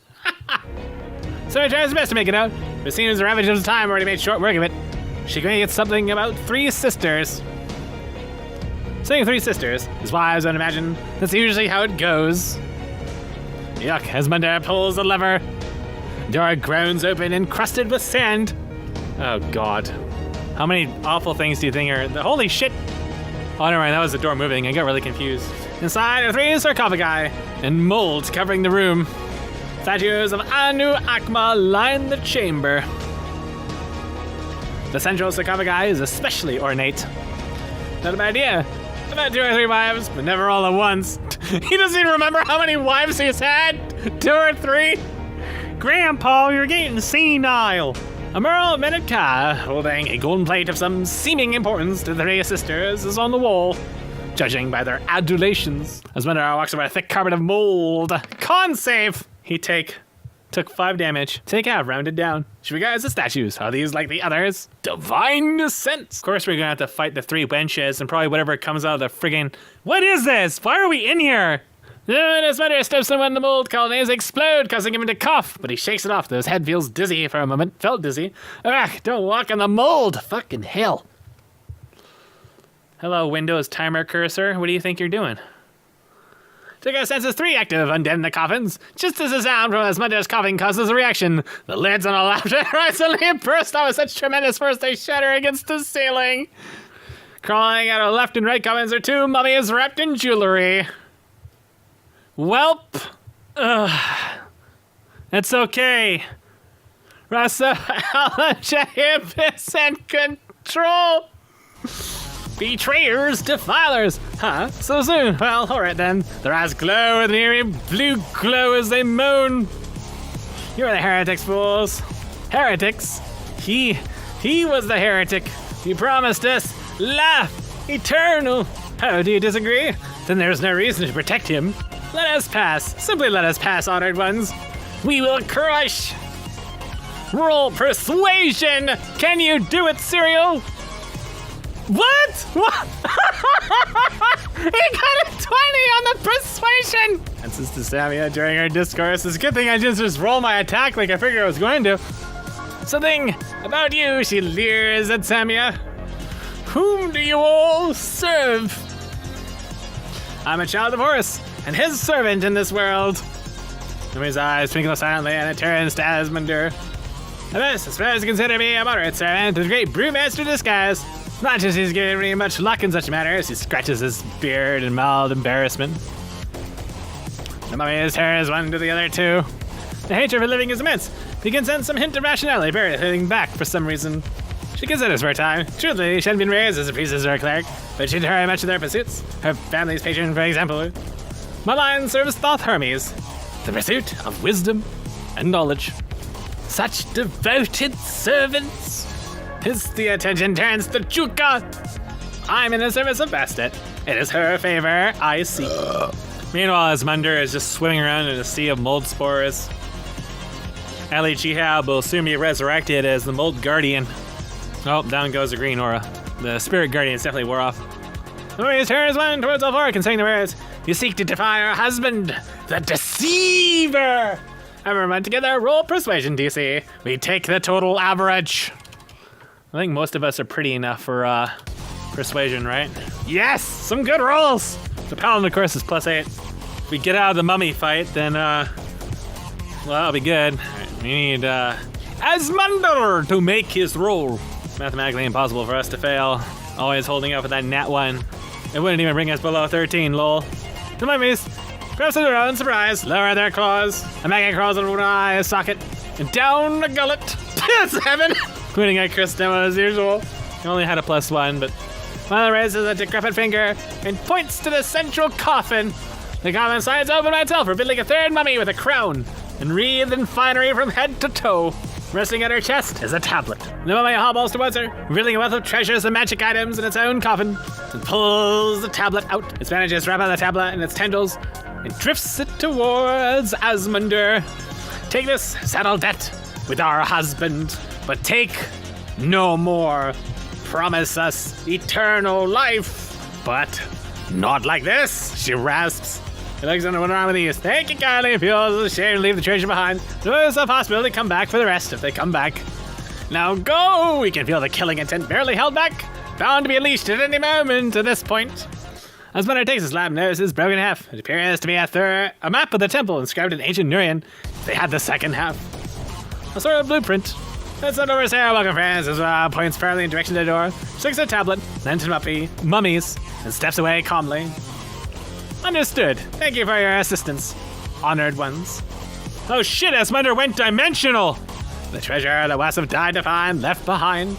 So he tries his best to make it out, but it seems the ravage of time already made short work of it. She can get something about three sisters. Saying three sisters is wise, I would imagine. That's usually how it goes. Yuck, as Mundar pulls the lever. Door groans open, encrusted with sand. Oh god. How many awful things do you think are... Holy shit! Oh, never mind, that was the door moving. I got really confused. Inside are three sarcophagi and mold covering the room. Statues of Anu Akma line the chamber. The central sarcophagi is especially ornate. Not a bad idea. I've had 2 or 3 wives, but never all at once. He doesn't even remember how many wives he's had. 2 or 3. Grandpa, you're getting senile. A mural of Menet-Ka, holding a golden plate of some seeming importance to the three sisters, is on the wall, judging by their adulations. As Mundar walks over a thick carpet of mold. Con save! He took 5 damage. Take out, rounded down. She regards the statues. Are these like the others? Divine descent! Of course, we're gonna have to fight the 3 wenches and probably whatever comes out of the friggin'. What is this? Why are we in here? Then his mother steps on one of the mold colonies, explode, causing him to cough, but he shakes it off, though his head feels dizzy for a moment. Felt dizzy. Ugh, don't walk on the mold! Fucking hell. Hello, Windows timer cursor. What do you think you're doing? Took senses 3 active, undead in the coffins. Just as the sound from Asmunda's coughing causes a reaction, the lids on a left and right suddenly burst off with such tremendous force they shatter against the ceiling. Crawling out of left and right comments are two mummies wrapped in jewelry. Welp. It's okay. Rasa, Alachahibis and control. Betrayers, defilers. Huh? So soon? Well, alright then. Their eyes glow with an eerie blue glow as they moan. You're the heretics, fools. Heretics? He was the heretic. He promised us life eternal. Oh, do you disagree? Then there's no reason to protect him. Let us pass. Simply let us pass, honored ones. We will crush. Roll persuasion. Can you do it, Serial? What? He got a 20 on the persuasion. Answers to Samia during our discourse. It's a good thing I just roll my attack like I figured I was going to. Something about you, she leers at Samia. Whom do you all serve? I'm a child of Horus, and his servant in this world. His eyes twinkle silently, and it turns to Asmundr. I suppose consider me a moderate servant, a great brewmaster disguise. Not just he's giving me much luck in such matters. He scratches his beard in mild embarrassment. The mummy turns one to the other too. The hatred for living is immense. He can sense some hint of rationality buried hiding back for some reason. She considers for a time. Truthfully, she hadn't been raised as a priestess or a cleric, but she'd heard much of their pursuits. Her family's patron, for example. My line serves Thoth Hermes, the pursuit of wisdom and knowledge. Such devoted servants. His the attention turns to Juka. I'm in the service of Bastet. It is her favor I seek. Meanwhile, Asmundr is just swimming around in a sea of mold spores. Ali Chihab will soon be resurrected as the mold guardian. Oh, down goes the green aura. The spirit guardians definitely wore off. The mummy turns one towards Alvoric and saying the words, "You seek to defy our husband, the deceiver." Everyone together, roll persuasion, DC. We take the total average. I think most of us are pretty enough for persuasion, right? Yes, some good rolls. The paladin, of course, is +8. If we get out of the mummy fight, then well, that'll be good. Right, we need Asmundr to make his roll. Mathematically impossible for us to fail. Always holding up with that nat 1. It wouldn't even bring us below 13, lol. The mummies, perhaps to their own surprise, lower their claws. A maggot crawls into one eye socket and down the gullet. 7. Including a Christema as usual. He only had a +1, but Milo raises a decrepit finger and points to the central coffin. The coffin slides open by itself, revealing a third mummy with a crown and wreathed in finery from head to toe. Resting at her chest is a tablet. The mummy hobbles towards her, revealing a wealth of treasures and magic items in its own coffin, and pulls the tablet out. Its manages wrap out the tablet in its tendrils and drifts it towards Asmundr. Take this saddle debt with our husband, but take no more. Promise us eternal life, but not like this, she rasps. He looks under one arm with ease. Thank you kindly. He feels ashamed to leave the treasure behind. There's a possibility to come back for the rest if they come back. Now go! We can feel the killing intent barely held back. Bound to be unleashed at any moment at this point. As Menet takes his lab nose is broken in half. It appears to be a map of the temple inscribed in ancient Nurian. They had the second half. A sort of blueprint. Let's not over Sarah, welcome friends, as points firmly in direction to the door. Sticks a tablet, then to the mummies, and steps away calmly. Understood. Thank you for your assistance, honored ones. Oh shit, Asmundr went dimensional! The treasure that Wasif died to find left behind.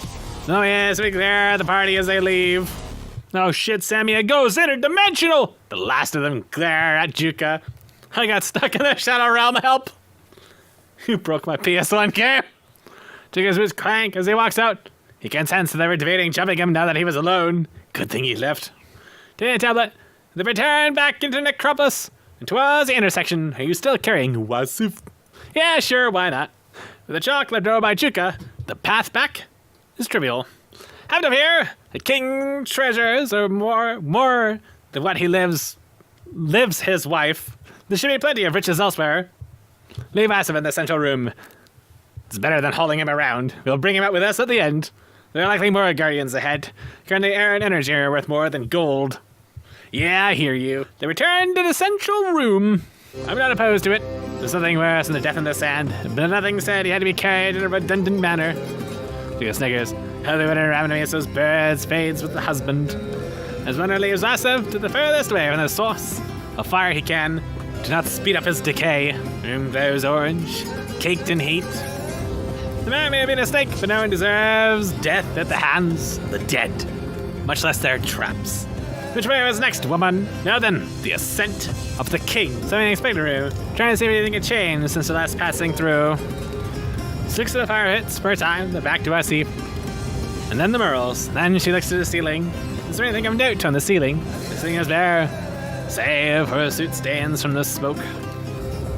Oh yes, we clear the party as they leave. Oh shit, Samia goes interdimensional! The last of them glare at Juka. I got stuck in the Shadow Realm, help! You broke my PS1 game! Juka's boots clank as he walks out. He can sense that they were debating jumping him now that he was alone. Good thing he left. Taking a tablet, they return back into Necropolis and towards the intersection. Are you still carrying Wasif? Yeah, sure, why not? With a chocolate door by Juka, the path back is trivial. Have it up here. The king treasures are more than what he lives his wife. There should be plenty of riches elsewhere. Leave Wasif in the central room. It's better than hauling him around. We'll bring him out with us at the end. There are likely more guardians ahead. Currently, air and energy are worth more than gold. Yeah, I hear you. They return to the central room. I'm not opposed to it. There's nothing worse than the death in the sand, but nothing said he had to be carried in a redundant manner. Theo sniggers. How they would have me as those birds fades with the husband. As Wonder leaves Vasev to the furthest away from the source of fire he can, to not speed up his decay. Room glows orange, caked in heat. The man may have been a snake, but no one deserves death at the hands of the dead, much less their traps. Which way was next, woman? Now then, the ascent of the king. Something expected, trying to see if anything had changed since the last passing through. 6 of the fire hits per time, then back to our seat. And then the Merles. Then she looks to the ceiling. Is there anything of note on the ceiling? The ceiling is bare, save her suit stains from the smoke.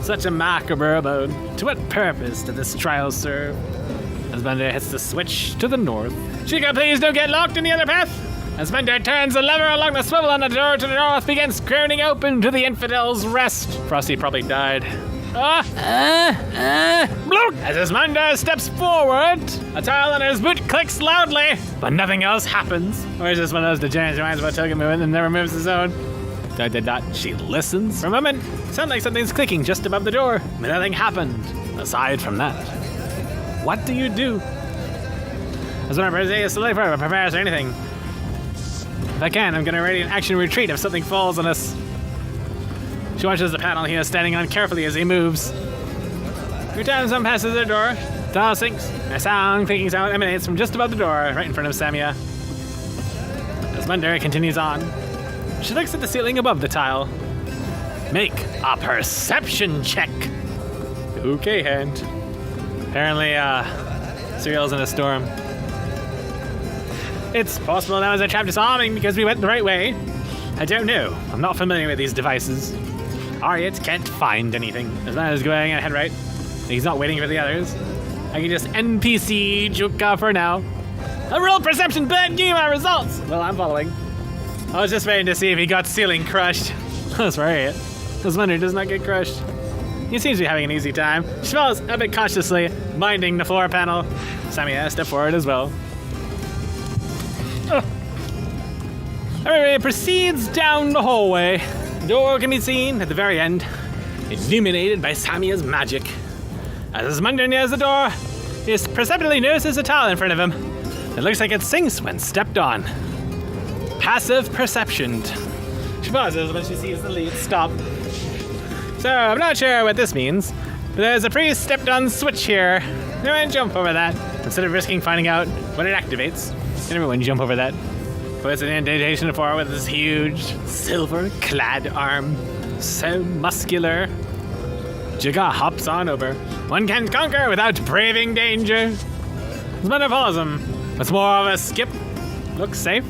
Such a macabre abode. To what purpose did this trial serve? As Bender hits the switch to the north. Chica, please don't get locked in the other path! As Bender turns the lever along the swivel on the door to the north, begins crowning open to the infidel's rest. Frosty probably died. Bloop! As Asmunda steps forward, a tile on his boot clicks loudly, but nothing else happens. Or is this one of those degenerates who reminds about token movement and never moves his own? She listens. For a moment, it sounds like something's clicking just above the door, but nothing happened, aside from that. What do you do? As one of her is slowly forward, prepares for anything. If I can, I'm gonna ready an action retreat if something falls on us. She watches the panel he is standing on carefully as he moves. Every time someone passes their door, the tile sinks, and a clicking sound emanates from just above the door, right in front of Samia. As Munder continues on, she looks at the ceiling above the tile. Make a perception check. Okay, hand. Apparently, Serial's in a storm. It's possible that was a trap disarming because we went the right way. I don't know. I'm not familiar with these devices. Ariat can't find anything. As long as he's going ahead right. He's not waiting for the others. I can just NPC Juka for now. A real perception bad game our results. Well, I'm following. I was just waiting to see if he got ceiling crushed. That's right. This Wonder does not get crushed. He seems to be having an easy time. She follows a bit cautiously, minding the floor panel. Samia step forward as well. Everybody proceeds down the hallway. The door can be seen at the very end, illuminated by Samia's magic. As Munder nears the door, he perceptibly notices a tile in front of him. It looks like it sinks when stepped on. Passive perception. She pauses when she sees the lead stop. So, I'm not sure what this means, but there's a pre-stepped-on switch here. Everyone jump over that, instead of risking finding out when it activates. Can everyone jump over that? Puts an indentation forward with this huge, silver-clad arm. So muscular. Jigga hops on over. One can't conquer without braving danger. Smunder follows him. It's more of a skip. Looks safe.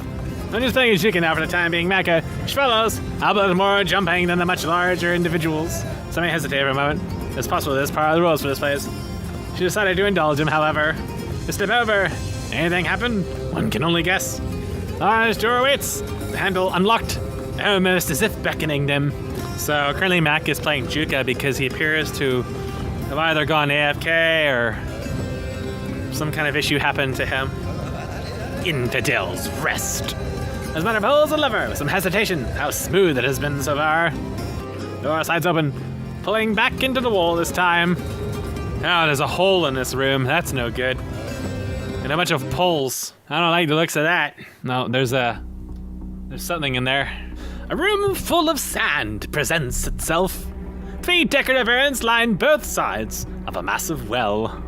I'm just playing chicken now for the time being, Menet-Ka. She follows, albeit more jumping than the much larger individuals. Somebody hesitated for a moment. It's possible this is part of the rules for this place. She decided to indulge him, however. To step over. Anything happen? One can only guess. Large door waits. The handle unlocked, almost as if beckoning them. So currently Mac is playing Juka because he appears to have either gone AFK or some kind of issue happened to him. Infidel's rest. As Munder pulls the lever with some hesitation. How smooth it has been so far. Door slides open, pulling back into the wall this time. Oh, there's a hole in this room. That's no good. And a bunch of pulls. I don't like the looks of that. No, there's something in there. A room full of sand presents itself. 3 decorative urns line both sides of a massive well.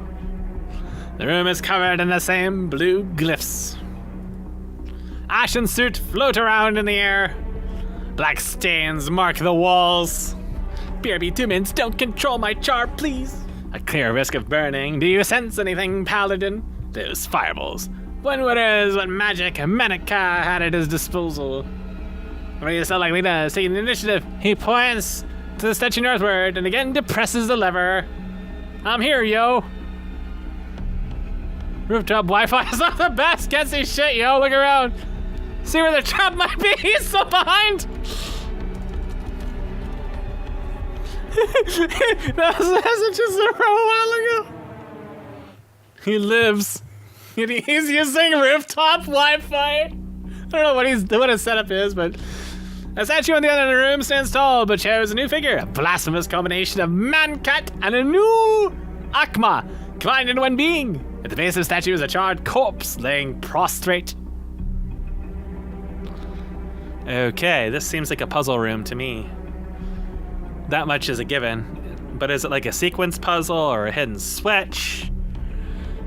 The room is covered in the same blue glyphs. Ash and soot float around in the air. Black stains mark the walls. BRB 2 minutes, don't control my char, please. A clear risk of burning. Do you sense anything, Paladin? Those fireballs. One wonders what magic Menet-Ka had at his disposal. Ready to sound like Lita is taking the initiative. He points to the statue northward and again depresses the lever. I'm here, yo. Rooftop Wi-Fi is not the best. Can't see shit, yo. Look around. See where the trap might be. He's so behind. That was just a while ago. He lives. He's using rooftop Wi-Fi. I don't know what his setup is, but a statue on the other end of the room stands tall, but shows a new figure. A blasphemous combination of man-cat and a new Akma, combined in one being. At the base of the statue is a charred corpse laying prostrate. Okay, this seems like a puzzle room to me. That much is a given. But is it like a sequence puzzle or a hidden switch?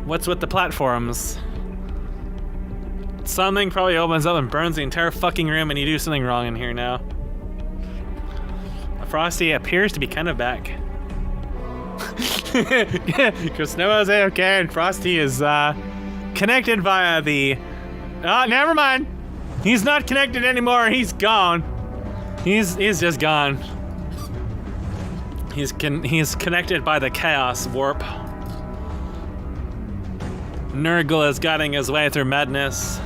What's with the platforms? Something probably opens up and burns the entire fucking room and you do something wrong in here now. Frosty appears to be kind of back. Kristema's okay and Frosty is connected via the... Oh, never mind. He's not connected anymore. He's gone. He's just gone. He's connected by the chaos warp. Nurgle is guiding his way through madness.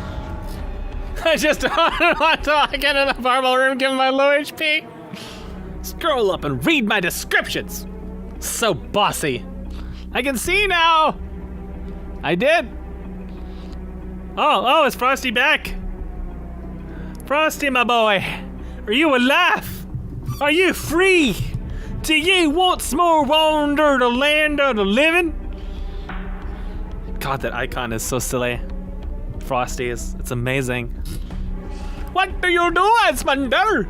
I just don't want to walk into the marble room given my low HP. Scroll up and read my descriptions. So bossy. I can see now. I did. Oh, is Frosty back? Frosty, my boy, are you alive? Are you free? Do you once more wander the land of the living? God, that icon is so silly. Frosty is, it's amazing. What do you do, Asmundar?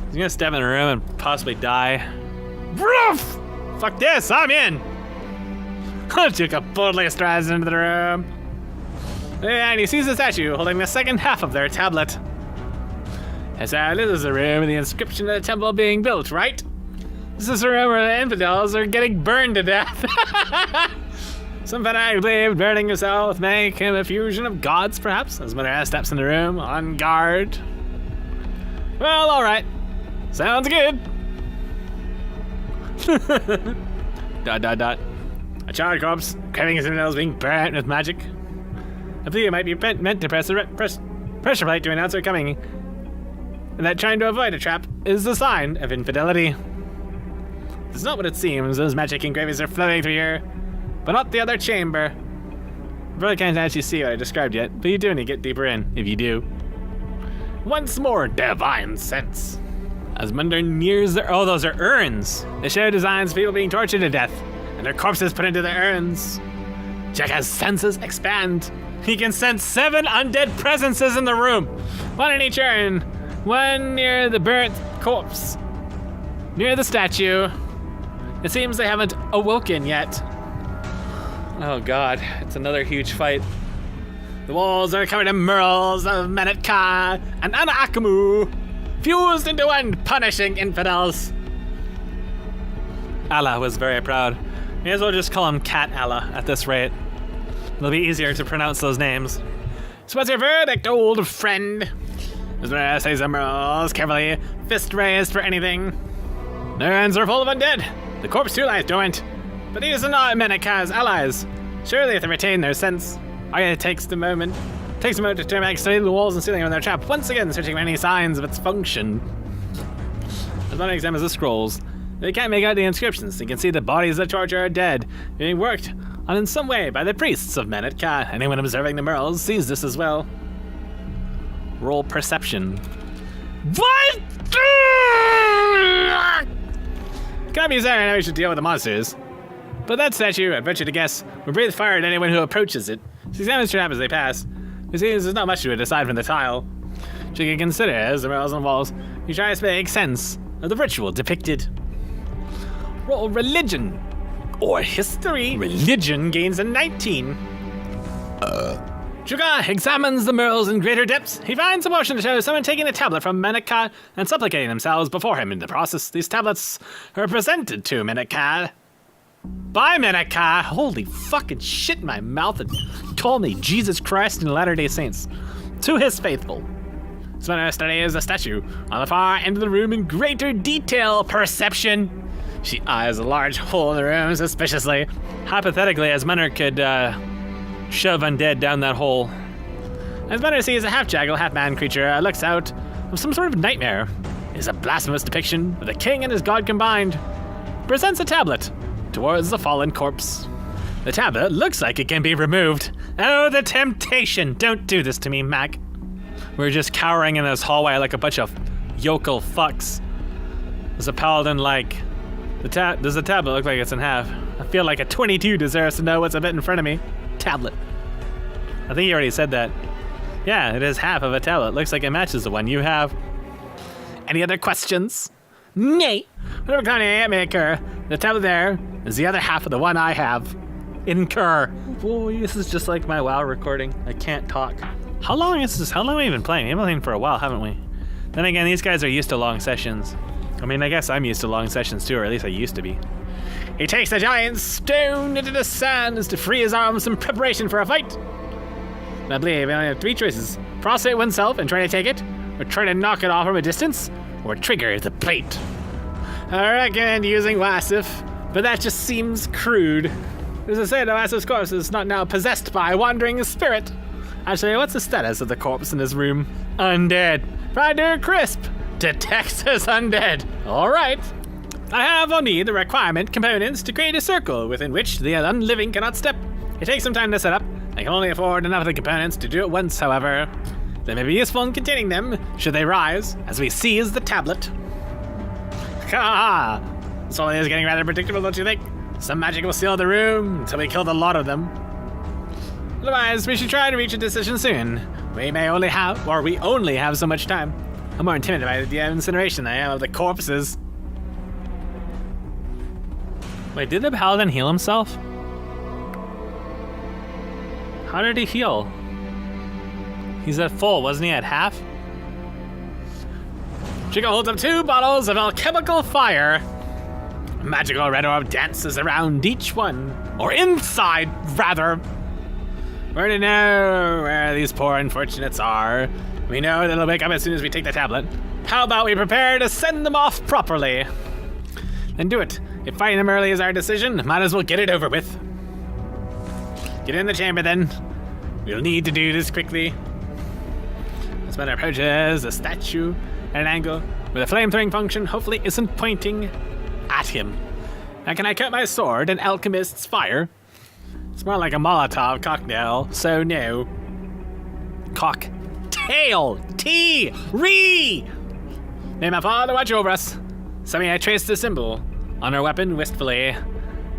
He's gonna step in a room and possibly die. Roof! Fuck this, I'm in! I took a boldly strides into the room. And he sees the statue holding the second half of their tablet. This is the room with the inscription of the temple being built, right? This is the room where the infidels are getting burned to death. Some fanatic believe burning himself make him a fusion of gods, perhaps? As Menet-Ka steps in the room, on guard. Well, alright. Sounds good. ... A charred corpse, craving his infidels being burnt with magic. I believe it might be meant to press a pressure plate to announce they're coming. And that trying to avoid a trap is a sign of infidelity. This is not what it seems. Those magic engravings are flowing through here, but not the other chamber. I really can't actually see what I described yet, but you do need to get deeper in, if you do. Once more, divine sense. As Munder nears the... Oh, those are urns. They show designs of people being tortured to death, and their corpses put into the urns. Jack's senses expand. He can sense 7 undead presences in the room. 1 in each urn. 1 near the burnt corpse. Near the statue. It seems they haven't awoken yet. Oh god, it's another huge fight. The walls are covered in murals of Menet-Ka and Anna-Akamu, fused into one, punishing infidels. Allah was very proud. May as well just call him Cat Allah at this rate. It'll be easier to pronounce those names. So what's your verdict, old friend? As Menet says murals carefully, fist raised for anything. Their hands are full of undead. The corpse too lies dormant. But these are not Menet-Ka's allies. Surely if they retain their sense. It takes a moment to turn back, study the walls and ceiling of their trap, once again searching for any signs of its function. As one examines the scrolls, they can't make out the inscriptions. They can see the bodies of the torture are dead, being worked on in some way by the priests of Menet-Ka. Anyone observing the murals sees this as well. Roll perception. What? Can't be certain how we should deal with the monsters. But that statue, I'd venture to guess, will breathe fire at anyone who approaches it. She examines the trap as they pass. It seems there's not much to it aside from the tile. She can consider as the murals on the walls. He tries to make sense of the ritual depicted. Roll religion or history. Religion gains a 19. Chuka examines the murals in greater depths. He finds a motion to show someone taking a tablet from Menet-Ka and supplicating themselves before him. In the process, these tablets are presented to Menet-Ka by Menet-Ka. Holy fucking shit in my mouth and told me Jesus Christ and the Latter-day Saints. To his faithful. Menet studies the statue on the far end of the room in greater detail. Perception. She eyes a large hole in the room suspiciously. Hypothetically, as Menet could shove undead down that hole. As Menet sees a half-jackal, half-man creature looks out of some sort of nightmare. It is a blasphemous depiction of the king and his god combined. Presents a tablet towards the fallen corpse. The tablet looks like it can be removed. Oh, the temptation! Don't do this to me, Mac. We're just cowering in this hallway like a bunch of yokel fucks. There's a paladin like... Does the tablet look like it's in half? I feel like a 22 deserves to know what's a bit in front of me. tablet. I think you already said that. Yeah, it is half of a tablet. Looks like it matches the one you have. Any other questions? Nay. Whatever kind of Menet-Ka. The tablet there is the other half of the one I have. Incur. Boy, this is just like my WoW recording. I can't talk. How long is this? How long have we been playing? We've been playing for a while, haven't we? Then again, these guys are used to long sessions. I mean, I guess I'm used to long sessions too, or at least I used to be. He takes a giant stone into the sand to free his arms in preparation for a fight. I believe we only have 3 choices. Prostrate oneself and try to take it, or try to knock it off from a distance, or trigger the plate. I recommend using Wasif, but that just seems crude. As I said, Wasif's corpse is not now possessed by a wandering spirit. Actually, what's the status of the corpse in this room? Undead. Ryder Crisp detects as undead. All right. I have on me the requirement components to create a circle within which the unliving cannot step. It takes some time to set up. I can only afford enough of the components to do it once, however. They may be useful in containing them, should they rise, as we seize the tablet. Ha! This only is getting rather predictable, don't you think? Some magic will seal the room until we kill the lot of them. Otherwise, we should try to reach a decision soon. We only have so much time. I'm more intimidated by the incineration than I am of the corpses. Wait, did the paladin heal himself? How did he heal? He's at full, wasn't he at half? Chico holds up 2 bottles of alchemical fire. A magical red orb dances around each one. Or inside, rather. We're to know where these poor unfortunates are. We know that they'll wake up as soon as we take the tablet. How about we prepare to send them off properly? Then do it. If fighting them early is our decision, might as well get it over with. Get in the chamber then. We'll need to do this quickly. As Menet approaches the statue at an angle where the flamethrowing function hopefully isn't pointing at him. Now can I cut my sword and alchemist's fire? It's more like a Molotov cocktail, so no. Cocktail! T-Re! May my father watch over us. Suddenly I trace the symbol on her weapon wistfully.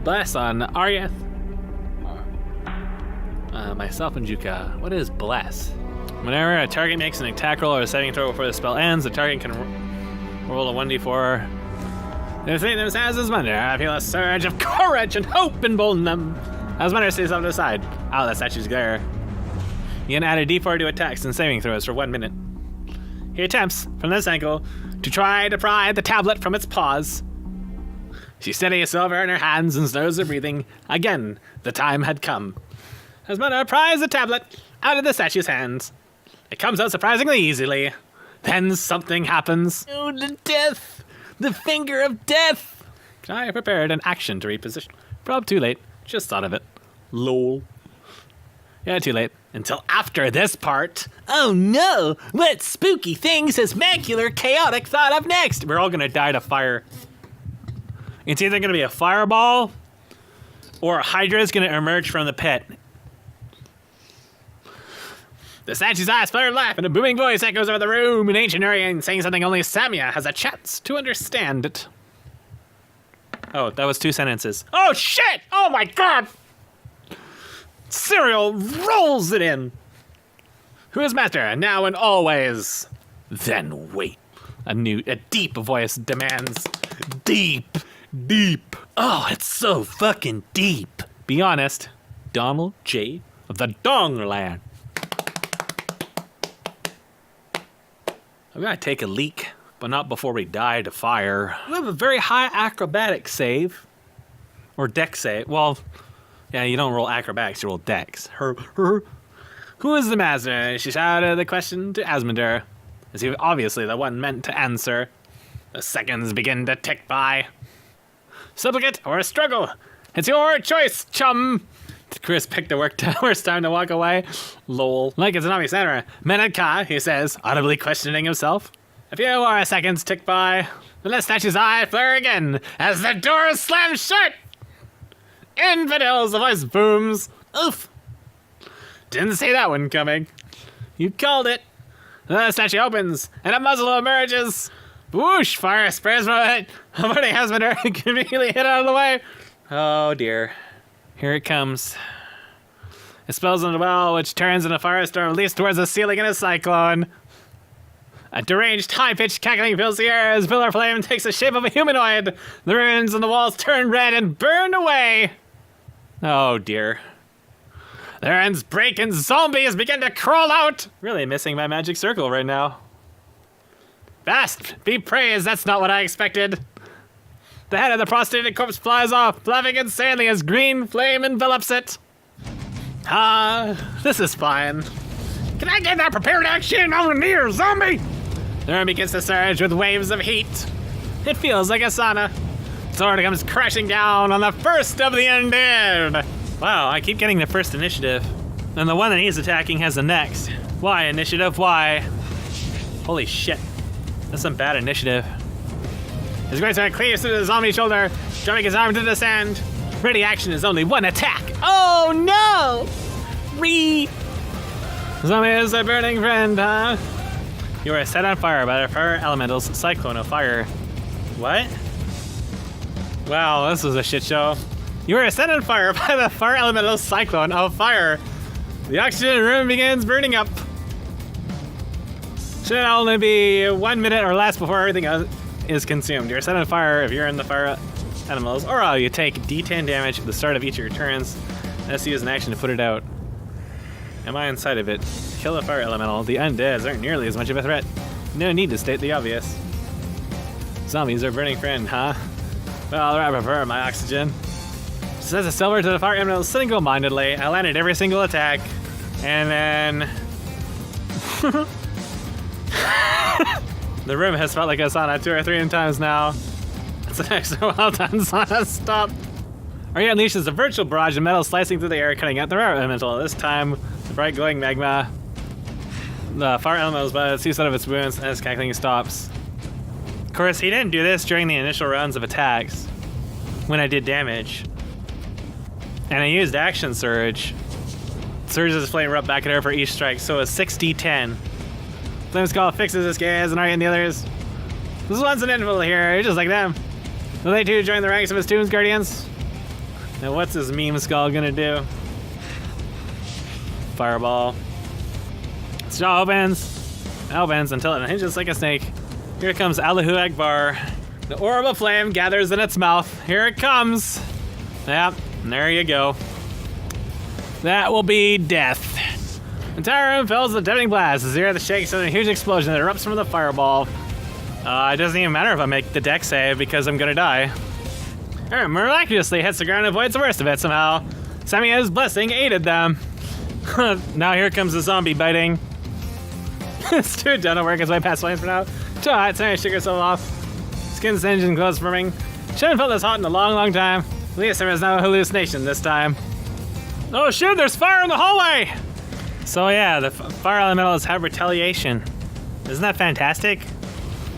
Bless on Aryeth. Myself and Juka. What is bless? Whenever a target makes an attack roll or a saving throw before the spell ends, the target can roll a 1d4. The thing that has Asmender, I feel a surge of courage and hope embolden them. Asmender stays off to the side. Oh, that statue's glare. You can add a d4 to attacks and saving throws for 1 minute. He attempts, from this angle, to try to pry the tablet from its paws. She steadies silver in her hands and slows her breathing. Again, the time had come. Asmender pries the tablet out of the statue's hands. It comes out surprisingly easily. Then something happens. Oh, the death! The finger of death! I prepared an action to reposition. Probably too late. Just thought of it. Lol. Yeah, too late. Until after this part. Oh no! What spooky things has Macular Chaotic thought of next? We're all gonna die to fire. It's either gonna be a fireball or a Hydra is gonna emerge from the pit. The statue's eyes flutter laugh and a booming voice echoes over the room in ancient Aryan saying something only Samia has a chance to understand it. Oh, that was 2 sentences. Oh shit! Oh my god! Cyril rolls it in. Who is master, now and always? Then wait. A deep voice demands. Deep. Oh, it's so fucking deep. Be honest. Donald J. of the Dongland. I'm gonna take a leak, but not before we die to fire. We have a very high acrobatic save. Or dex save. Well, yeah, you don't roll acrobatics, you roll dex. Who is the master? She shouted the question to Asmender. As he was obviously the one meant to answer. The seconds begin to tick by. Supplicate or a struggle? It's your choice, chum! Chris picked the worst time to walk away. Lol. Like it's an obvious answer. Menet-Ka, he says, audibly questioning himself. A few more seconds tick by. The statue's eye flare again as the door slams shut. Infidels, the voice booms. Oof. Didn't see that one coming. You called it. The statue opens and a muzzle emerges. Whoosh! Fire sprays from it. A burning husband conveniently hit out of the way. Oh dear. Here it comes. It spills into the well, which turns into a firestorm released towards the ceiling in a cyclone. A deranged, high-pitched cackling fills the air as pillar flame takes the shape of a humanoid. The runes on the walls turn red and burn away. Oh dear. The runes break and zombies begin to crawl out. Really missing my magic circle right now. Fast! Be praised, that's not what I expected. The head of the prostrated corpse flies off, laughing insanely as green flame envelops it. This is fine. Can I get that prepared action over near, zombie? The room begins to surge with waves of heat. It feels like a sauna. Sword comes crashing down on the first of the undead. Wow, I keep getting the first initiative. And the one that he's attacking has the next. Why, initiative, why? Holy shit. That's some bad initiative. His great sword cleaves through the zombie's shoulder, drumming his arm to the sand. Ready action is only one attack. Oh no! Zombie is a burning friend, huh? You are set on fire by the fire elemental's cyclone of fire. What? Wow, this was a shit show. You are set on fire by the fire elemental's cyclone of fire. The oxygen room begins burning up. Should only be 1 minute or less before everything is consumed. You're set on fire if you're in the fire animals, or you take D10 damage at the start of each of your turns. Let's use an action to put it out. Am I inside of it? Kill the fire elemental. The undeads aren't nearly as much of a threat. No need to state the obvious. Zombies are burning friend, huh? Well, I prefer my oxygen. Says a silver to the fire elemental single-mindedly. I landed every single attack. And then... The room has felt like a sauna 2 or 3 times now. It's an extra well done sauna. Stop. Arya unleashes a virtual barrage of metal slicing through the air, cutting out the fire elemental. This time, the bright glowing magma. The fire elemental is about to cease out of its wounds as cackling stops. Of course, he didn't do this during the initial rounds of attacks, when I did damage. And I used action surge. Surges flame erupt back at her for each strike, so a 6d10. Flame Skull fixes this guy and Arya and the others. This one's an invalid here, you're just like them. Will they too join the ranks of his Tomb's Guardians? Now what's his meme skull gonna do? Fireball. Its jaw opens until it hinges like a snake. Here comes Allahu Akbar. The orb of flame gathers in its mouth. Here it comes. Yep, there you go. That will be death. The entire room fills with a deafening blast as the earth shakes and a huge explosion that erupts from the fireball. It doesn't even matter if I make the deck save because I'm gonna die. Aaron miraculously hits the ground and avoids the worst of it somehow. Samia's blessing aided them. Now here comes the zombie biting. It's too done to work his way past flames for now. Too hot, Samia shook herself off. Skin singed and clothes burning. She hadn't felt this hot in a long, long time. At least there was no hallucination this time. Oh shit, there's fire in the hallway! So yeah, the fire elementals have retaliation. Isn't that fantastic?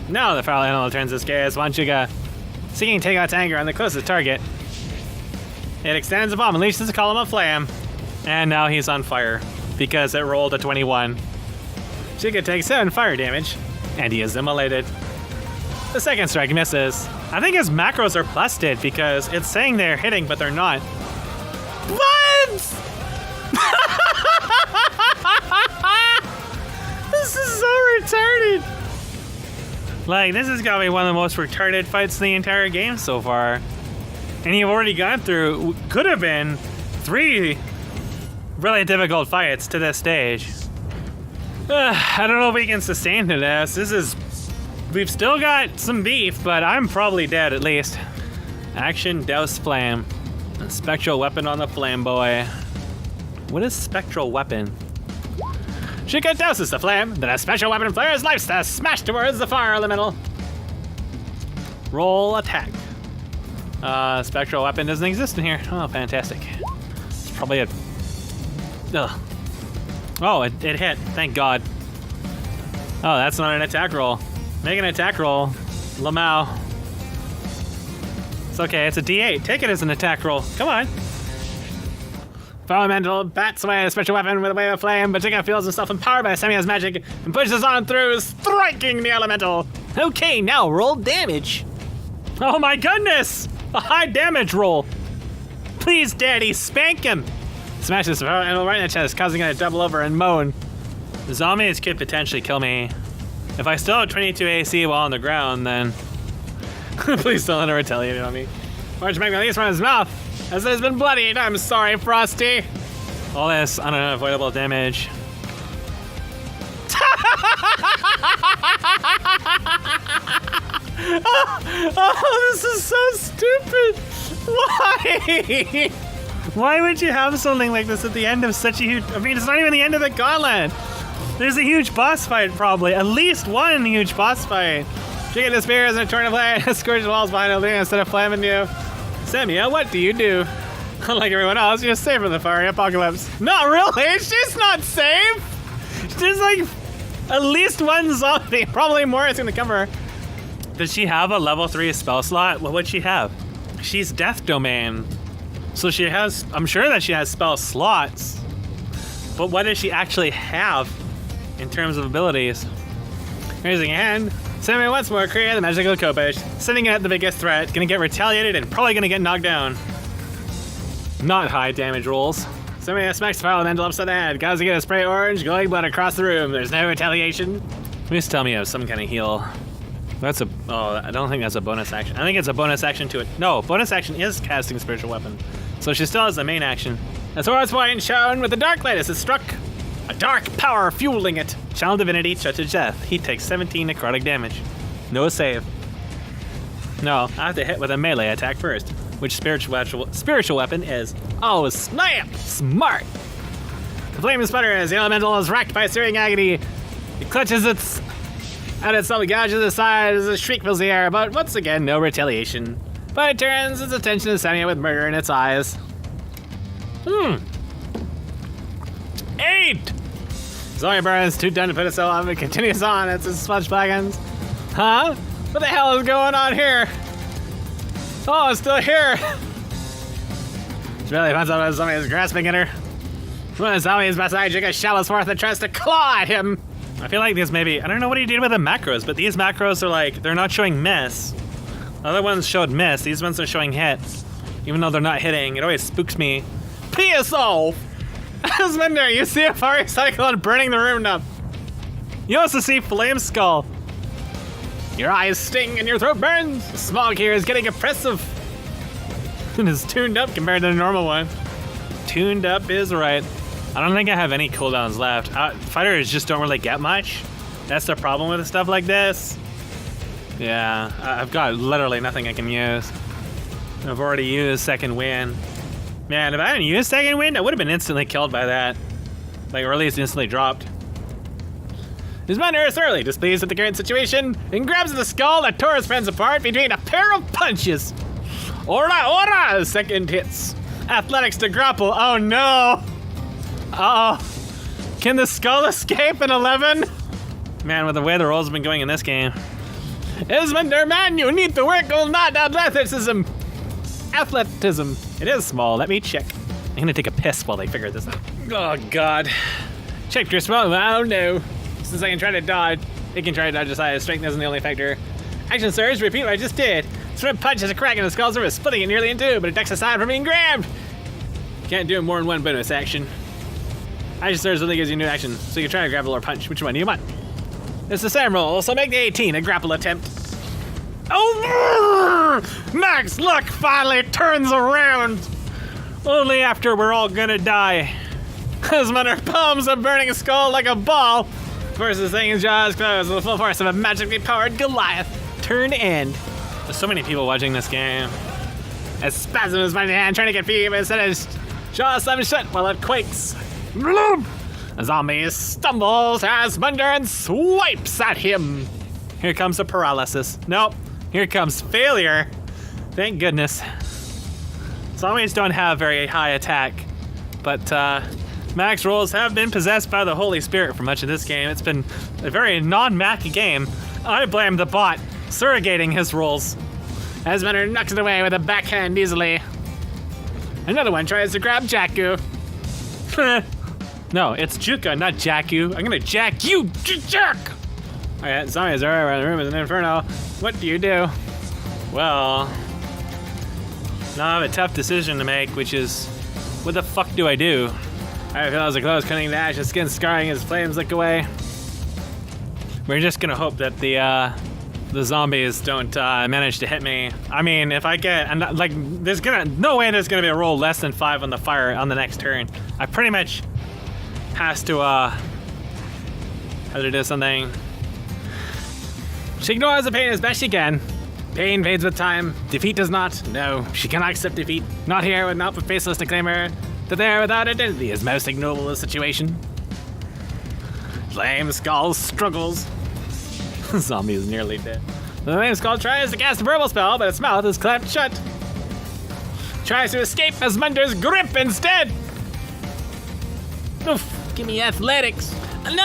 Now the fire elemental turns its gaze on Chica, seeking to take out its anger on the closest target. It extends a bomb and unleashes a column of flame. And now he's on fire, because it rolled a 21. Chica takes 7 fire damage, and he is immolated. The second strike misses. I think his macros are busted because it's saying they're hitting, but they're not. What? This is so retarded. Like, this is gotta be one of the most retarded fights in the entire game so far. And you've already gone through, could have been 3 really difficult fights to this stage. I don't know if we can sustain to this. We've still got some beef, but I'm probably dead at least. Action douse flame. A spectral weapon on the flame boy. What is spectral weapon? Chica douses the flame, then a special weapon flares life to smash towards the fire elemental. Roll attack. Spectral weapon doesn't exist in here. Oh, fantastic. It's probably a... Ugh. Oh, it hit. Thank God. Oh, that's not an attack roll. Make an attack roll. Lamau. It's okay, it's a D8. Take it as an attack roll. Come on. Fire elemental bats away a special weapon with a wave of flame, but Chica feels himself empowered by Samia's magic and pushes on through, striking the elemental. Okay, now roll damage. Oh my goodness! A high damage roll. Please, Daddy, spank him. Smashes the animal right in the chest, causing it to double over and moan. The zombies could potentially kill me. If I still have 22 AC while on the ground, then... Please don't let her retaliate on me. Why don't you make me release from his mouth? As it has been bloodied. I'm sorry, Frosty. All this unavoidable damage. Oh, this is so stupid. Why? Why would you have something like this at the end of such a huge... I mean, it's not even the end of the gauntlet. There's a huge boss fight, probably. At least one huge boss fight. Chicken disappears in a torn of flame, scorches walls behind a thing instead of flaming you. Samia, what do you do? Unlike everyone else, you're safe from the fiery apocalypse. Not really, she's not safe! There's like at least one zombie, probably more is gonna cover her. Does she have a level 3 spell slot? What would she have? She's Death Domain. So she has, I'm sure that she has spell slots. But what does she actually have in terms of abilities? Raising a hand, Sammy once more created the magical Kopesh, sending it at the biggest threat, gonna get retaliated and probably gonna get knocked down. Not high damage rolls. Sammy smacks the fire elemental upside the head, causing it to spray orange, glowing blood across the room. There's no retaliation. Please tell me you have some kind of heal. That's a, oh, I don't think that's a bonus action. I think it's a bonus action to it. No, bonus action is casting spiritual weapon. So she still has the main action. A sword's point shown with the dark light as it struck. A dark power fueling it. Channel Divinity, touches death. He takes 17 necrotic damage. No save. No, I have to hit with a melee attack first, which spiritual weapon is. Oh, snap! Smart! The flame sputters. The elemental is racked by searing agony. It clutches its at itself, gouges its side as a shriek fills the air, but once again, no retaliation. But it turns its attention to Samia with murder in its eyes. 8! Zoe burns, too done to put itself up and continues on as its smudge blackens. Huh? What the hell is going on here? Oh, it's still here! She barely finds out what Zoe is grasping at her. When Zoe is beside, she gets shallows forth and tries to claw at him. I feel like these maybe, I don't know what he did with the macros, but these macros are like, they're not showing miss. Other ones showed miss, these ones are showing hits. Even though they're not hitting, it always spooks me. PSO! Asmender, you see a fiery cyclone burning the room up. You also see Flame Skull. Your eyes sting and your throat burns. The smog here is getting oppressive. It is tuned up compared to the normal one. Tuned up is right. I don't think I have any cooldowns left. Fighters just don't really get much. That's the problem with stuff like this. Yeah, I've got literally nothing I can use. I've already used second wind. Man, if I hadn't used second wind, I would have been instantly killed by that. Like, or at least instantly dropped. His manner is thoroughly displeased with the current situation and grabs the skull that tore his friends apart between a pair of punches. Ora, ora! Second hits. Athletics to grapple. Oh no! Uh-oh. Can the skull escape in 11? Man, with the way the rolls have been going in this game. Ismander, man, you need to work on that athleticism. Athleticism. It is small. Let me check. I'm gonna take a piss while they figure this out. Oh, God. Check your small. Oh, no. Since I can try to dodge, it can try to dodge aside. Strength isn't the only factor. Action surge, repeat what I just did. Sword punch has a crack in the skull's surface, splitting it nearly in two, but it ducks aside from being grabbed. Can't do more than one bonus action. Action surge only gives you new action, so you can try to grapple or punch. Which one do you want? It's the same roll, so make the 18 a grapple attempt. Oh! Max luck finally turns around. Only after we're all gonna die. Asmender palms a burning skull like a ball. Forces things jaws closed with the full force of a magically powered Goliath. Turn end. There's so many people watching this game. A spasm is by the hand trying to get free, but instead his jaw slams shut while it quakes. A zombie stumbles as Asmender and swipes at him. Here comes the paralysis. Nope. Here comes failure. Thank goodness. Zombies don't have very high attack, but max rolls have been possessed by the Holy Spirit for much of this game. It's been a very non-Mac game. I blame the bot surrogating his rolls. Asmender knocks it away with a backhand easily. Another one tries to grab Jakku. No, it's Juka, not Jakku. I'm gonna jack you, Jack! Alright, zombies are around the room as an inferno. What do you do? Well, now I have a tough decision to make, which is What the fuck do I do? I feel as a close cutting the ash, his skin scarring as flames lick away. We're just gonna hope that the zombies don't manage to hit me. I mean, if I get, there's no way there's gonna be a roll less than 5 on the fire on the next turn. I pretty much has to, have to do something. She ignores the pain as best she can. Pain fades with time. Defeat does not. No, she cannot accept defeat. Not here, not with faceless declaimer. That there without identity is most ignoble the situation. Flame Skull struggles. Zombie is nearly dead. The Flame Skull tries to cast a verbal spell, but its mouth is clamped shut. Tries to escape as Munder's grip instead. Oof, give me athletics. No!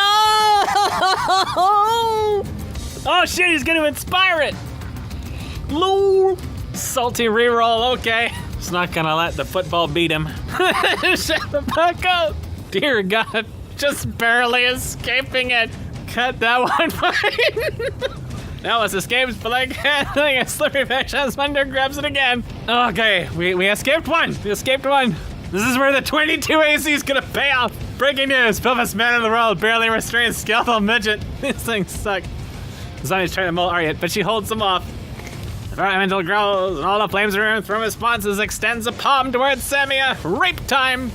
Oh shit, he's gonna inspire it. Lol. Salty reroll, okay. It's not gonna let the football beat him. Shut the fuck up. Dear God, just barely escaping it. Cut that one fine. Now it's escapes, but like handling a slippery fish as Munder grabs it again. Okay, we escaped one. We escaped one. This is where the 22 AC is gonna pay off. Breaking news, Filthest man in the world barely restrains skeletal midget. These things suck. The zombie's trying to maul Ariat, but she holds them off. The environmental growls, and all the flames around from responses extends a palm towards Samia. Rape time!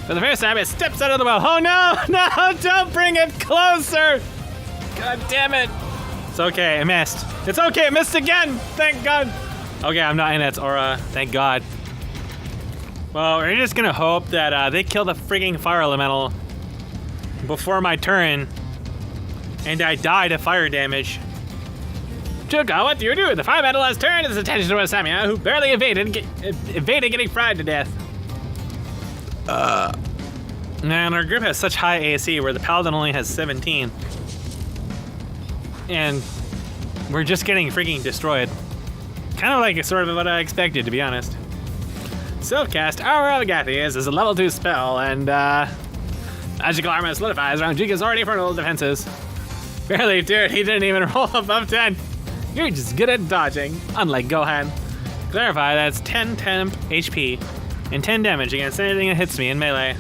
For the first time, it steps out of the well. Oh no! No! Don't bring it closer! God damn it! It's okay, I missed. It's okay, I missed again! Thank God! Okay, I'm not in its aura. Thank God. Well, we're just gonna hope that they kill the frigging fire elemental before my turn, and I die to fire damage. Chuka, what do you do? The fire elemental has turned its attention towards Samia, who barely evaded getting fried to death. And our group has such high AC where the paladin only has 17. And we're just getting freaking destroyed. Kind of like sort of what I expected, to be honest. Self-cast Aura of Agathias is a level 2 spell, and magical armor solidifies around Jika's already fertile defenses. Barely, dude, he didn't even roll above 10. You're just good at dodging, unlike Gohan. Clarify, that's 10 temp HP and 10 damage against anything that hits me in melee.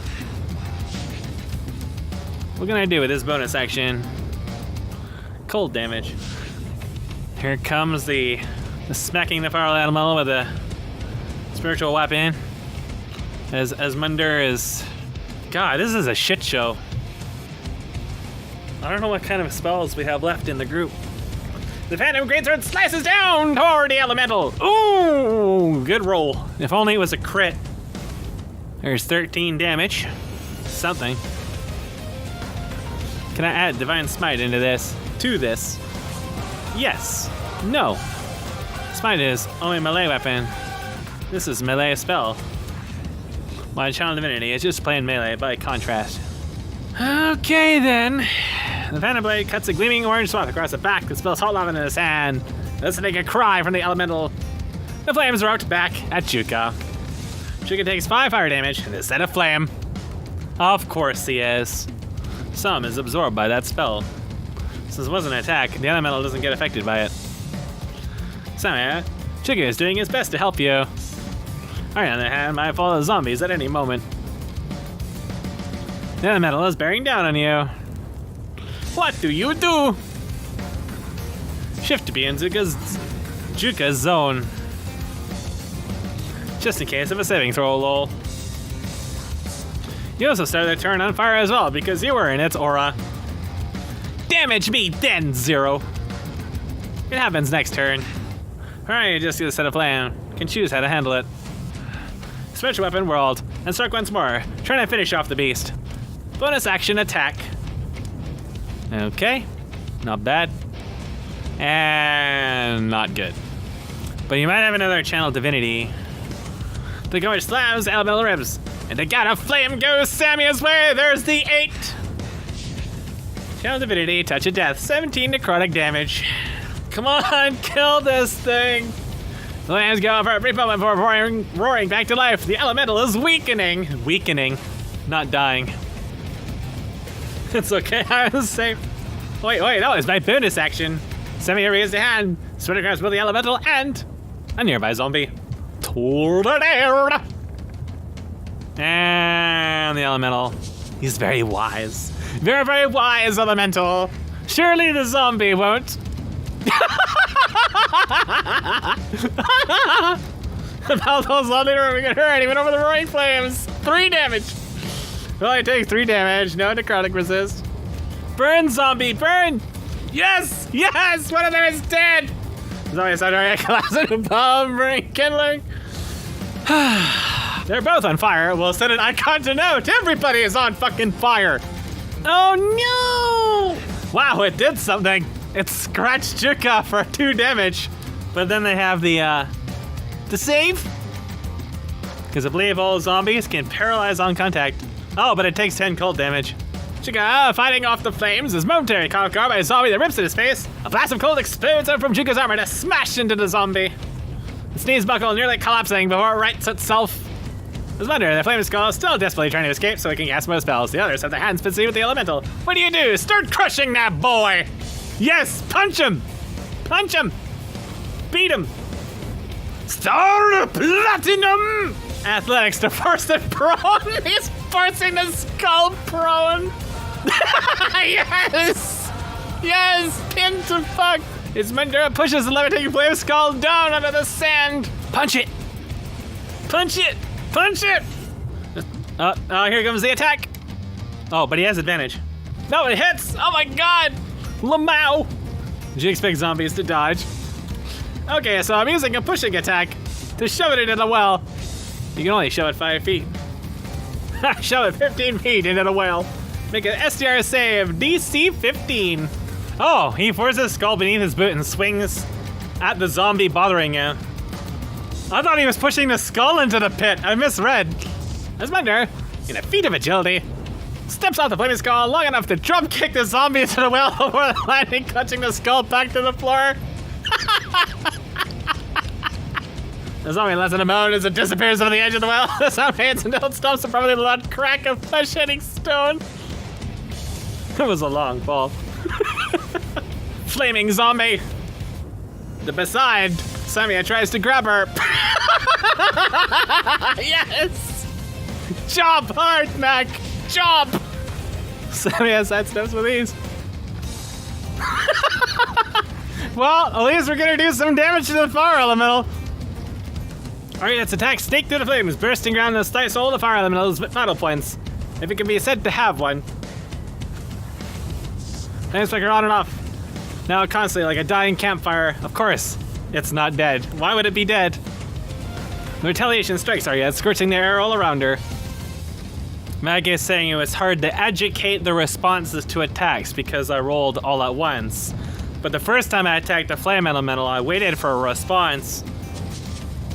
What can I do with this bonus action? Cold damage. Here comes the smacking the fire elemental with a spiritual weapon. As Munder is... God, this is a shit show. I don't know what kind of spells we have left in the group. The Phantom Greatsword slices down toward the elemental. Ooh, good roll. If only it was a crit. There's 13 damage. Something. Can I add Divine Smite into this? To this? Yes. No. Smite is only melee weapon. This is melee spell. My Channel Divinity is just plain melee by contrast. Okay then. The Phantom Blade cuts a gleaming orange swath across the back that spells hot lava in his hand. Listening a cry from the elemental. The flames erupt back at Chuka. Chuka takes 5 fire damage instead of flame. Of course he is. Some is absorbed by that spell. Since it wasn't an attack, the elemental doesn't get affected by it. Samia, Chuka is doing his best to help you. I, on the other hand, might fall as zombies at any moment. The elemental is bearing down on you. What do you do? Shift to be in Juka's zone. Just in case of a saving throw, lol. You also started the turn on fire as well because you were in its aura. Damage me then, Zero. It happens next turn. Alright, you just get a set of flame. Can choose how to handle it. Switch weapon world and strike once more, trying to finish off the beast. Bonus action attack. Okay, not bad. And not good. But you might have another Channel Divinity. The Gorge slams elemental ribs. And the god of flame goes Samia's way. There's the 8. Channel Divinity, touch of death. 17 necrotic damage. Come on, kill this thing. The flames go for a brief moment before roaring back to life. The elemental is weakening. Weakening, not dying. It's okay, I was safe. Wait, that was my bonus action. Samia raised a hand, sprint across both the elemental and a nearby zombie. Toward the air. And the elemental. He's very wise. Very, very wise elemental. Surely the zombie won't. About those zombie are gonna hurt even over the roaring flames. 3 damage. Well, I take 3 damage. No necrotic resist. Burn, zombie, burn! Yes! Yes! One of them is dead! Zombie is under collapse into bomb, burning, kindling. They're both on fire. We'll set an icon to note. Everybody is on fucking fire. Oh no! Wow, it did something. It scratched Juka for 2 damage. But then they have the save. Because I believe all zombies can paralyze on contact. Oh, but it takes 10 cold damage. Juka fighting off the flames is momentarily caught by a zombie that rips at his face. A blast of cold explodes out from Juka's armor to smash into the zombie. The sneeze buckle nearly collapsing before it rights itself. As wonder, the flame skull is still desperately trying to escape so it can cast more spells. The others have their hands busy with the elemental. What do? Start crushing that boy! Yes, punch him! Punch him! Beat him! Star Platinum! Athletics to force it prone. He's forcing the skull prone. Yes! Yes! Pin to fuck! His Mandura pushes the levitating flame skull down onto the sand. Punch it! Punch it! Punch it! Oh, here comes the attack. Oh, but he has advantage. No, it hits! Oh my god! Lamau! Did you expect zombies to dodge? Okay, so I'm using a pushing attack to shove it into the well. You can only shove it 5 feet. Shove it 15 feet into the well. Make an SDR save, DC 15. Oh, he forces his skull beneath his boot and swings at the zombie bothering him. I thought he was pushing the skull into the pit. I misread. Asmender, in a feat of agility, steps off the flaming skull long enough to drop kick the zombie into the well before landing, clutching the skull back to the floor. The zombie lets it moan as it disappears over the edge of the well. The sound fades until it stops in front of the loud crack of flesh hitting stone. It was a long fall. Flaming zombie. Beside, Samia tries to grab her. Yes! Chop hard, Mac! Chop! Samia sidesteps with ease. Well, at least we're gonna do some damage to the fire elemental. Alright, let's attack Snake through the flames, bursting around the slice hole of the fire elemental's vital points. If it can be said to have one. Flame flicker on and off. Now constantly like a dying campfire. Of course, it's not dead. Why would it be dead? The retaliation strikes Arya, scorching the air all around her. Mag is saying it was hard to educate the responses to attacks because I rolled all at once. But the first time I attacked the flame elemental, I waited for a response.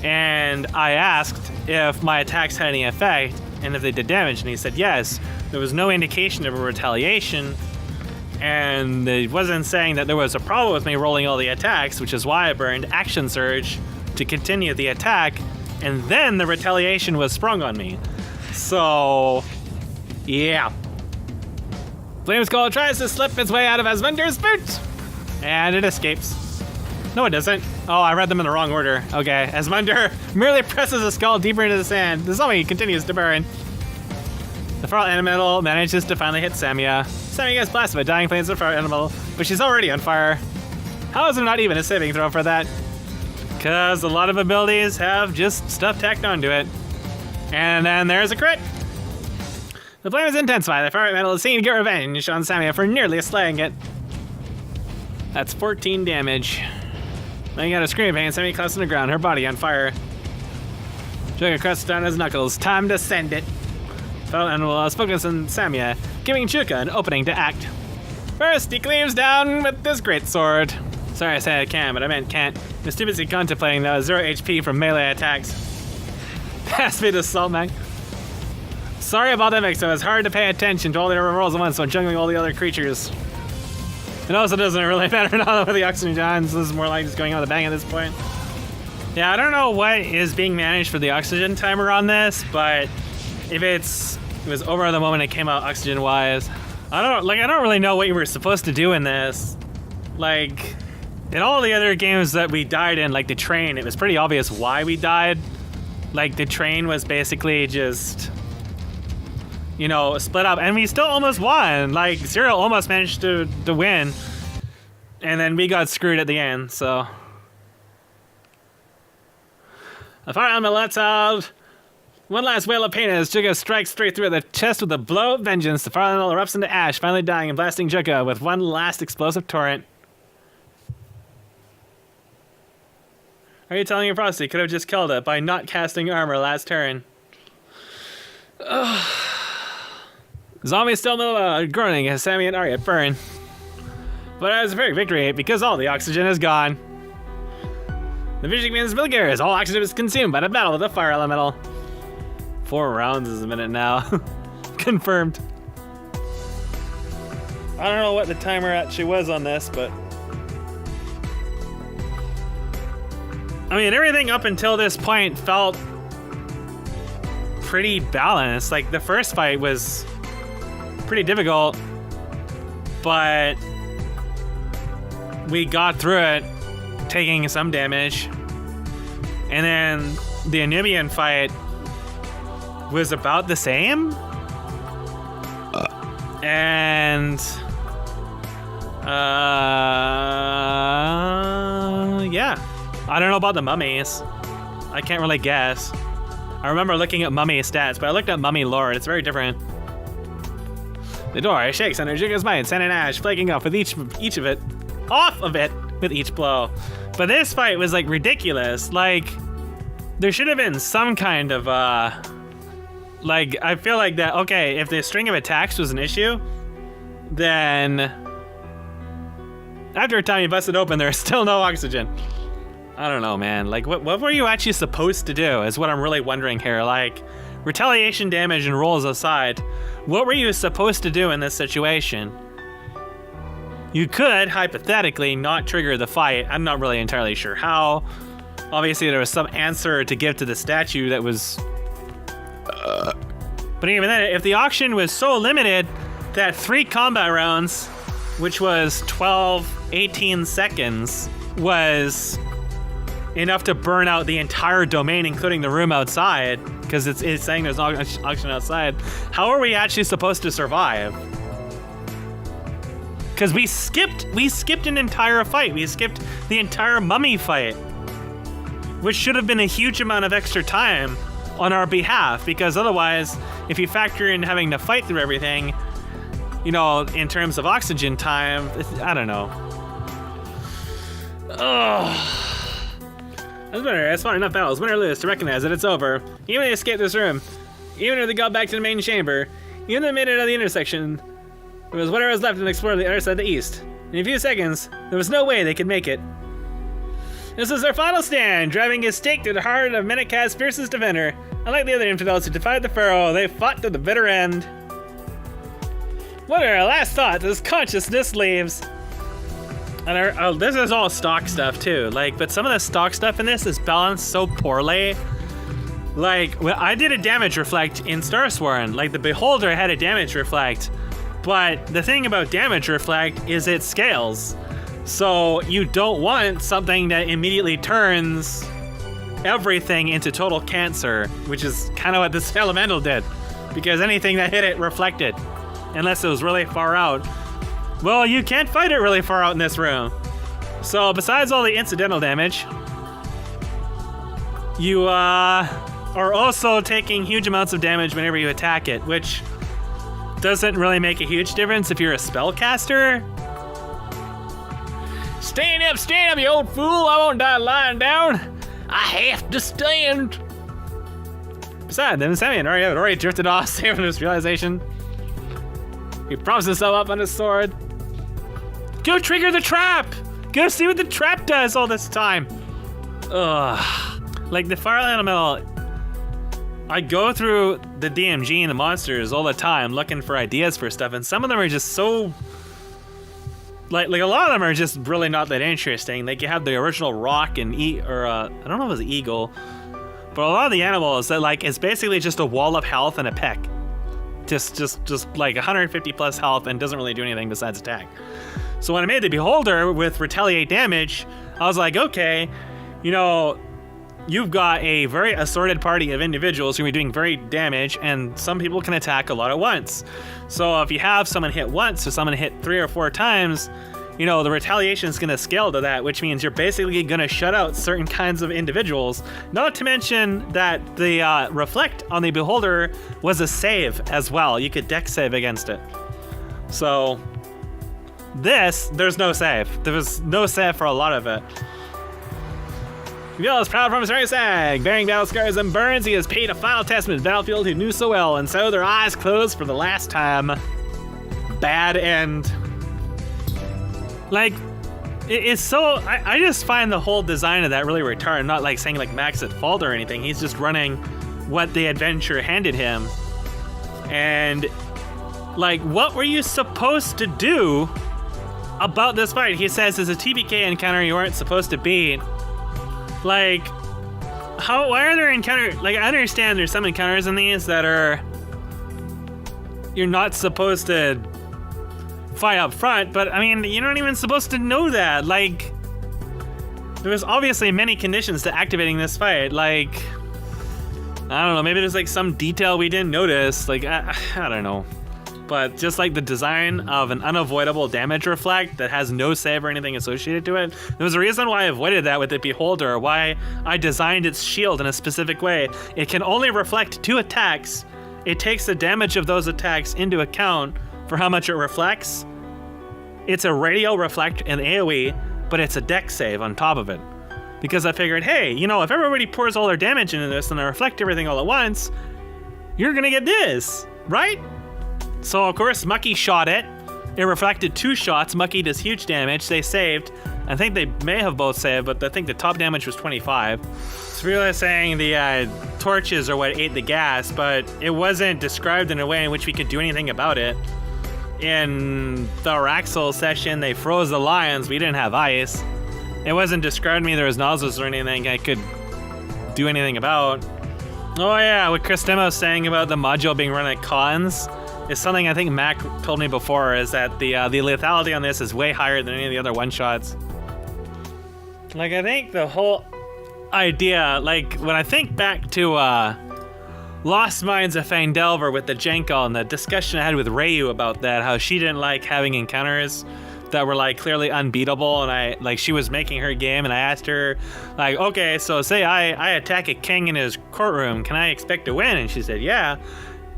And I asked if my attacks had any effect and if they did damage, and he said yes. There was no indication of a retaliation, and it wasn't saying that there was a problem with me rolling all the attacks, which is why I burned Action Surge to continue the attack, and then the retaliation was sprung on me. So, yeah. Flame Skull tries to slip its way out of Asmunder's boot, and it escapes. No, it doesn't. Oh, I read them in the wrong order. Okay, Asmunder merely presses the skull deeper into the sand. The zombie continues to burn. The feral animal manages to finally hit Samia. Samia gets blasted by dying flames of the feral animal, but she's already on fire. How is there not even a saving throw for that? Because a lot of abilities have just stuff tacked onto it. And then there's a crit. The flame is intensified. The feral animal is seen to get revenge on Samia for nearly slaying it. That's 14 damage. Laying out a screaming pain, Sammy collapsed on the ground, her body on fire. Chuka crushed down his knuckles. Time to send it. Feral animal is focused on Samia, giving Chuka an opening to act. First, he cleaves down with this great sword. Sorry I said I can, but I meant can't. I'm too busy contemplating that 0 HP from melee attacks. Pass me the salt, man. Sorry about that, Mix. So it's hard to pay attention to all the rolls at once when juggling all the other creatures. It also doesn't really matter now with the oxygen giants. This is more like just going on the bang at this point. Yeah, I don't know what is being managed for the oxygen timer on this, but if it was over the moment it came out oxygen wise, I don't really know what you were supposed to do in this. Like, in all the other games that we died in, like the train, it was pretty obvious why we died. Like the train was basically just you know, split up, and we still almost won. Like, Serial almost managed to win, and then we got screwed at the end, so. The fire element lets out one last wail of pain as Jugga strikes straight through the chest with a blow of vengeance. The fire element erupts into ash, finally dying and blasting Jugga with one last explosive torrent. Are you telling me Frosty could have just killed it by not casting armor last turn? Ugh. Zombie still groaning as Sammy and Arya burn. But it was a very victory because all the oxygen is gone. The vision means Vilgar as all oxygen is consumed by the battle with the fire elemental. 4 rounds is a minute now. Confirmed. I don't know what the timer actually was on this, but I mean, everything up until this point felt pretty balanced. Like, the first fight was pretty difficult, but we got through it, taking some damage. And then the Anubian fight was about the same. And yeah. I don't know about the mummies. I can't really guess. I remember looking at mummy stats, but I looked at mummy lore. It's very different. The door shakes under Jugga's might, sand and ash flaking off with each of it, off of it with each blow. But this fight was like ridiculous. Like, there should have been some kind of like, I feel like that. Okay, if the string of attacks was an issue, then after a time you bust it open, there's still no oxygen. I don't know, man. Like, what were you actually supposed to do is what I'm really wondering here. Like, retaliation damage and rolls aside, what were you supposed to do in this situation? You could, hypothetically, not trigger the fight. I'm not really entirely sure how. Obviously, there was some answer to give to the statue that was... But even then, if the auction was so limited that 3 combat rounds, which was 12, 18 seconds, was enough to burn out the entire domain, including the room outside, because it's saying there's an auction outside. How are we actually supposed to survive? Because we skipped an entire fight. We skipped the entire mummy fight, which should have been a huge amount of extra time on our behalf, because otherwise, if you factor in having to fight through everything, you know, in terms of oxygen time, I don't know. Ugh. It's fought enough battles, win or lose, to recognize that it's over. Even if they escaped this room, even if they got back to the main chamber, even if they made it out of the intersection, there was whatever was left and explored the other side of the east. In a few seconds, there was no way they could make it. This was their final stand, driving his stake through the heart of Menet-Ka's fiercest defender. Unlike the other infidels who defied the Pharaoh, they fought to the bitter end. What are our last thoughts as consciousness leaves? And this is all stock stuff too, like, but some of the stock stuff in this is balanced so poorly. Like, I did a damage reflect in Starsworn, like the Beholder had a damage reflect, but the thing about damage reflect is it scales. So you don't want something that immediately turns everything into total cancer, which is kind of what this elemental did, because anything that hit it reflected, unless it was really far out. Well, you can't fight it really far out in this room. So besides all the incidental damage, you are also taking huge amounts of damage whenever you attack it, which doesn't really make a huge difference if you're a spellcaster. Stand up, you old fool. I won't die lying down. I have to stand. Besides, then Sammy and Arya had already drifted off, saving his realization. He props himself up on his sword. Go trigger the trap! Go see what the trap does all this time. Ugh. Like, the fire elemental, I go through the DMG and the monsters all the time looking for ideas for stuff, and some of them are just so... Like a lot of them are just really not that interesting. Like, you have the original rock and I don't know if it was eagle, but a lot of the animals that, like, it's basically just a wall of health and a peck. Just like 150 plus health and doesn't really do anything besides attack. So when I made the Beholder with retaliate damage, I was like, okay, you know, you've got a very assorted party of individuals who are doing very damage, and some people can attack a lot at once. So if you have someone hit once or someone hit 3 or 4 times, you know, the retaliation is going to scale to that, which means you're basically going to shut out certain kinds of individuals. Not to mention that the reflect on the beholder was a save as well. You could dex save against it. So there's no save. There was no save for a lot of it. Miguel is proud from his very sag. Bearing battle scars and burns, he has paid a final testament to the battlefield he knew so well, and so their eyes closed for the last time. Bad end. Like, it's so... I just find the whole design of that really retarded. Not like saying like Max at fault or anything. He's just running what the adventure handed him. And, like, what were you supposed to do about this fight? He says, it's a TBK encounter you weren't supposed to beat. Like, why are there encounters? Like, I understand there's some encounters in these that are... You're not supposed to fight up front, but I mean, you're not even supposed to know that. Like, there was obviously many conditions to activating this fight. Like, I don't know, maybe there's like some detail we didn't notice. Like, I don't know. But just like the design of an unavoidable damage reflect that has no save or anything associated to it, there was a reason why I avoided that with the beholder, why I designed its shield in a specific way. It can only reflect 2 attacks. It takes the damage of those attacks into account for how much it reflects. It's a radial reflect in AoE, but it's a dex save on top of it. Because I figured, hey, you know, if everybody pours all their damage into this and I reflect everything all at once, you're gonna get this, right? So of course, Mucky shot it. It reflected 2 shots. Mucky does huge damage. They saved. I think they may have both saved, but I think the top damage was 25. It's really saying the torches are what ate the gas, but it wasn't described in a way in which we could do anything about it. In the Raxel session, they froze the lions. We didn't have ice. It wasn't described to me there was nozzles or anything I could do anything about. Oh yeah, what Chris Demo was saying about the module being run at cons is something I think Mac told me before, is that the lethality on this is way higher than any of the other one-shots. Like, I think the whole idea, like, when I think back to Lost Minds of Fandelver with the Jenkal and the discussion I had with Rayu about that, how she didn't like having encounters that were like clearly unbeatable, and she was making her game, and I asked her, like, okay, so say I attack a king in his courtroom, can I expect to win? And she said, yeah,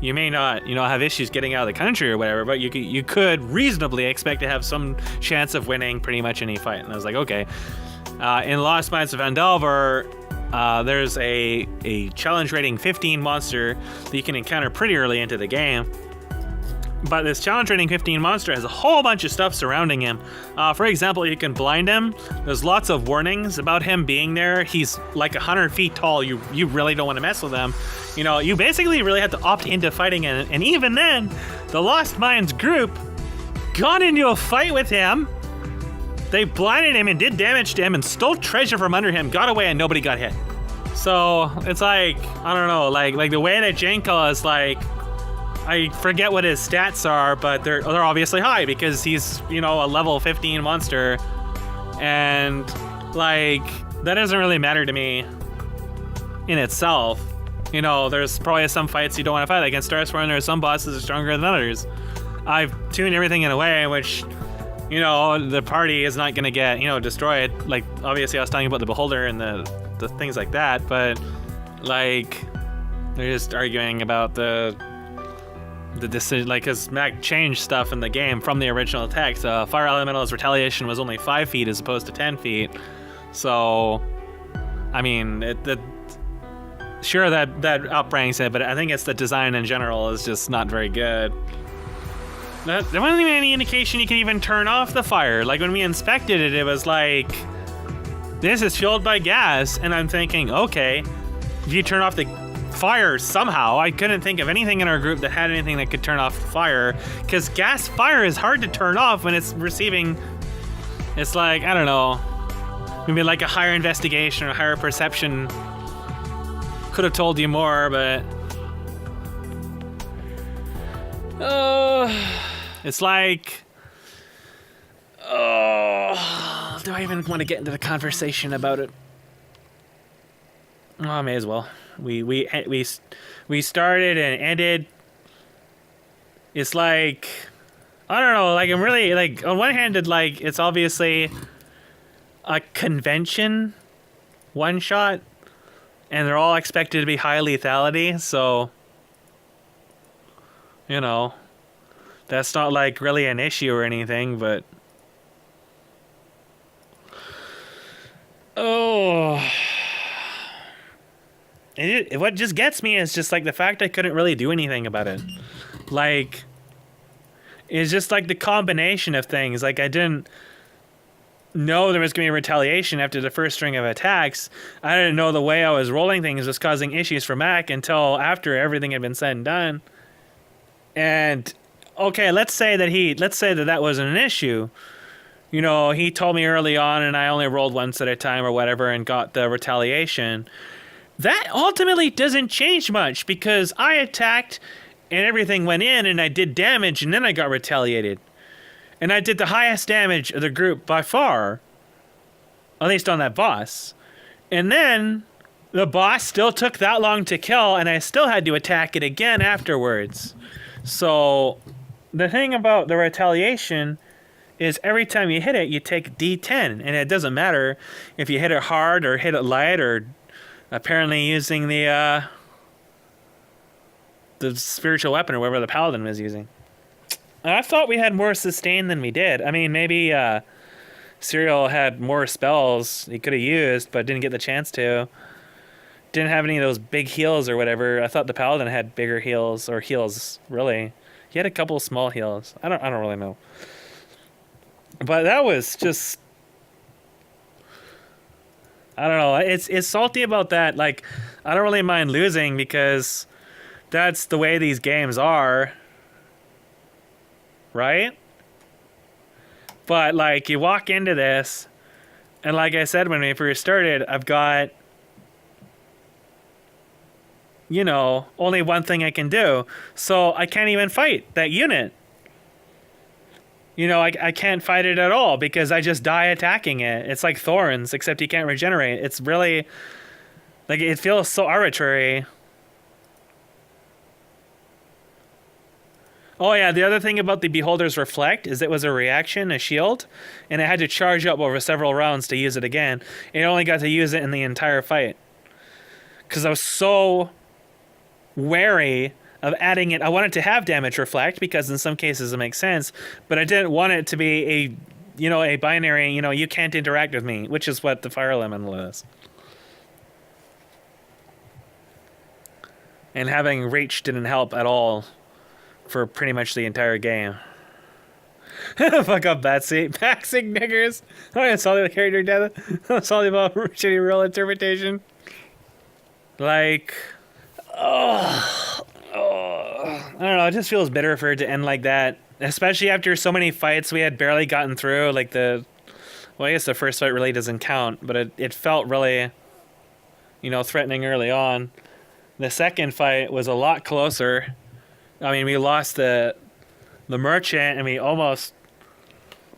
you may not, have issues getting out of the country or whatever, but you could reasonably expect to have some chance of winning pretty much any fight. And I was like, okay. In Lost Minds of Vandelver, there's a challenge rating 15 monster that you can encounter pretty early into the game. But this challenge rating 15 monster has a whole bunch of stuff surrounding him. For example, you can blind him. There's lots of warnings about him being there. He's like 100 feet tall. You really don't want to mess with him. You basically really have to opt into fighting him. And even then, the Lost Minds group got into a fight with him. They blinded him and did damage to him and stole treasure from under him, got away, and nobody got hit. So it's like, I don't know, like the way that Jenkal is like, I forget what his stats are, but they're obviously high because he's, a level 15 monster. And like, that doesn't really matter to me in itself. There's probably some fights you don't want to fight. Like against Starsworn, there are some bosses that are stronger than others. I've tuned everything in a way in which, the party is not going to get, destroyed. Like, obviously I was talking about the Beholder and the things like that, but like, they're just arguing about the decision, like, because Mac changed stuff in the game from the original text. Fire Elemental's retaliation was only 5 feet as opposed to 10 feet. So, I mean, sure that outranks it, but I think it's the design in general is just not very good. There wasn't even any indication you can even turn off the fire. Like, when we inspected it, it was like, this is fueled by gas, and I'm thinking, okay, if you turn off the fire somehow, I couldn't think of anything in our group that had anything that could turn off fire, because gas fire is hard to turn off when it's receiving. It's like, I don't know, maybe like a higher investigation or higher perception could have told you more, but it's like, do I even want to get into the conversation about it? Oh, may as well. We started and ended. It's like, I don't know. Like I'm really like on one hand, it's obviously a convention one shot, and they're all expected to be high lethality. So, you know, that's not like really an issue or anything. But oh. What just gets me is just like the fact I couldn't really do anything about it. Like, it's just like the combination of things. Like, I didn't know there was going to be retaliation after the first string of attacks. I didn't know the way I was rolling things was causing issues for Mac until after everything had been said and done. And, okay, let's say that wasn't an issue. You know, he told me early on and I only rolled once at a time or whatever and got the retaliation. That ultimately doesn't change much because I attacked and everything went in and I did damage and then I got retaliated. And I did the highest damage of the group by far, at least on that boss. And then the boss still took that long to kill and I still had to attack it again afterwards. So the thing about the retaliation is every time you hit it, you take D10. And it doesn't matter if you hit it hard or hit it light or apparently using the spiritual weapon or whatever the paladin was using. I thought we had more sustain than we did. I mean, maybe Serial had more spells he could have used, but didn't get the chance to. Didn't have any of those big heals or whatever. I thought the paladin had bigger heals, or heals, really. He had a couple small heals. I don't really know. But that was just, I don't know. It's salty about that. Like, I don't really mind losing because that's the way these games are. Right? But, like, you walk into this, and like I said when we first started, I've got, you know, only one thing I can do. So I can't even fight that unit. You know, I can't fight it at all because I just die attacking it. It's like thorns, except you can't regenerate. It's really, like, it feels so arbitrary. Oh yeah, the other thing about the Beholder's Reflect is it was a reaction, a shield, and it had to charge up over several rounds to use it again. It only got to use it in the entire fight. Because I was so wary of adding it. I wanted to have damage reflect because in some cases it makes sense, but I didn't want it to be a binary, you can't interact with me, which is what the fire elemental is. And having reach didn't help at all for pretty much the entire game. Fuck up Batsy. Baxing niggers. Oh, it's all the character death. It's all about shitty real interpretation. Like, I don't know, it just feels bitter for it to end like that. Especially after so many fights we had barely gotten through. Like I guess the first fight really doesn't count, but it felt really, threatening early on. The second fight was a lot closer. I mean, we lost the merchant and we almost,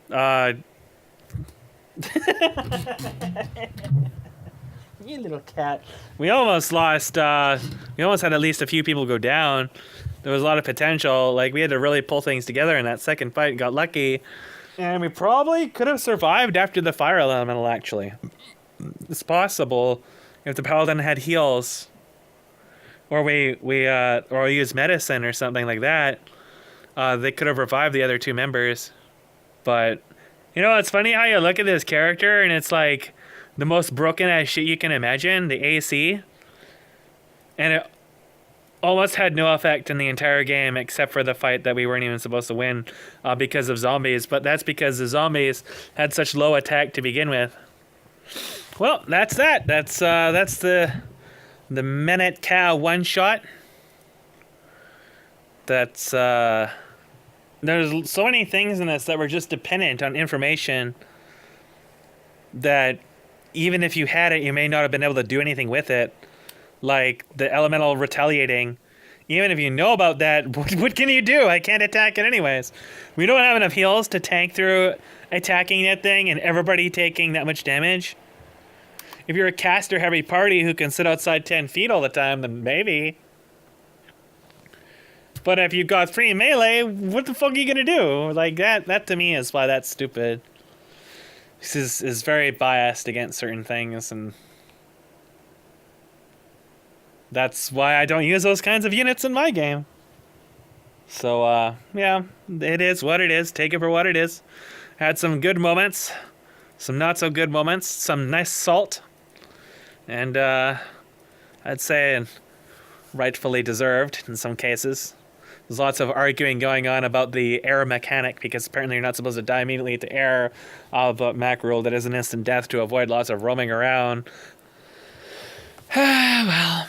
you little cat. We almost lost, we almost had at least a few people go down. There was a lot of potential. Like, we had to really pull things together in that second fight and got lucky. And we probably could have survived after the fire elemental, actually. It's possible if the paladin had heals. Or we used medicine or something like that. They could have revived the other two members. But, it's funny how you look at this character and it's like the most broken ass shit you can imagine, the AC. And it almost had no effect in the entire game except for the fight that we weren't even supposed to win because of zombies. But that's because the zombies had such low attack to begin with. Well, that's that. That's the Menet-Ka one-shot. That's, there's so many things in this that were just dependent on information that even if you had it, you may not have been able to do anything with it. Like the elemental retaliating. Even if you know about that, what can you do? I can't attack it anyways. We don't have enough heals to tank through attacking that thing and everybody taking that much damage. If you're a caster-heavy party who can sit outside 10 feet all the time, then maybe. But if you've got free melee, what the fuck are you gonna do? Like, that to me is why that's stupid. This is very biased against certain things, and that's why I don't use those kinds of units in my game. So, yeah, it is what it is. Take it for what it is. Had some good moments, some not so good moments, some nice salt, and I'd say rightfully deserved in some cases. There's lots of arguing going on about the air mechanic, because apparently you're not supposed to die immediately to air, but Mac rule that is an instant death to avoid lots of roaming around. Well,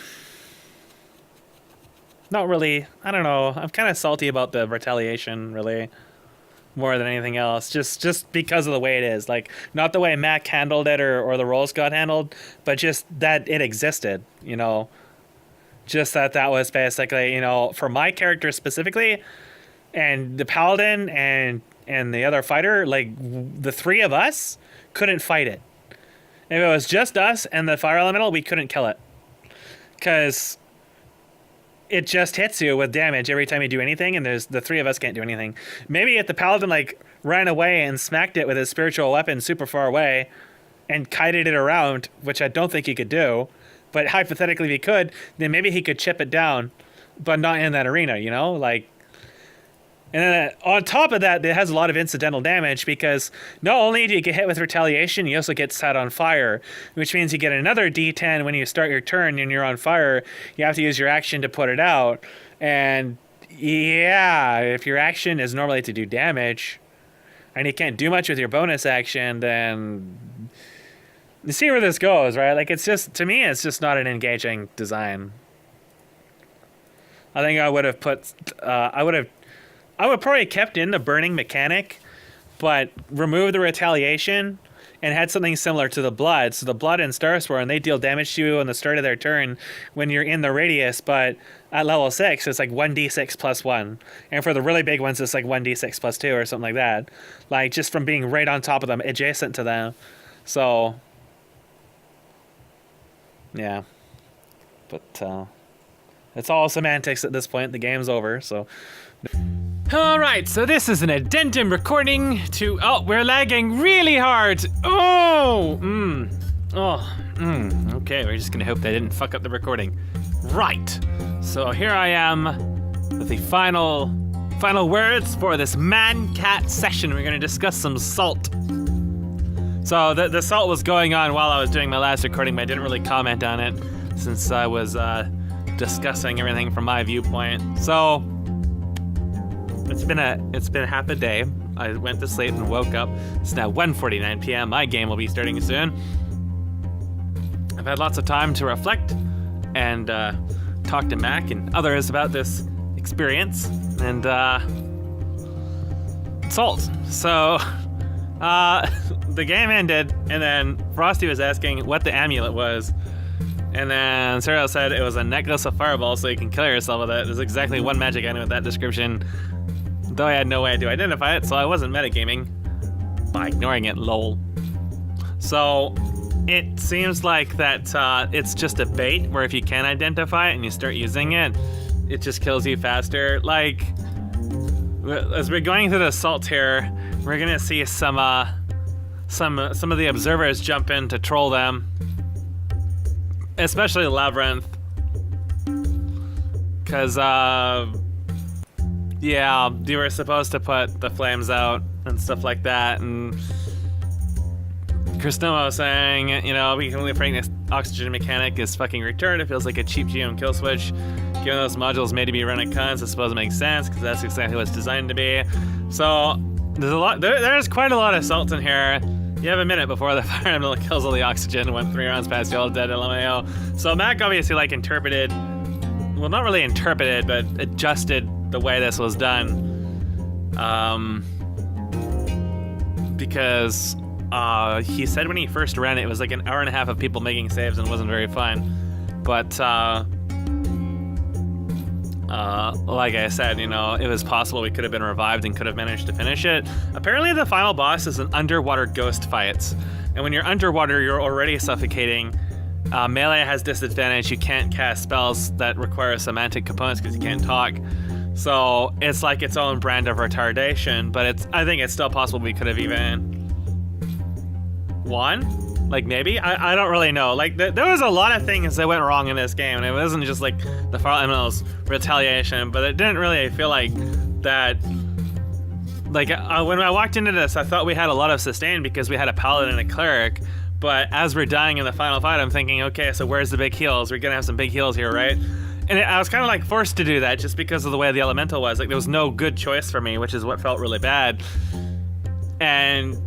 not really. I don't know. I'm kind of salty about the retaliation, really, more than anything else. Just because of the way it is. Like, not the way Mac handled it or the roles got handled, but just that it existed, you know. Just that was basically, you know, for my character specifically, and the paladin and the other fighter, like, the three of us couldn't fight it. If it was just us and the fire elemental, we couldn't kill it. Because it just hits you with damage every time you do anything, and the three of us can't do anything. Maybe if the paladin, like, ran away and smacked it with his spiritual weapon super far away and kited it around, which I don't think he could do, but hypothetically if he could, then maybe he could chip it down, but not in that arena, you know? Like, and then on top of that, it has a lot of incidental damage, because not only do you get hit with retaliation, you also get set on fire, which means you get another D10 when you start your turn and you're on fire. You have to use your action to put it out. And yeah, if your action is normally to do damage, and you can't do much with your bonus action, then you see where this goes, right? Like, it's just, to me, it's just not an engaging design. I think I would have put, I would probably kept in the burning mechanic, but removed the retaliation and had something similar to the blood. So the blood in Starsworn, they deal damage to you on the start of their turn when you're in the radius, but at level 6, it's like 1d6 plus 1. And for the really big ones, it's like 1d6 plus 2 or something like that. Like, just from being right on top of them, adjacent to them. So, yeah. But, it's all semantics at this point. The game's over, so. Alright, so this is an addendum recording to... Oh, we're lagging really hard! Okay, we're just gonna hope they didn't fuck up the recording. Right, so here I am with the final words for this man-cat session. We're gonna discuss some salt. So the salt was going on while I was doing my last recording, but I didn't really comment on it since I was discussing everything from my viewpoint. So it's been half a day. I went to sleep and woke up. It's now 1:49 p.m. My game will be starting soon. I've had lots of time to reflect and talk to Mac and others about this experience and salt. So the game ended, and then Frosty was asking what the amulet was. And then Cyril said it was a necklace of fireballs so you can kill yourself with it. There's exactly one magic item with that description, though I had no way to identify it, so I wasn't metagaming by ignoring it, lol. So it seems like that it's just a bait, where if you can identify it and you start using it, it just kills you faster. Like, as we're going through the salt here, we're gonna see some of the observers jump in to troll them. Especially Labyrinth, because, yeah, you were supposed to put the flames out and stuff like that, and Christoma was saying, you know, we can only bring this oxygen mechanic is fucking returned. It feels like a cheap GM kill switch. Given those modules made to be run at cons, I suppose it makes sense, because that's exactly what it's designed to be. So, there's quite a lot of salt in here. You have a minute before the fire emblem kills all the oxygen when 3 rounds past you all dead LMAO. So Mac obviously like interpreted, well, not really interpreted, but adjusted the way this was done. Because he said when he first ran it was like an hour and a half of people making saves and it wasn't very fun. But like I said, you know, it was possible we could have been revived and could have managed to finish it. Apparently the final boss is an underwater ghost fight. And when you're underwater, you're already suffocating. Melee has disadvantage. You can't cast spells that require semantic components because you can't talk. So it's like its own brand of retardation, but I think it's still possible we could have even won. Like, maybe? I don't really know. Like, there was a lot of things that went wrong in this game, and it wasn't just, like, the Fire Elemental's retaliation, but it didn't really feel like that... Like, when I walked into this, I thought we had a lot of sustain because we had a Paladin and a Cleric, but as we're dying in the final fight, I'm thinking, okay, so where's the big heals? We're gonna have some big heals here, right? And I was kind of, like, forced to do that just because of the way the Elemental was. Like, there was no good choice for me, which is what felt really bad. And...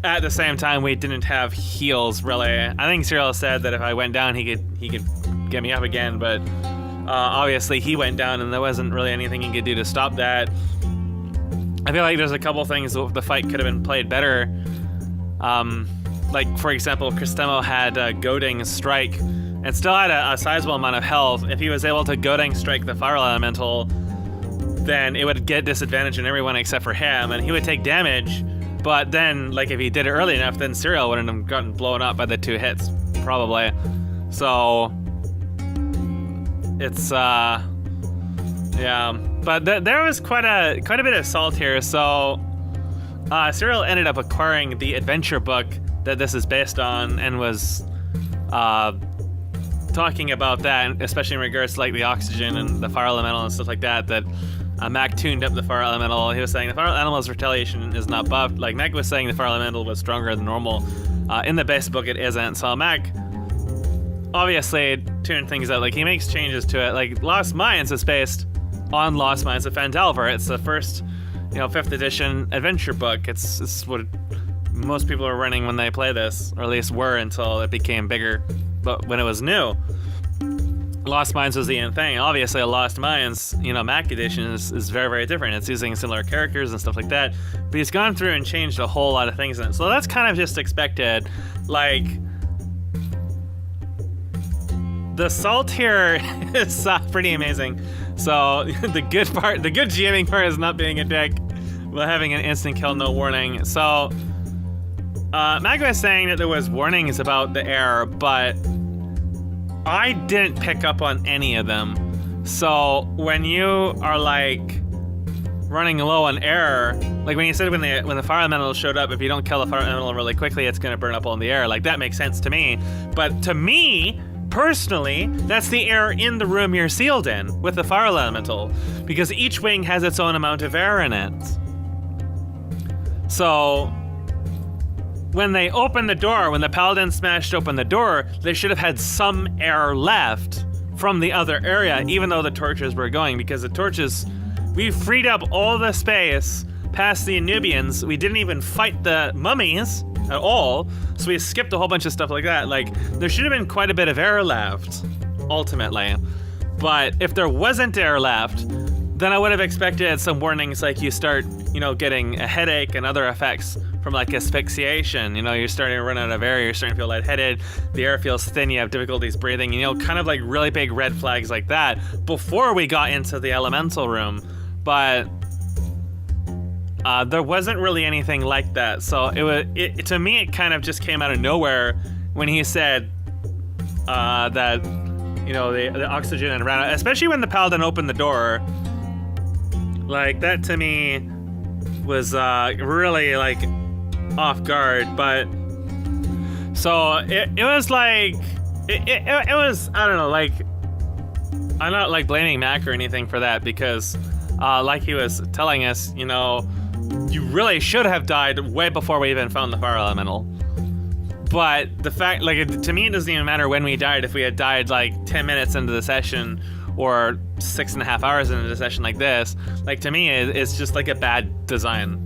at the same time, we didn't have heals, really. I think Cyril said that if I went down, he could get me up again, but obviously he went down and there wasn't really anything he could do to stop that. I feel like there's a couple things the fight could have been played better. Like, for example, Cristemo had a Goading Strike and still had a sizable amount of health. If he was able to Goading Strike the Fire Elemental, then it would get disadvantage on everyone except for him, and he would take damage. But then, like, if he did it early enough, then Cyril wouldn't have gotten blown up by the 2 hits, probably. So, it's, yeah. But there was quite a bit of salt here, so Cyril ended up acquiring the adventure book that this is based on and was talking about that, especially in regards to, like, the oxygen and the fire elemental and stuff like that, Mac tuned up the Fire Elemental. He was saying the Fire Elemental's retaliation is not buffed. Like, Mac was saying the Fire Elemental was stronger than normal. In the base book, it isn't. So Mac obviously tuned things out. Like, he makes changes to it. Like, Lost Mines is based on Lost Mines of Phandelver. It's the first, 5th edition adventure book. It's what most people are running when they play this, or at least were until it became bigger. But when it was new, Lost Mines was the end thing. Obviously, a Lost Mines, Mac edition is very, very different. It's using similar characters and stuff like that. But he's gone through and changed a whole lot of things in it. So that's kind of just expected. Like, the salt here is pretty amazing. So the good GMing part is not being a dick, but having an instant kill, no warning. So Mac was saying that there was warnings about the air, but I didn't pick up on any of them. So when you are, like, running low on air, like when you said when the fire elemental showed up, if you don't kill the fire elemental really quickly, it's gonna burn up all in the air. Like, that makes sense to me. But to me, personally, that's the air in the room you're sealed in with the fire elemental, because each wing has its own amount of air in it. So when they opened the door, when the Paladin smashed open the door, they should have had some air left from the other area, even though the torches were going, because the torches, we freed up all the space past the Anubians. We didn't even fight the mummies at all, so we skipped a whole bunch of stuff like that. Like, there should have been quite a bit of air left, ultimately. But if there wasn't air left, then I would have expected some warnings, like you start, getting a headache and other effects from, like, asphyxiation. You're starting to run out of air, you're starting to feel lightheaded, the air feels thin, you have difficulties breathing, kind of like really big red flags like that before we got into the elemental room. But there wasn't really anything like that. So to me, it kind of just came out of nowhere when he said that, the oxygen and ran out, especially when the Paladin opened the door. Like, that to me was really, like, off guard. But so it was like it was, I don't know, like, I'm not, like, blaming Mac or anything for that, because like he was telling us, you really should have died way before we even found the fire elemental. But the fact, like, to me, it doesn't even matter when we died. If we had died, like, 10 minutes into the session or 6.5 hours into the session like this, like, to me, it's just, like, a bad design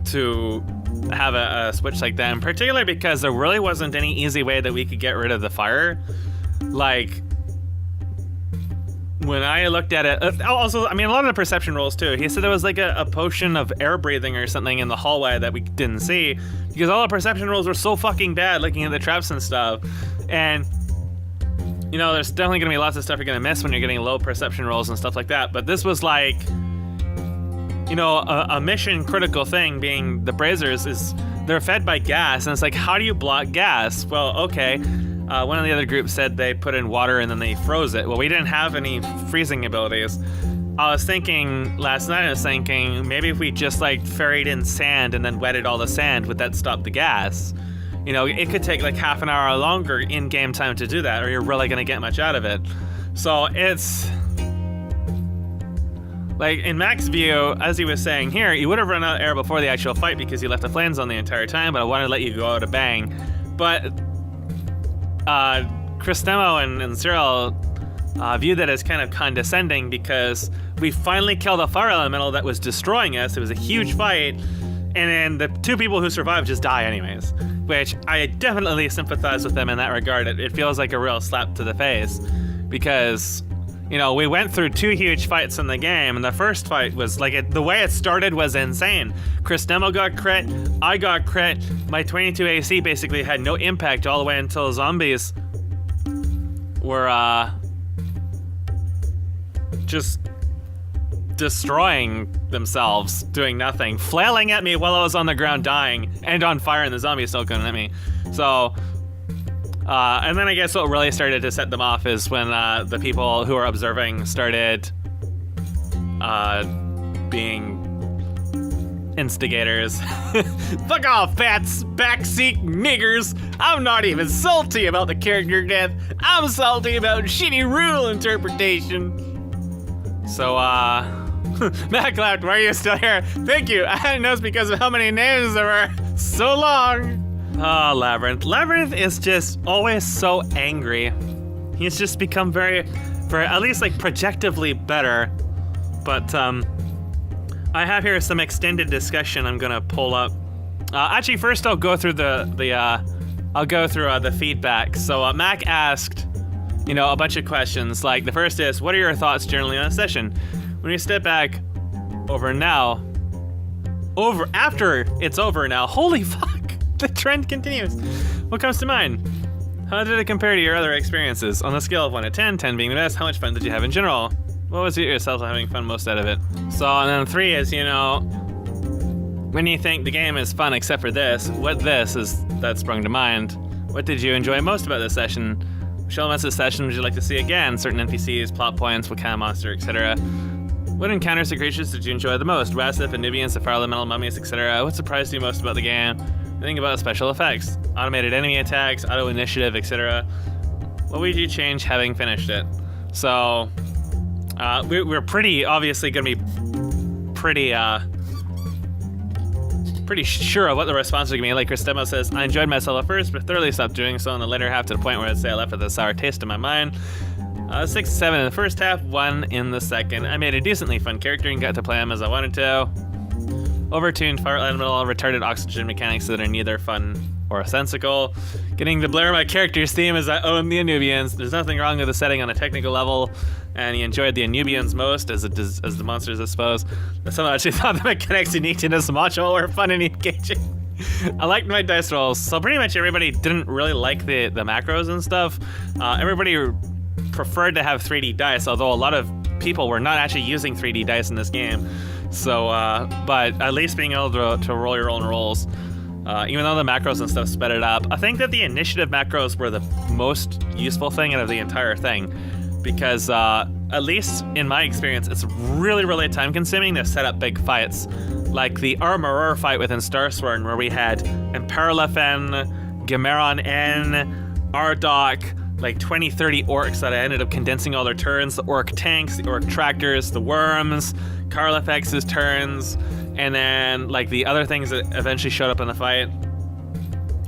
to have a switch like that, and particularly because there really wasn't any easy way that we could get rid of the fire. Like, when I looked at it, also, I mean, a lot of the perception rolls too. He said there was, like, a potion of air breathing or something in the hallway that we didn't see, because all the perception rolls were so fucking bad looking at the traps and stuff. And you know, there's definitely going to be lots of stuff you're going to miss when you're getting low perception rolls and stuff like that. But this was like, you know, a mission critical thing being the braziers is they're fed by gas. And it's like, how do you block gas? Well, okay. One of the other groups said they put in water and then they froze it. Well, we didn't have any freezing abilities. I was thinking last night, maybe if we just like ferried in sand and then wetted all the sand, would that stop the gas? You know, it could take like half an hour longer in game time to do that, or you're really going to get much out of it. So it's like in Mac's view, as he was saying here, you would have run out of air before the actual fight because you left the flames on the entire time, but I wanted to let you go out a bang. But Christemo and Cyril viewed that as kind of condescending because we finally killed a fire elemental that was destroying us. It was a huge fight, and then the two people who survived just die anyways, which I definitely sympathize with them in that regard. It feels like a real slap to the face because, you know, we went through two huge fights in the game, and the first fight was like, the way it started was insane. Christemo got crit, I got crit, my 22 AC basically had no impact all the way until zombies were just destroying themselves, doing nothing, flailing at me while I was on the ground dying and on fire, and the zombies still coming at me. So and then I guess what really started to set them off is when the people who were observing started being instigators. Fuck off, fats, backseat niggers. I'm not even salty about the character death. I'm salty about shitty rule interpretation. So, Matt Clapped, why are you still here? Thank you. I didn't know it's because of how many names there were. So long. Oh, Labyrinth. Labyrinth is just always so angry. He's just become very, at least like projectively better. But I have here some extended discussion I'm gonna pull up. Actually, first I'll go through the feedback. So Mac asked, you know, a bunch of questions. Like the first is, what are your thoughts generally on a session? When you step back after it's over now, holy fuck, the trend continues. What comes to mind? How did it compare to your other experiences? On a scale of 1 to 10, 10 being the best, how much fun did you have in general? What was you yourself having fun most out of it? So, and then 3 is, you know, when you think the game is fun except for this, what this is that sprung to mind? What did you enjoy most about this session? Which elements of the session would you like to see again? Certain NPCs, plot points, what kind of monster, etc. What encounters or creatures did you enjoy the most? Rasif, Anubians, the fire elemental, mummies, etc. What surprised you most about the game? Think about special effects, automated enemy attacks, auto initiative, etc. What would you change having finished it? So, we're pretty obviously going to be pretty sure of what the response is going to be. Like Christemo says, I enjoyed myself at first, but thoroughly stopped doing so in the later half to the point where I'd say I left with a sour taste in my mind. 6 to 7 in the first half, 1 in the second. I made a decently fun character and got to play him as I wanted to. Overtuned fire elemental, retarded oxygen mechanics that are neither fun or sensical. Getting to blare my character's theme as I own the Anubians. There's nothing wrong with the setting on a technical level, and he enjoyed the Anubians most as the monsters, I suppose. Someone actually thought the mechanics unique to this module were fun and engaging. I liked my dice rolls, so pretty much everybody didn't really like the macros and stuff. Everybody preferred to have 3D dice, although a lot of people were not actually using 3D dice in this game. So, but at least being able to roll your own rolls, even though the macros and stuff sped it up. I think that the initiative macros were the most useful thing out of the entire thing, because at least in my experience, it's really, really time consuming to set up big fights. Like the Armorer fight within Starsworn, where we had Imperlefen, Gameron N, Ardok, like 20, 30 orcs that I ended up condensing all their turns, the orc tanks, the orc tractors, the worms, Carlifex's turns, and then like the other things that eventually showed up in the fight.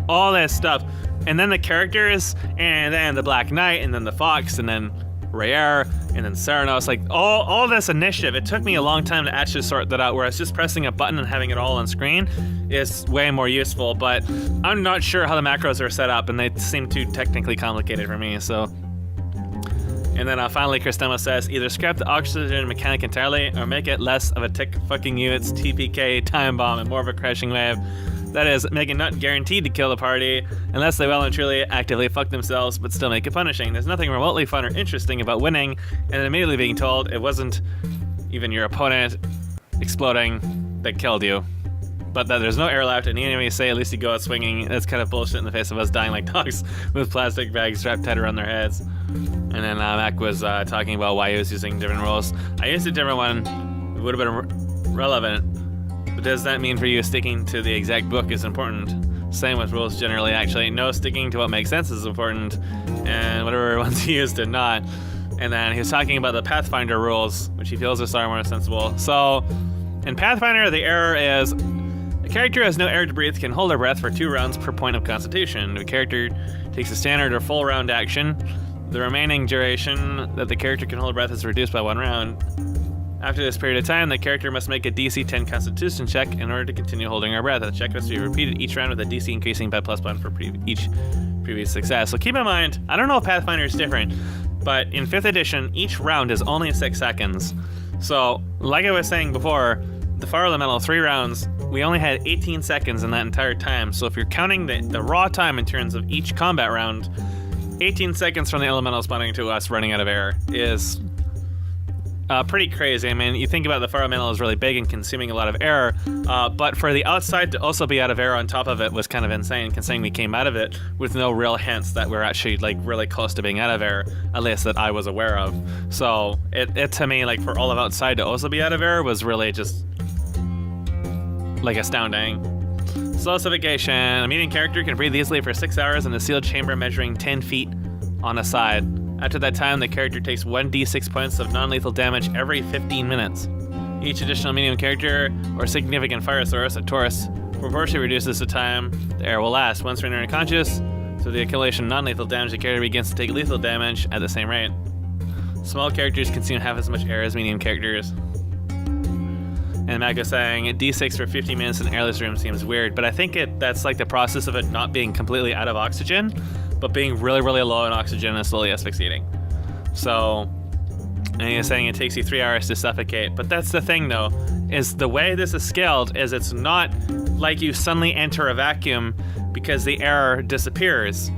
All this stuff. And then the characters, and then the Black Knight, and then the Fox, and then Rhaegar, and then Ceranos, like all this initiative. It took me a long time to actually sort that out, whereas just pressing a button and having it all on screen is way more useful, but I'm not sure how the macros are set up, and they seem too technically complicated for me, so. And then finally, Christema says, either scrap the oxygen mechanic entirely or make it less of a tick fucking you. It's TPK, time bomb, and more of a crashing wave. That is, make it not guaranteed to kill the party, unless they well and truly actively fuck themselves, but still make it punishing. There's nothing remotely fun or interesting about winning, and then immediately being told it wasn't even your opponent exploding that killed you. But that there's no air left, and even if you say at least you go out swinging, that's kind of bullshit in the face of us dying like dogs with plastic bags strapped tight around their heads. And then Mac was talking about why he was using different rules. I used a different one. It would have been relevant. But does that mean for you sticking to the exact book is important? Same with rules generally, actually. No, sticking to what makes sense is important, and whatever ones he used did not. And then he was talking about the Pathfinder rules, which he feels are far more sensible. So, in Pathfinder, the error is a character who has no air to breathe can hold their breath for 2 rounds per point of Constitution. If a character takes a standard or full round action, the remaining duration that the character can hold breath is reduced by 1 round. After this period of time, the character must make a DC 10 Constitution check in order to continue holding our breath. The check must be repeated each round with a DC increasing by +1 for each previous success. So keep in mind, I don't know if Pathfinder is different, but in 5th edition, each round is only 6 seconds. So, like I was saying before, the Fire Elemental 3 rounds, we only had 18 seconds in that entire time. So if you're counting the raw time in terms of each combat round, 18 seconds from the elemental spawning to us running out of air is pretty crazy. I mean, you think about the Fire Elemental is really big and consuming a lot of air, but for the outside to also be out of air on top of it was kind of insane, considering we came out of it with no real hints that we're actually like really close to being out of air, at least that I was aware of. So it to me, like for all of outside to also be out of air was really just like astounding. Slow-sification. A medium character can breathe easily for 6 hours in a sealed chamber measuring 10 feet on a side. After that time, the character takes 1d6 points of non-lethal damage every 15 minutes. Each additional medium character or significant fire source, a Taurus, proportionally reduces the time the air will last. Once rendered unconscious, so the accumulation of non-lethal damage, the character begins to take lethal damage at the same rate. Small characters consume half as much air as medium characters. And Mac is saying, D6 for 50 minutes in an airless room seems weird, but I think that's like the process of it not being completely out of oxygen, but being really, really low in oxygen and slowly asphyxiating. So, and he's saying it takes you 3 hours to suffocate. But that's the thing, though, is the way this is scaled is it's not like you suddenly enter a vacuum because the air disappears.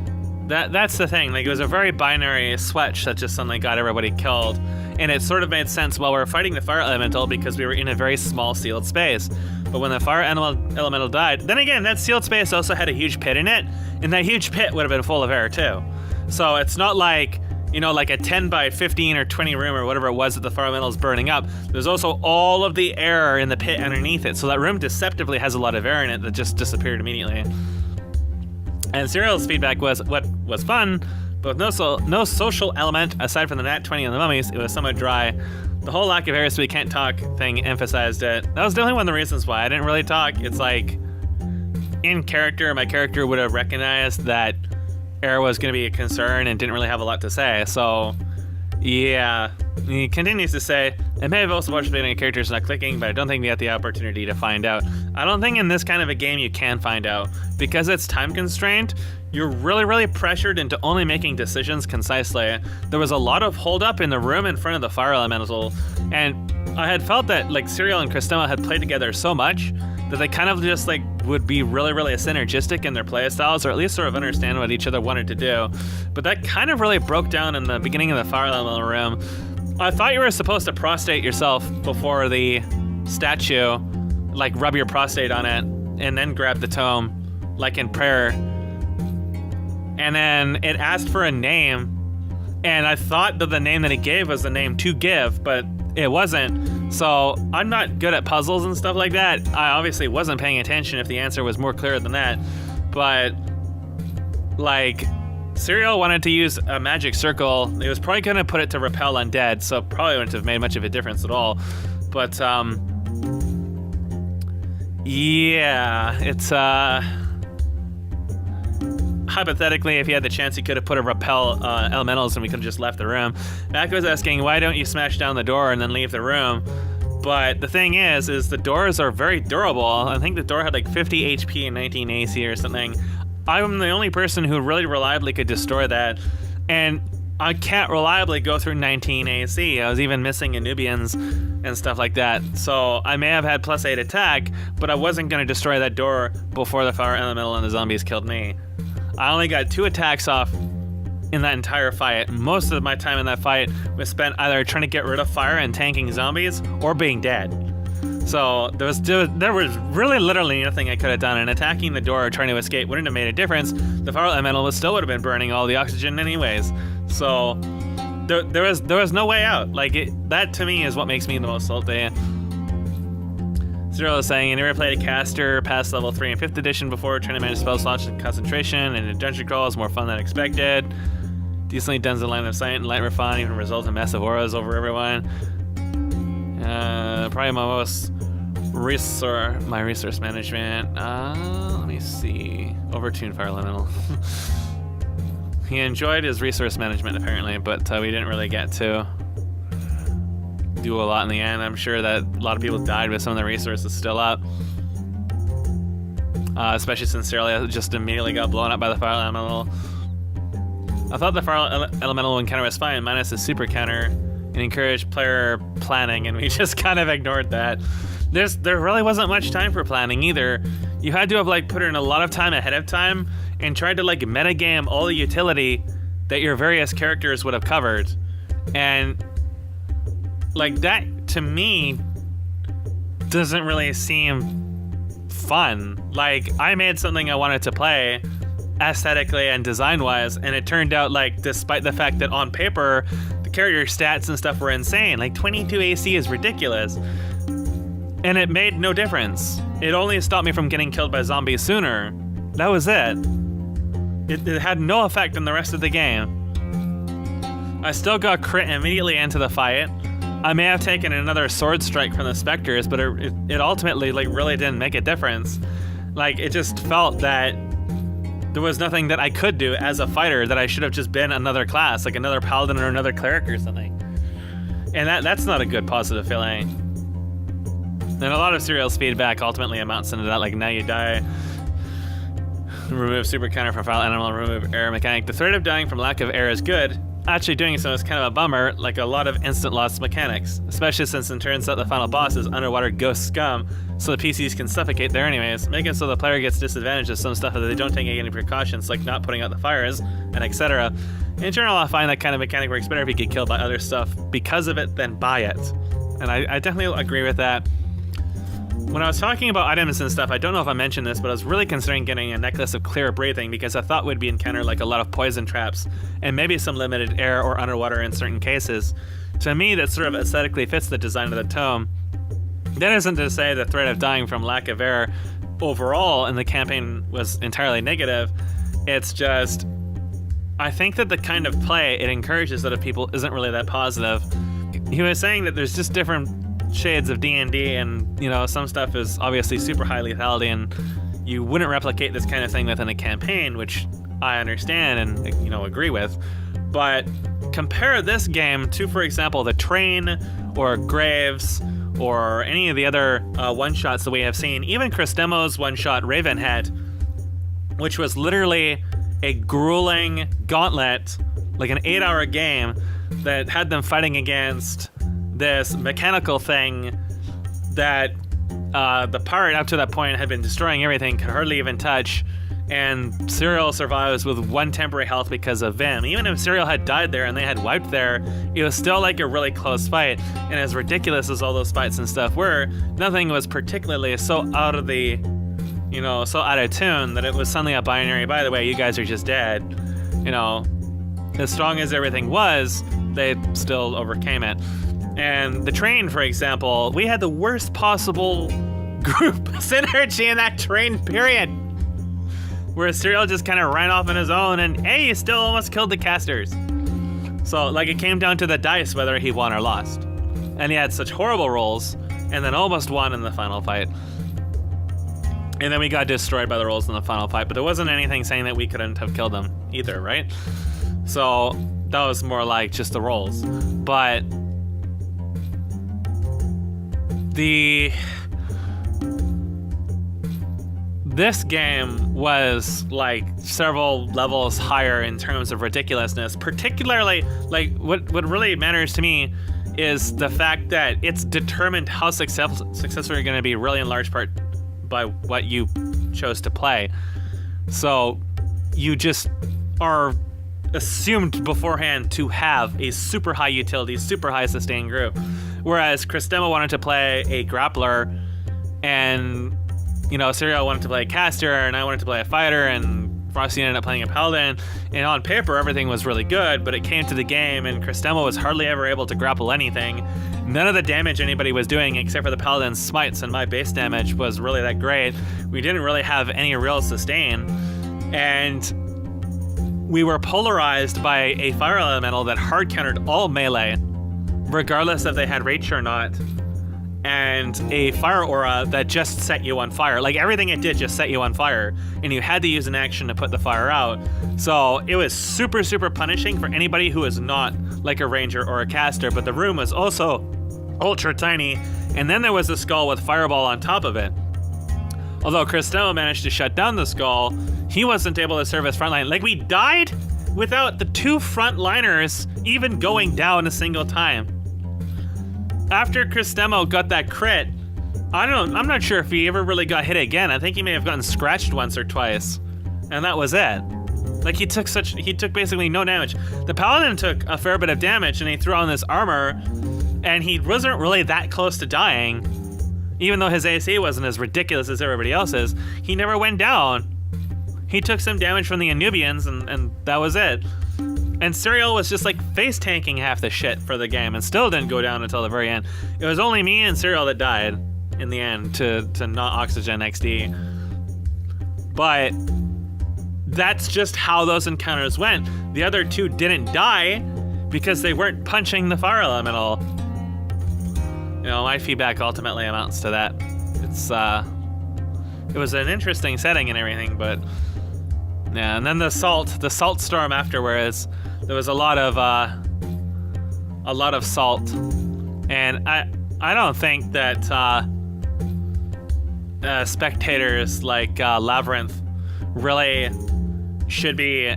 That's the thing. Like, it was a very binary switch that just suddenly got everybody killed. And it sort of made sense while we were fighting the fire elemental because we were in a very small sealed space. But when the fire elemental died, then again, that sealed space also had a huge pit in it, and that huge pit would have been full of air too. So it's not like, you know, like a 10 by 15 or 20 room or whatever it was that the fire elemental is burning up. There's also all of the air in the pit underneath it. So that room deceptively has a lot of air in it that just disappeared immediately. And Cyril's feedback was what was fun, but with no social element aside from the nat 20 on the mummies, it was somewhat dry. The whole lack of air so we can't talk thing emphasized it. That was definitely one of the reasons why I didn't really talk. It's like, in character, my character would have recognized that air was going to be a concern and didn't really have a lot to say. So, yeah. He continues to say, I may have also watched the characters not clicking, but I don't think we had the opportunity to find out. I don't think in this kind of a game you can find out. Because it's time constrained, you're really, really pressured into only making decisions concisely. There was a lot of hold up in the room in front of the fire elemental, and I had felt that like Cyril and Christema had played together so much that they kind of just like would be really, really synergistic in their play styles, or at least sort of understand what each other wanted to do. But that kind of really broke down in the beginning of the fire elemental room. I thought you were supposed to prostrate yourself before the statue, like rub your prostate on it, and then grab the tome, like in prayer. And then it asked for a name, and I thought that the name that it gave was the name to give, but it wasn't. So I'm not good at puzzles and stuff like that. I obviously wasn't paying attention if the answer was more clear than that. But, like, Cyril wanted to use a magic circle. He was probably going to put it to repel undead, so probably wouldn't have made much of a difference at all. But, yeah, it's, hypothetically, if he had the chance, he could have put a repel elementals and we could have just left the room. Mac was asking, why don't you smash down the door and then leave the room? But the thing is the doors are very durable. I think the door had like 50 HP and 19 AC or something. I'm the only person who really reliably could destroy that. And I can't reliably go through 19 AC. I was even missing Anubians and stuff like that. So I may have had +8 attack, but I wasn't going to destroy that door before the fire elemental and the zombies killed me. I only got 2 attacks off in that entire fight. Most of my time in that fight was spent either trying to get rid of fire and tanking zombies or being dead. So there was really literally nothing I could have done, and attacking the door or trying to escape wouldn't have made a difference. The fire elemental still would have been burning all the oxygen anyways. So there was no way out. Like that to me is what makes me the most salty. Zero is saying, I never played a caster past level 3 in 5th edition before. Trying to manage spell slots and concentration and a dungeon crawl is more fun than expected. Decently done the line of sight and light refine even results in massive auras over everyone. Probably my resource management. Let me see. Overtuned fire elemental. He enjoyed his resource management apparently, but we didn't really get to do a lot in the end. I'm sure that a lot of people died with some of the resources still up. Especially since Cerealia just immediately got blown up by the fire elemental. I thought the fire elemental encounter was fine, minus the super counter, and encouraged player planning, and we just kind of ignored that. There really wasn't much time for planning either. You had to have like put in a lot of time ahead of time and tried to like metagame all the utility that your various characters would have covered. And like that to me doesn't really seem fun. Like I made something I wanted to play aesthetically and design-wise, and it turned out like, despite the fact that on paper the character stats and stuff were insane, like 22 AC is ridiculous, and it made no difference. It only stopped me from getting killed by zombies sooner. That was it. It had no effect on the rest of the game. I still got crit immediately into the fight. I may have taken another sword strike from the specters, but it ultimately like really didn't make a difference. Like it just felt that there was nothing that I could do as a fighter, that I should have just been another class, like another paladin or another cleric or something. And that's not a good positive feeling. And a lot of Serial's feedback ultimately amounts into that, like now you die, remove super counter from fire animal, remove air mechanic. The threat of dying from lack of air is good. Actually doing so is kind of a bummer, like a lot of instant loss mechanics, especially since it turns out the final boss is underwater ghost scum, so the PCs can suffocate there anyways, making it so the player gets disadvantaged of some stuff that they don't take any precautions, like not putting out the fires, and etc. In general, I find that kind of mechanic works better if you get killed by other stuff because of it than by it. And I definitely agree with that. When I was talking about items and stuff, I don't know if I mentioned this, but I was really considering getting a necklace of clear breathing because I thought we'd be encountered like a lot of poison traps and maybe some limited air or underwater in certain cases. To me, that sort of aesthetically fits the design of the tome. That isn't to say the threat of dying from lack of air overall in the campaign was entirely negative. It's just, I think that the kind of play it encourages other people isn't really that positive. He was saying that there's just different shades of D&D, and you know, some stuff is obviously super high lethality and you wouldn't replicate this kind of thing within a campaign, which I understand and, you know, agree with. But compare this game to, for example, the Train or Graves or any of the other one-shots that we have seen, even Christemo's one-shot Ravenhead, which was literally a grueling gauntlet, like an 8-hour game that had them fighting against this mechanical thing that the pirate up to that point had been destroying everything, could hardly even touch, and Serial survives with 1 temporary health because of Vim. Even if Serial had died there and they had wiped there, it was still like a really close fight, and as ridiculous as all those fights and stuff were, nothing was particularly so out of the, you know, so out of tune that it was suddenly a binary, by the way, you guys are just dead. You know, as strong as everything was, they still overcame it. And the Train, for example, we had the worst possible group synergy in that Train period, where Serial just kind of ran off on his own and, hey, he still almost killed the casters. So, like, it came down to the dice whether he won or lost. And he had such horrible rolls, and then almost won in the final fight. And then we got destroyed by the rolls in the final fight, but there wasn't anything saying that we couldn't have killed them either, right? So, that was more like just the rolls. But the this game was like several levels higher in terms of ridiculousness. Particularly, like what really matters to me is the fact that it's determined how successful you're going to be, really in large part by what you chose to play. So you just are assumed beforehand to have a super high utility, super high sustain group. Whereas Christema wanted to play a grappler, and Serial wanted to play a caster, and I wanted to play a fighter, and Frosty ended up playing a paladin. And on paper, everything was really good, but it came to the game, and Christema was hardly ever able to grapple anything. None of the damage anybody was doing, except for the paladin's smites, and my base damage was really that great. We didn't really have any real sustain, and we were polarized by a fire elemental that hard countered all melee, regardless if they had reach or not, and a fire aura that just set you on fire. Like, everything it did just set you on fire, and you had to use an action to put the fire out. So it was super, super punishing for anybody who is not like a ranger or a caster, but the room was also ultra tiny, and then there was the skull with fireball on top of it. Although Christema managed to shut down the skull, he wasn't able to serve as frontline. Like, we died without the two frontliners even going down a single time. After Christema got that crit, I'm not sure if he ever really got hit again. I think he may have gotten scratched once or twice, and that was it. Like, he took basically no damage. The paladin took a fair bit of damage, and he threw on this armor, and he wasn't really that close to dying. Even though his AC wasn't as ridiculous as everybody else's, he never went down. He took some damage from the Anubians, and that was it. And Serial was just like face tanking half the shit for the game, and still didn't go down until the very end. It was only me and Serial that died in the end to not Oxygen XD. But that's just how those encounters went. The other two didn't die because they weren't punching the fire elemental. My feedback ultimately amounts to that. It was an interesting setting and everything, but yeah. And then the salt storm afterwards. There was a lot of salt, and I don't think that spectators like Labyrinth really should be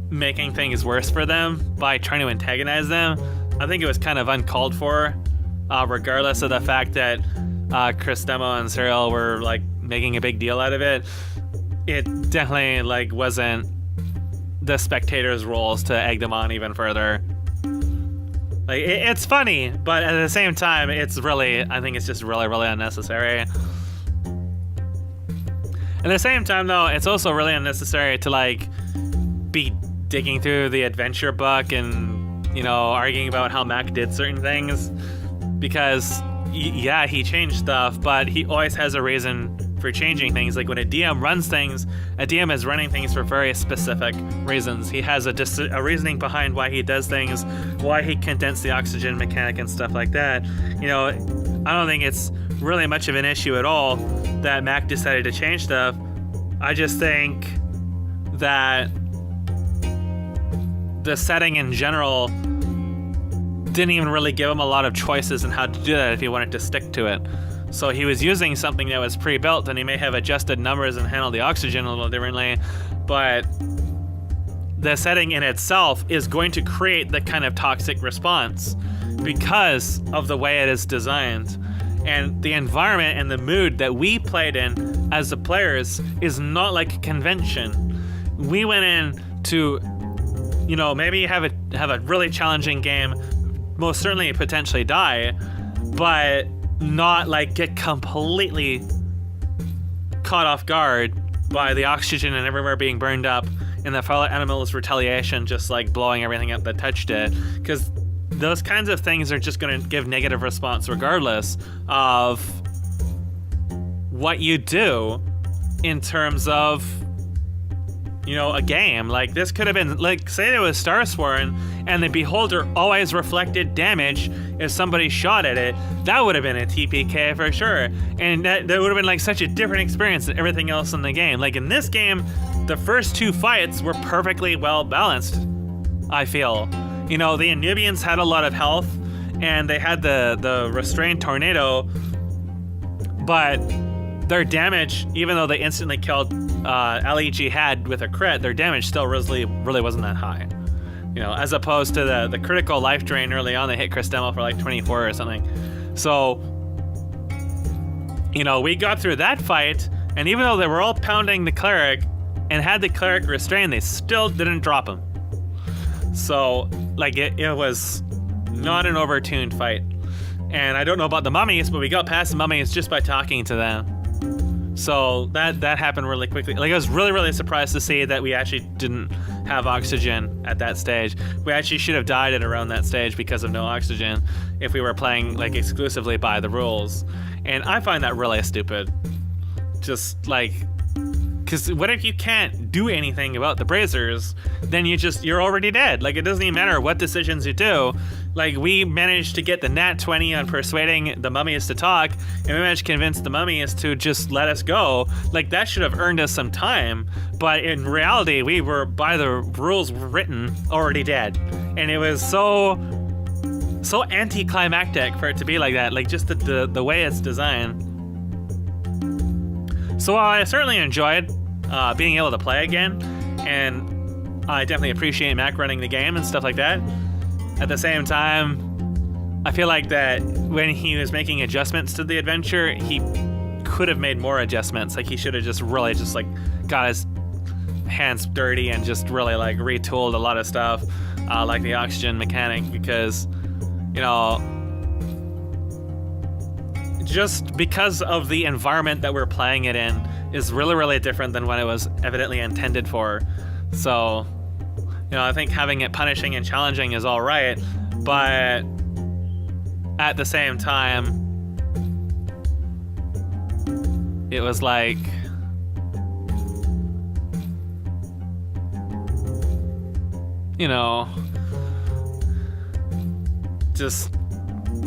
making things worse for them by trying to antagonize them. I think it was kind of uncalled for, regardless of the fact that Christema and Serial were like making a big deal out of it. It definitely like wasn't the spectators' roles to egg them on even further. Like, it's funny, but at the same time, I think it's just really, really unnecessary. At the same time, though, it's also really unnecessary to like be digging through the adventure book and arguing about how Mac did certain things, because yeah, he changed stuff, but he always has a reason for changing things. Like, when a DM runs things, a DM is running things for very specific reasons. He has a reasoning behind why he does things, why he condensed the oxygen mechanic and stuff like that. I don't think it's really much of an issue at all that Mac decided to change stuff. I just think that the setting in general didn't even really give him a lot of choices in how to do that if he wanted to stick to it. So he was using something that was pre-built, and he may have adjusted numbers and handled the oxygen a little differently, but the setting in itself is going to create the kind of toxic response because of the way it is designed. And the environment and the mood that we played in as the players is not like a convention. We went in to, maybe have a really challenging game, most certainly potentially die, but not like get completely caught off guard by the oxygen and everywhere being burned up and the fellow animal's retaliation just like blowing everything up that touched it. Because those kinds of things are just going to give negative response regardless of what you do in terms of a game. Like, this could have been, like, say it was Starsworn and the Beholder always reflected damage if somebody shot at it. That would have been a TPK for sure. And that would have been like such a different experience than everything else in the game. Like, in this game, the first two fights were perfectly well balanced, I feel. The Anubians had a lot of health, and they had the restrained tornado, but their damage, even though they instantly killed LEG had with a crit, their damage still really wasn't that high. You know, as opposed to the critical life drain early on, they hit Christemo for like 24 or something. So, you know, we got through that fight, and even though they were all pounding the cleric and had the cleric restrained, they still didn't drop him. So, like, it was not an overtuned fight. And I don't know about the mummies, but we got past the mummies just by talking to them. So that happened really quickly. Like, I was really surprised to see that we actually didn't have oxygen at that stage. We actually should have died at around that stage because of no oxygen if we were playing like exclusively by the rules. And I find that really stupid. Just like, because what if you can't do anything about the Brazers? Then you're already dead. Like, it doesn't even matter what decisions you do. Like, we managed to get the nat 20 on persuading the mummies to talk, and we managed to convince the mummies to just let us go. Like, that should have earned us some time, but in reality, we were, by the rules written, already dead. And it was so anticlimactic for it to be like that, like just the way it's designed. So I certainly enjoyed being able to play again, and I definitely appreciate Mac running the game and stuff like that. At the same time, I feel like that when he was making adjustments to the adventure, he could have made more adjustments. Like, he should have just like got his hands dirty and just really like retooled a lot of stuff, like the oxygen mechanic, because, you know, just because of the environment that we're playing it in is really different than what it was evidently intended for. So, you know, I think having it punishing and challenging is all right, but at the same time, it was like, you know,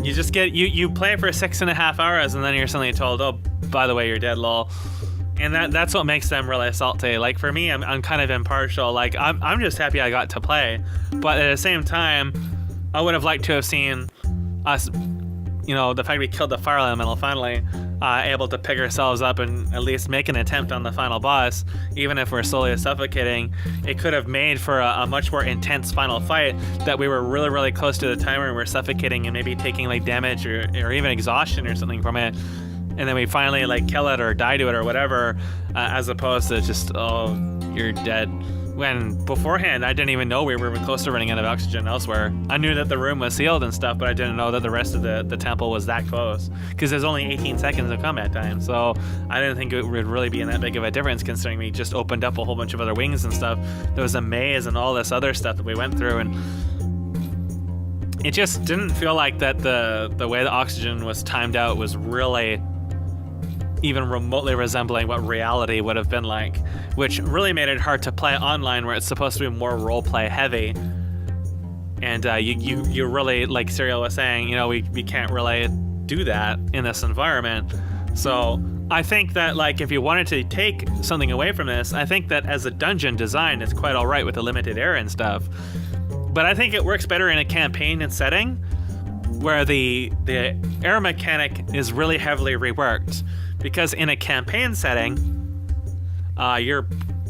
you play for 6.5 hours and then you're suddenly told, oh, by the way, you're dead, lol. And that's what makes them really salty. Like, for me, I'm kind of impartial. Like, I'm just happy I got to play, but at the same time, I would have liked to have seen us, you know, the fact we killed the fire elemental finally, able to pick ourselves up and at least make an attempt on the final boss, even if we're slowly suffocating. It could have made for a much more intense final fight, that we were really close to the timer and we're suffocating and maybe taking like damage or even exhaustion or something from it. And then we finally like kill it or die to it or whatever, as opposed to just, oh, you're dead. When beforehand, I didn't even know we were close to running out of oxygen elsewhere. I knew that the room was sealed and stuff, but I didn't know that the rest of the temple was that close, because there's only 18 seconds of combat time. So I didn't think it would really be in that big of a difference, considering we just opened up a whole bunch of other wings and stuff. There was a maze and all this other stuff that we went through, and it just didn't feel like that the way the oxygen was timed out was really even remotely resembling what reality would have been like, which really made it hard to play online, where it's supposed to be more roleplay heavy. And you really, like Serial was saying, you know, we can't really do that in this environment. So I think that, like, if you wanted to take something away from this, I think that as a dungeon design, it's quite all right with the limited air and stuff. But I think it works better in a campaign and setting, where the air mechanic is really heavily reworked. Because in a campaign setting, your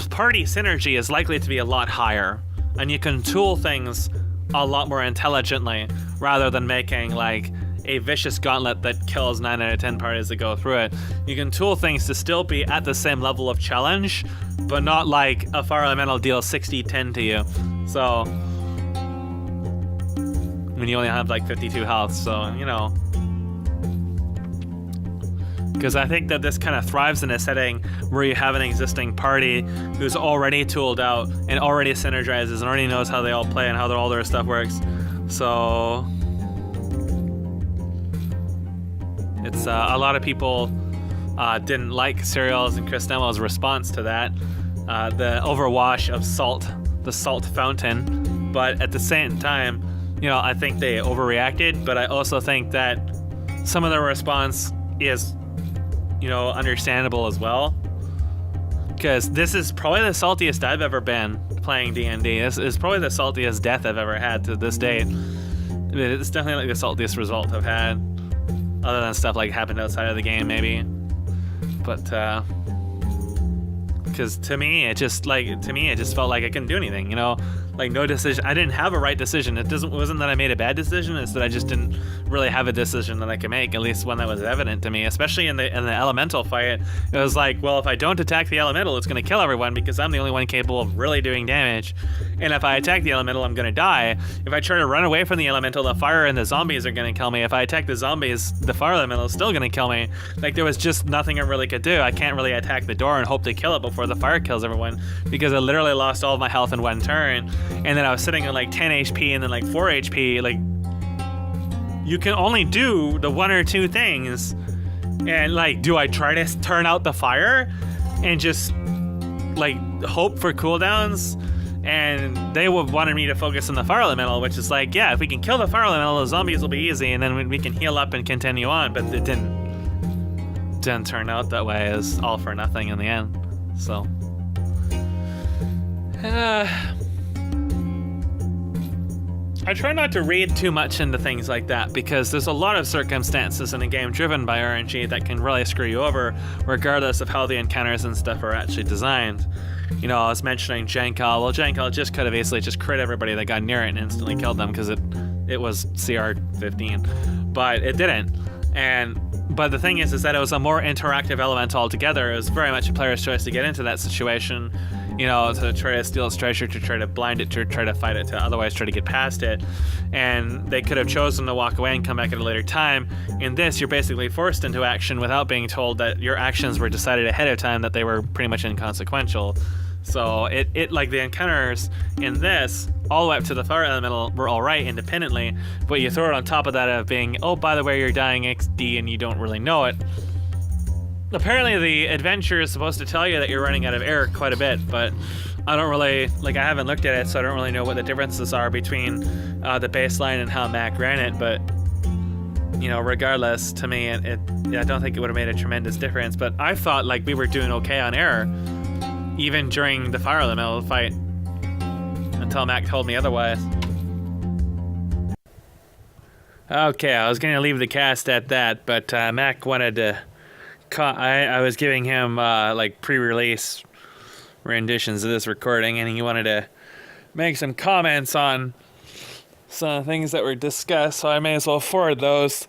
party synergy is likely to be a lot higher, and you can tool things a lot more intelligently, rather than making like a vicious gauntlet that kills 9 out of 10 parties that go through it. You can tool things to still be at the same level of challenge, but not like a fire elemental deals 60-10 to you. So, when you only have like 52 health, so, you know. Because I think that this kind of thrives in a setting where you have an existing party who's already tooled out and already synergizes and already knows how they all play and how all their stuff works. So it's a lot of people didn't like Serial's and Christemo's response to that, the overwash of salt, the salt fountain. But at the same time, you know, I think they overreacted, but I also think that some of their response is, you know, understandable as well, because this is probably the saltiest I've ever been playing D&D. This is probably the saltiest death I've ever had to this date. It's definitely like the saltiest result I've had, other than stuff like happened outside of the game maybe. But because to me it just felt like I couldn't do anything, you know, like no decision. I didn't have a right decision. It wasn't that I made a bad decision, it's that I just didn't really have a decision that I could make, at least one that was evident to me, especially in the elemental fight. It was like, well, if I don't attack the elemental, it's going to kill everyone because I'm the only one capable of really doing damage, and if I attack the elemental, I'm going to die. If I try to run away from the elemental, the fire and the zombies are going to kill me. If I attack the zombies, the fire elemental is still going to kill me. Like, there was just nothing I really could do. I can't really attack the door and hope to kill it before the fire kills everyone, because I literally lost all of my health in one turn, and then I was sitting at like 10 HP and then like 4 HP. Like, you can only do the one or two things. And like, do I try to turn out the fire and just like hope for cooldowns? And they wanted me to focus on the fire elemental, which is like, yeah, if we can kill the fire elemental, the zombies will be easy, and then we can heal up and continue on. But it didn't turn out that way. It was all for nothing in the end. So I try not to read too much into things like that, because there's a lot of circumstances in a game driven by RNG that can really screw you over, regardless of how the encounters and stuff are actually designed. You know, I was mentioning Jankal. Well, Jankal just could have easily just crit everybody that got near it and instantly killed them because it was CR 15, but it didn't. But the thing is that it was a more interactive element altogether. It was very much a player's choice to get into that situation, you know, to try to steal its treasure, to try to blind it, to try to fight it, to otherwise try to get past it. And they could have chosen to walk away and come back at a later time. In this, you're basically forced into action without being told that your actions were decided ahead of time, that they were pretty much inconsequential. So it like the encounters in this, all the way up to the fire elemental, were alright independently, but you throw it on top of that of being, oh, by the way, you're dying XD and you don't really know it. Apparently the adventure is supposed to tell you that you're running out of air quite a bit, but I don't really, like, I haven't looked at it, so I don't really know what the differences are between the baseline and how Mac ran it, but, you know, regardless, to me, I don't think it would have made a tremendous difference, but I thought, like, we were doing okay on air, even during the fire elemental fight, until Mac told me otherwise. Okay, I was going to leave the cast at that, but Mac wanted to... I was giving him like pre-release renditions of this recording, and he wanted to make some comments on some of the things that were discussed, so I may as well forward those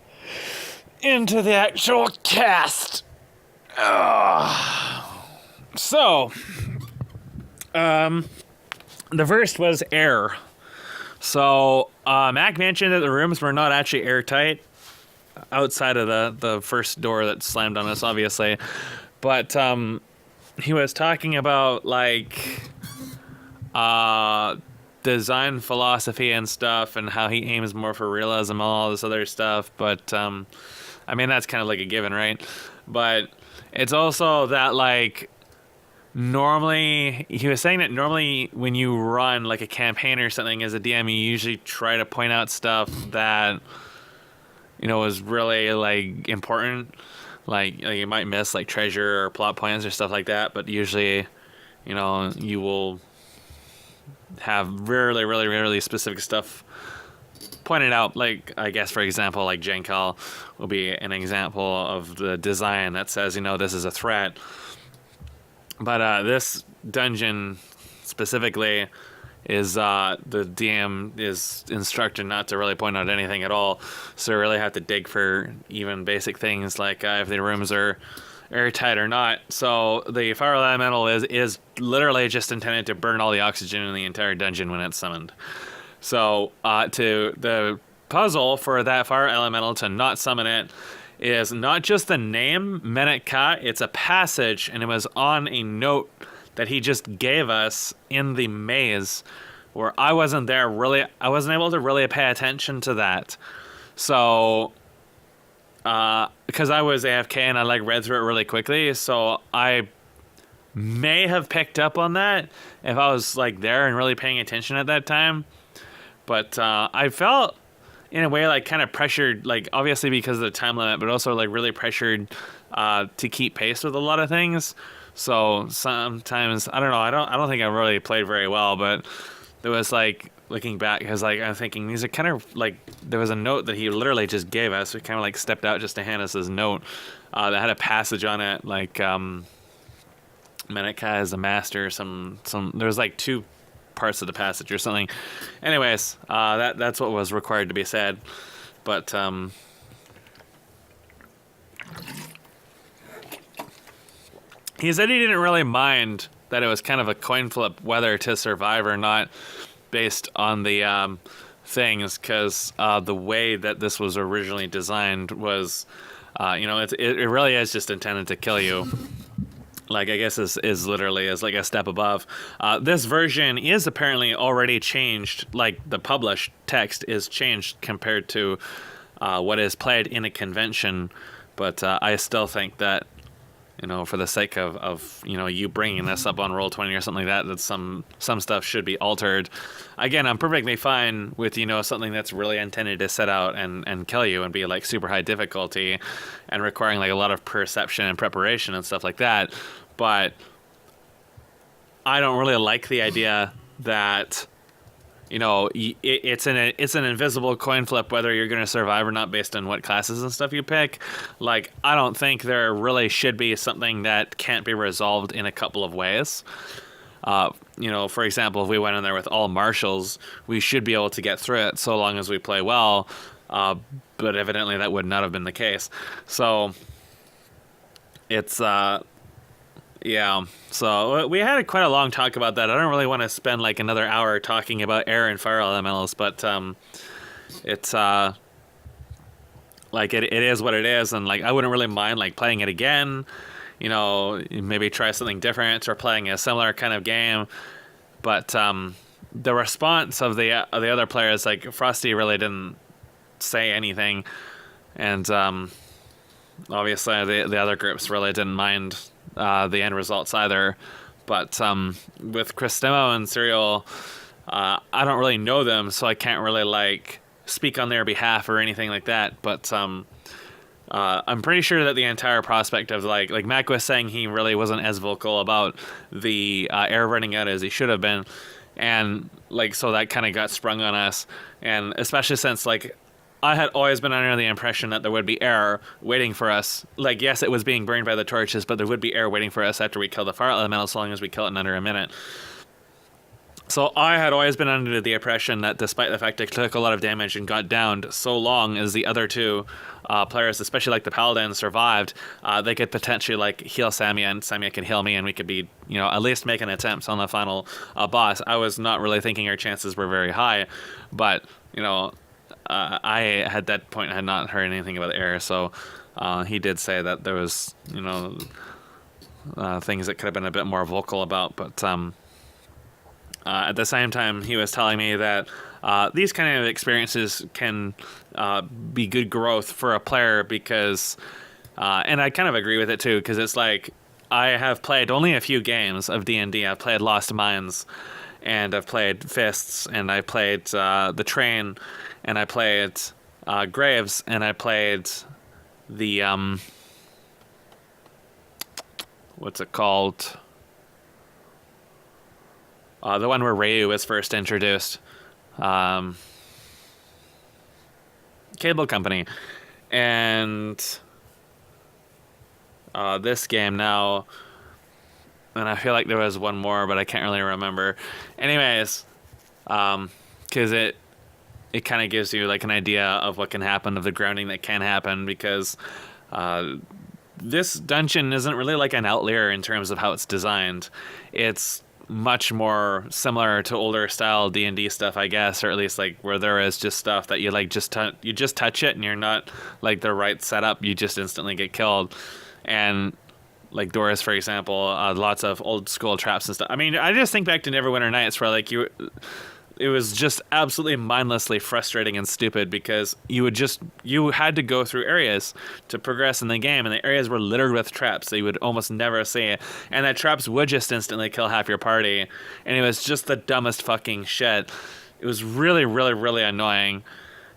into the actual cast. So, the first was air. So, Mac mentioned that the rooms were not actually airtight, outside of the first door that slammed on us, obviously. But, he was talking about, like, design philosophy and stuff, and how he aims more for realism and all this other stuff. But, I mean, that's kind of like a given, right? But it's also that, like, normally, he was saying that normally when you run like a campaign or something as a DM, you usually try to point out stuff that, you know, is really like important. Like you might miss like treasure or plot points or stuff like that, but usually, you know, you will have really specific stuff pointed out. Like, I guess, for example, like Jankal will be an example of the design that says, you know, this is a threat. But this dungeon specifically is the DM is instructed not to really point out anything at all, so you really have to dig for even basic things like if the rooms are airtight or not. So the fire elemental is literally just intended to burn all the oxygen in the entire dungeon when it's summoned. So to the puzzle for that fire elemental to not summon it is not just the name Menet-Ka, it's a passage, and it was on a note that he just gave us in the maze, where I wasn't there really. I wasn't able to really pay attention to that. So, because I was AFK and I like read through it really quickly, so I may have picked up on that if I was like there and really paying attention at that time. But I felt, in a way, like kind of pressured, like obviously because of the time limit, but also like really pressured to keep pace with a lot of things. So sometimes, I don't know, I don't think I really played very well, but there was like looking back, because like I'm thinking these are kind of like there was a note that he literally just gave us. We kind of like stepped out just to hand us his note that had a passage on it, like Menet-Ka is a master. Some there was like 2 parts of the passage or something. Anyways, that's what was required to be said, but he said he didn't really mind that it was kind of a coin flip whether to survive or not based on the things, because the way that this was originally designed was, it really is just intended to kill you. Like, I guess is literally is like a step above. This version is apparently already changed, like the published text is changed compared to what is played in a convention, but I still think that, for the sake of you bringing this up on Roll20 or something like that some stuff should be altered. Again, I'm perfectly fine with, something that's really intended to set out and kill you and be like super high difficulty and requiring like a lot of perception and preparation and stuff like that. But I don't really like the idea that, it's an invisible coin flip whether you're going to survive or not based on what classes and stuff you pick. Like, I don't think there really should be something that can't be resolved in a couple of ways. For example, if we went in there with all marshals, we should be able to get through it so long as we play well. But evidently that would not have been the case. So it's yeah, so we had quite a long talk about that. I don't really want to spend like another hour talking about air and fire elementals, but it's like it is what it is, and like I wouldn't really mind like playing it again, maybe try something different or playing a similar kind of game. But the response of the other players, like Frosty really didn't say anything, and obviously the other groups really didn't mind the end results either. But with Christemo and Serial, I don't really know them, so I can't really like speak on their behalf or anything like that. But I'm pretty sure that the entire prospect of like Mac was saying, he really wasn't as vocal about the air running out as he should have been, and like so that kind of got sprung on us, and especially since like I had always been under the impression that there would be air waiting for us. Like, yes, it was being burned by the torches, but there would be air waiting for us after we kill the fire elemental, so long as we kill it in under a minute. So I had always been under the impression that despite the fact it took a lot of damage and got downed, so long as the other 2 players, especially like the Paladin, survived, they could potentially like heal Samia, and Samia could heal me, and we could be, at least make an attempt on the final boss. I was not really thinking our chances were very high, but, I at that point had not heard anything about the air, so he did say that there was, things that could have been a bit more vocal about, but at the same time, he was telling me that these kind of experiences can be good growth for a player because, and I kind of agree with it too, because it's like I have played only a few games of D&D. I've played Lost Mines, and I've played Fists, and I played The Train, and I played Graves, and I played the what's it called? The one where Ryu was first introduced. Cable Company. And this game now, and I feel like there was one more, but I can't really remember. Anyways, because it kind of gives you like an idea of what can happen, of the grounding that can happen, because this dungeon isn't really like an outlier in terms of how it's designed. It's much more similar to older style D&D stuff, I guess, or at least like where there is just stuff that you like you just touch it and you're not like the right setup, you just instantly get killed. And like doors, for example, lots of old school traps and stuff. I mean, I just think back to Neverwinter Nights where like it was just absolutely mindlessly frustrating and stupid because you had to go through areas to progress in the game, and the areas were littered with traps that you would almost never see, and that traps would just instantly kill half your party, and it was just the dumbest fucking shit. It was really, really, really annoying.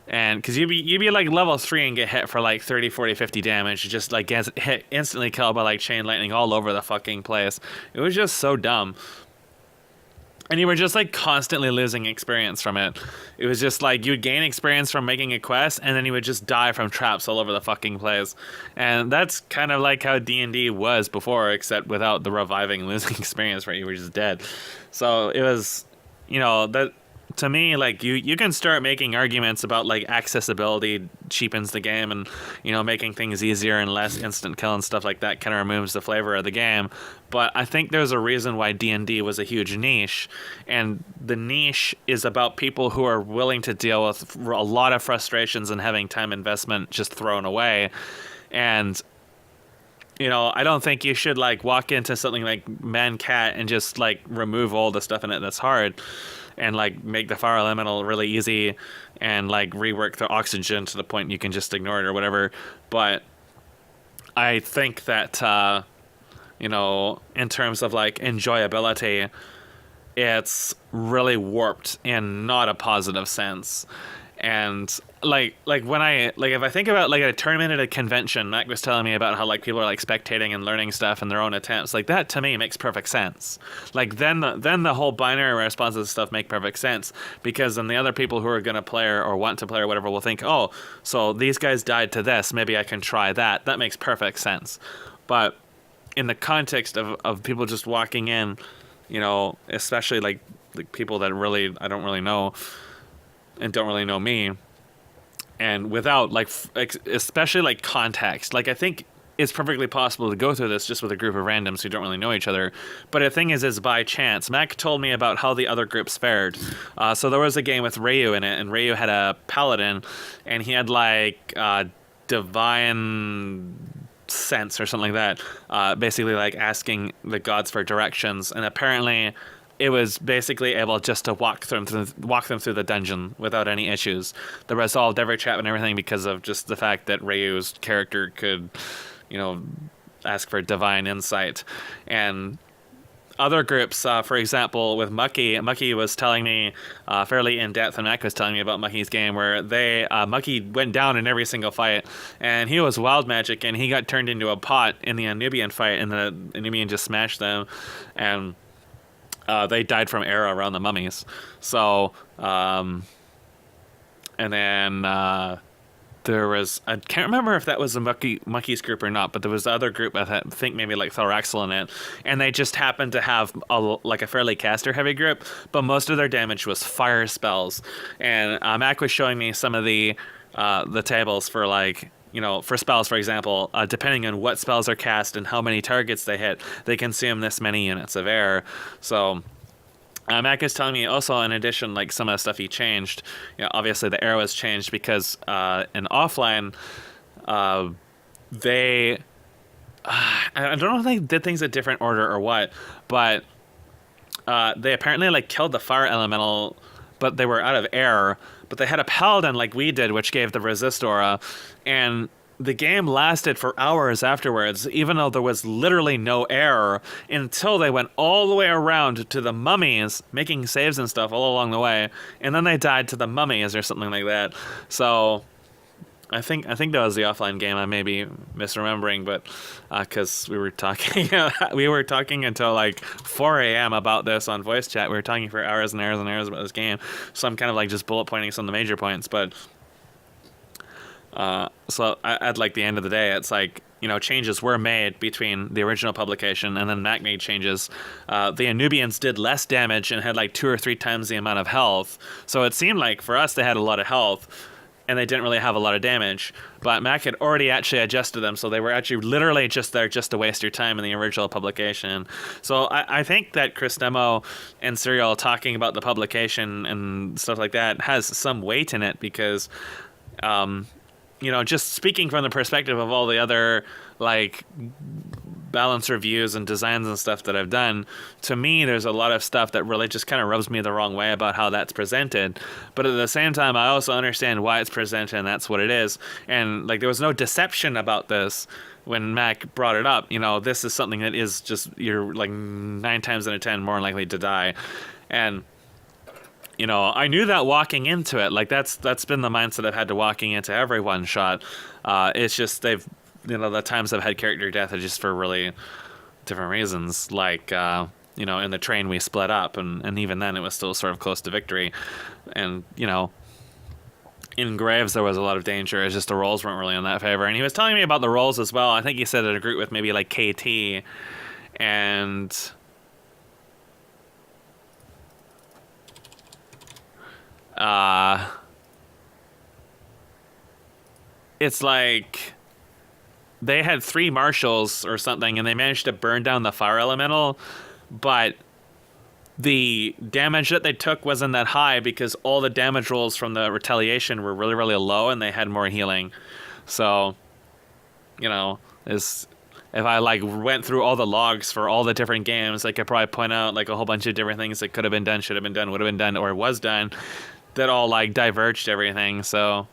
And because you'd be like level 3 and get hit for like 30, 40, 50 damage, just like hit instantly killed by like chain lightning all over the fucking place. It was just so dumb. and you were just like constantly losing experience from it. It was just like you'd gain experience from making a quest, and then you would just die from traps all over the fucking place. And that's kind of like how D&D was before, except without the reviving losing experience, where you were just dead. So it was, that to me, like you can start making arguments about like accessibility cheapens the game, and making things easier and less instant kill and stuff like that kind of removes the flavor of the game. But I think there's a reason why D&D was a huge niche, and the niche is about people who are willing to deal with a lot of frustrations and having time investment just thrown away. And I don't think you should like walk into something like Menet-Ka and just like remove all the stuff in it that's hard, and like make the fire elemental really easy, and like rework the oxygen to the point you can just ignore it or whatever. But I think that in terms of like enjoyability, it's really warped in not a positive sense. And like when if I think about like a tournament at a convention, Mac was telling me about how like people are like spectating and learning stuff in their own attempts. Like that to me makes perfect sense. Like then the whole binary responses stuff make perfect sense, because then the other people who are gonna play or want to play or whatever will think, oh, so these guys died to this, maybe I can try that. That makes perfect sense. But in the context of people just walking in, especially like people that really I don't really know and don't really know me, and without like especially like context, like I think it's perfectly possible to go through this just with a group of randoms who don't really know each other. But the thing is by chance. Mac told me about how the other groups fared. So there was a game with Ryu in it, and Ryu had a paladin, and he had like divine sense or something like that, basically like asking the gods for directions, and apparently it was basically able just to walk them through the dungeon without any issues. They resolved every trap and everything because of just the fact that Ryu's character could, ask for divine insight. And other groups, for example, with Mucky was telling me fairly in depth, and Mac was telling me about Mucky's game, where Mucky went down in every single fight, and he was wild magic, and he got turned into a pot in the Anubian fight, and the Anubian just smashed them, and they died from air around the mummies. So, and then there was, I can't remember if that was a Mucky's group or not, but there was the other group, I think maybe like Thoraxel in it, and they just happened to have a fairly caster heavy group, but most of their damage was fire spells. And Mac was showing me some of the tables for like, for spells, for example, depending on what spells are cast and how many targets they hit, they consume this many units of air. So Mac is telling me also, in addition, like some of the stuff he changed, obviously the air was changed because in offline, they, I don't know if they did things in different order or what, but they apparently like killed the fire elemental, but they were out of air. But they had a paladin like we did, which gave the resist aura, and the game lasted for hours afterwards, even though there was literally no air, until they went all the way around to the mummies, making saves and stuff all along the way, and then they died to the mummies or something like that. So I think that was the offline game. I may be misremembering, but because we were talking until like 4 a.m. about this on voice chat. We were talking for hours and hours and hours about this game. So I'm kind of like just bullet pointing some of the major points. But so at like the end of the day, it's like, changes were made between the original publication and then Mac made changes. The Anubians did less damage and had like 2 or 3 times the amount of health. So it seemed like for us they had a lot of health, and they didn't really have a lot of damage. But Mac had already actually adjusted them, so they were actually literally just there just to waste your time in the original publication. So I think that Chris Demo and Serial talking about the publication and stuff like that has some weight in it, because, just speaking from the perspective of all the other, like, balance reviews and designs and stuff that I've done, to me there's a lot of stuff that really just kind of rubs me the wrong way about how that's presented. But at the same time, I also understand why it's presented, and that's what it is. And like, there was no deception about this when Mac brought it up. This is something that is just, you're like 9 times out of 10 more likely to die. And I knew that walking into it. Like, that's been the mindset I've had to walking into every one shot. It's just the times I've had character death are just for really different reasons. Like, you know, in the train we split up, and even then it was still sort of close to victory. And, you know, in Graves there was a lot of danger. It's just the rolls weren't really in that favor. And he was telling me about the rolls as well. I think he said in a group with maybe like KT, and it's like they had 3 marshals or something, and they managed to burn down the fire elemental, but the damage that they took wasn't that high because all the damage rolls from the retaliation were really, really low, and they had more healing. So, you know, if I like went through all the logs for all the different games, I could probably point out like a whole bunch of different things that could have been done, should have been done, would have been done, or was done, that all like diverged everything. So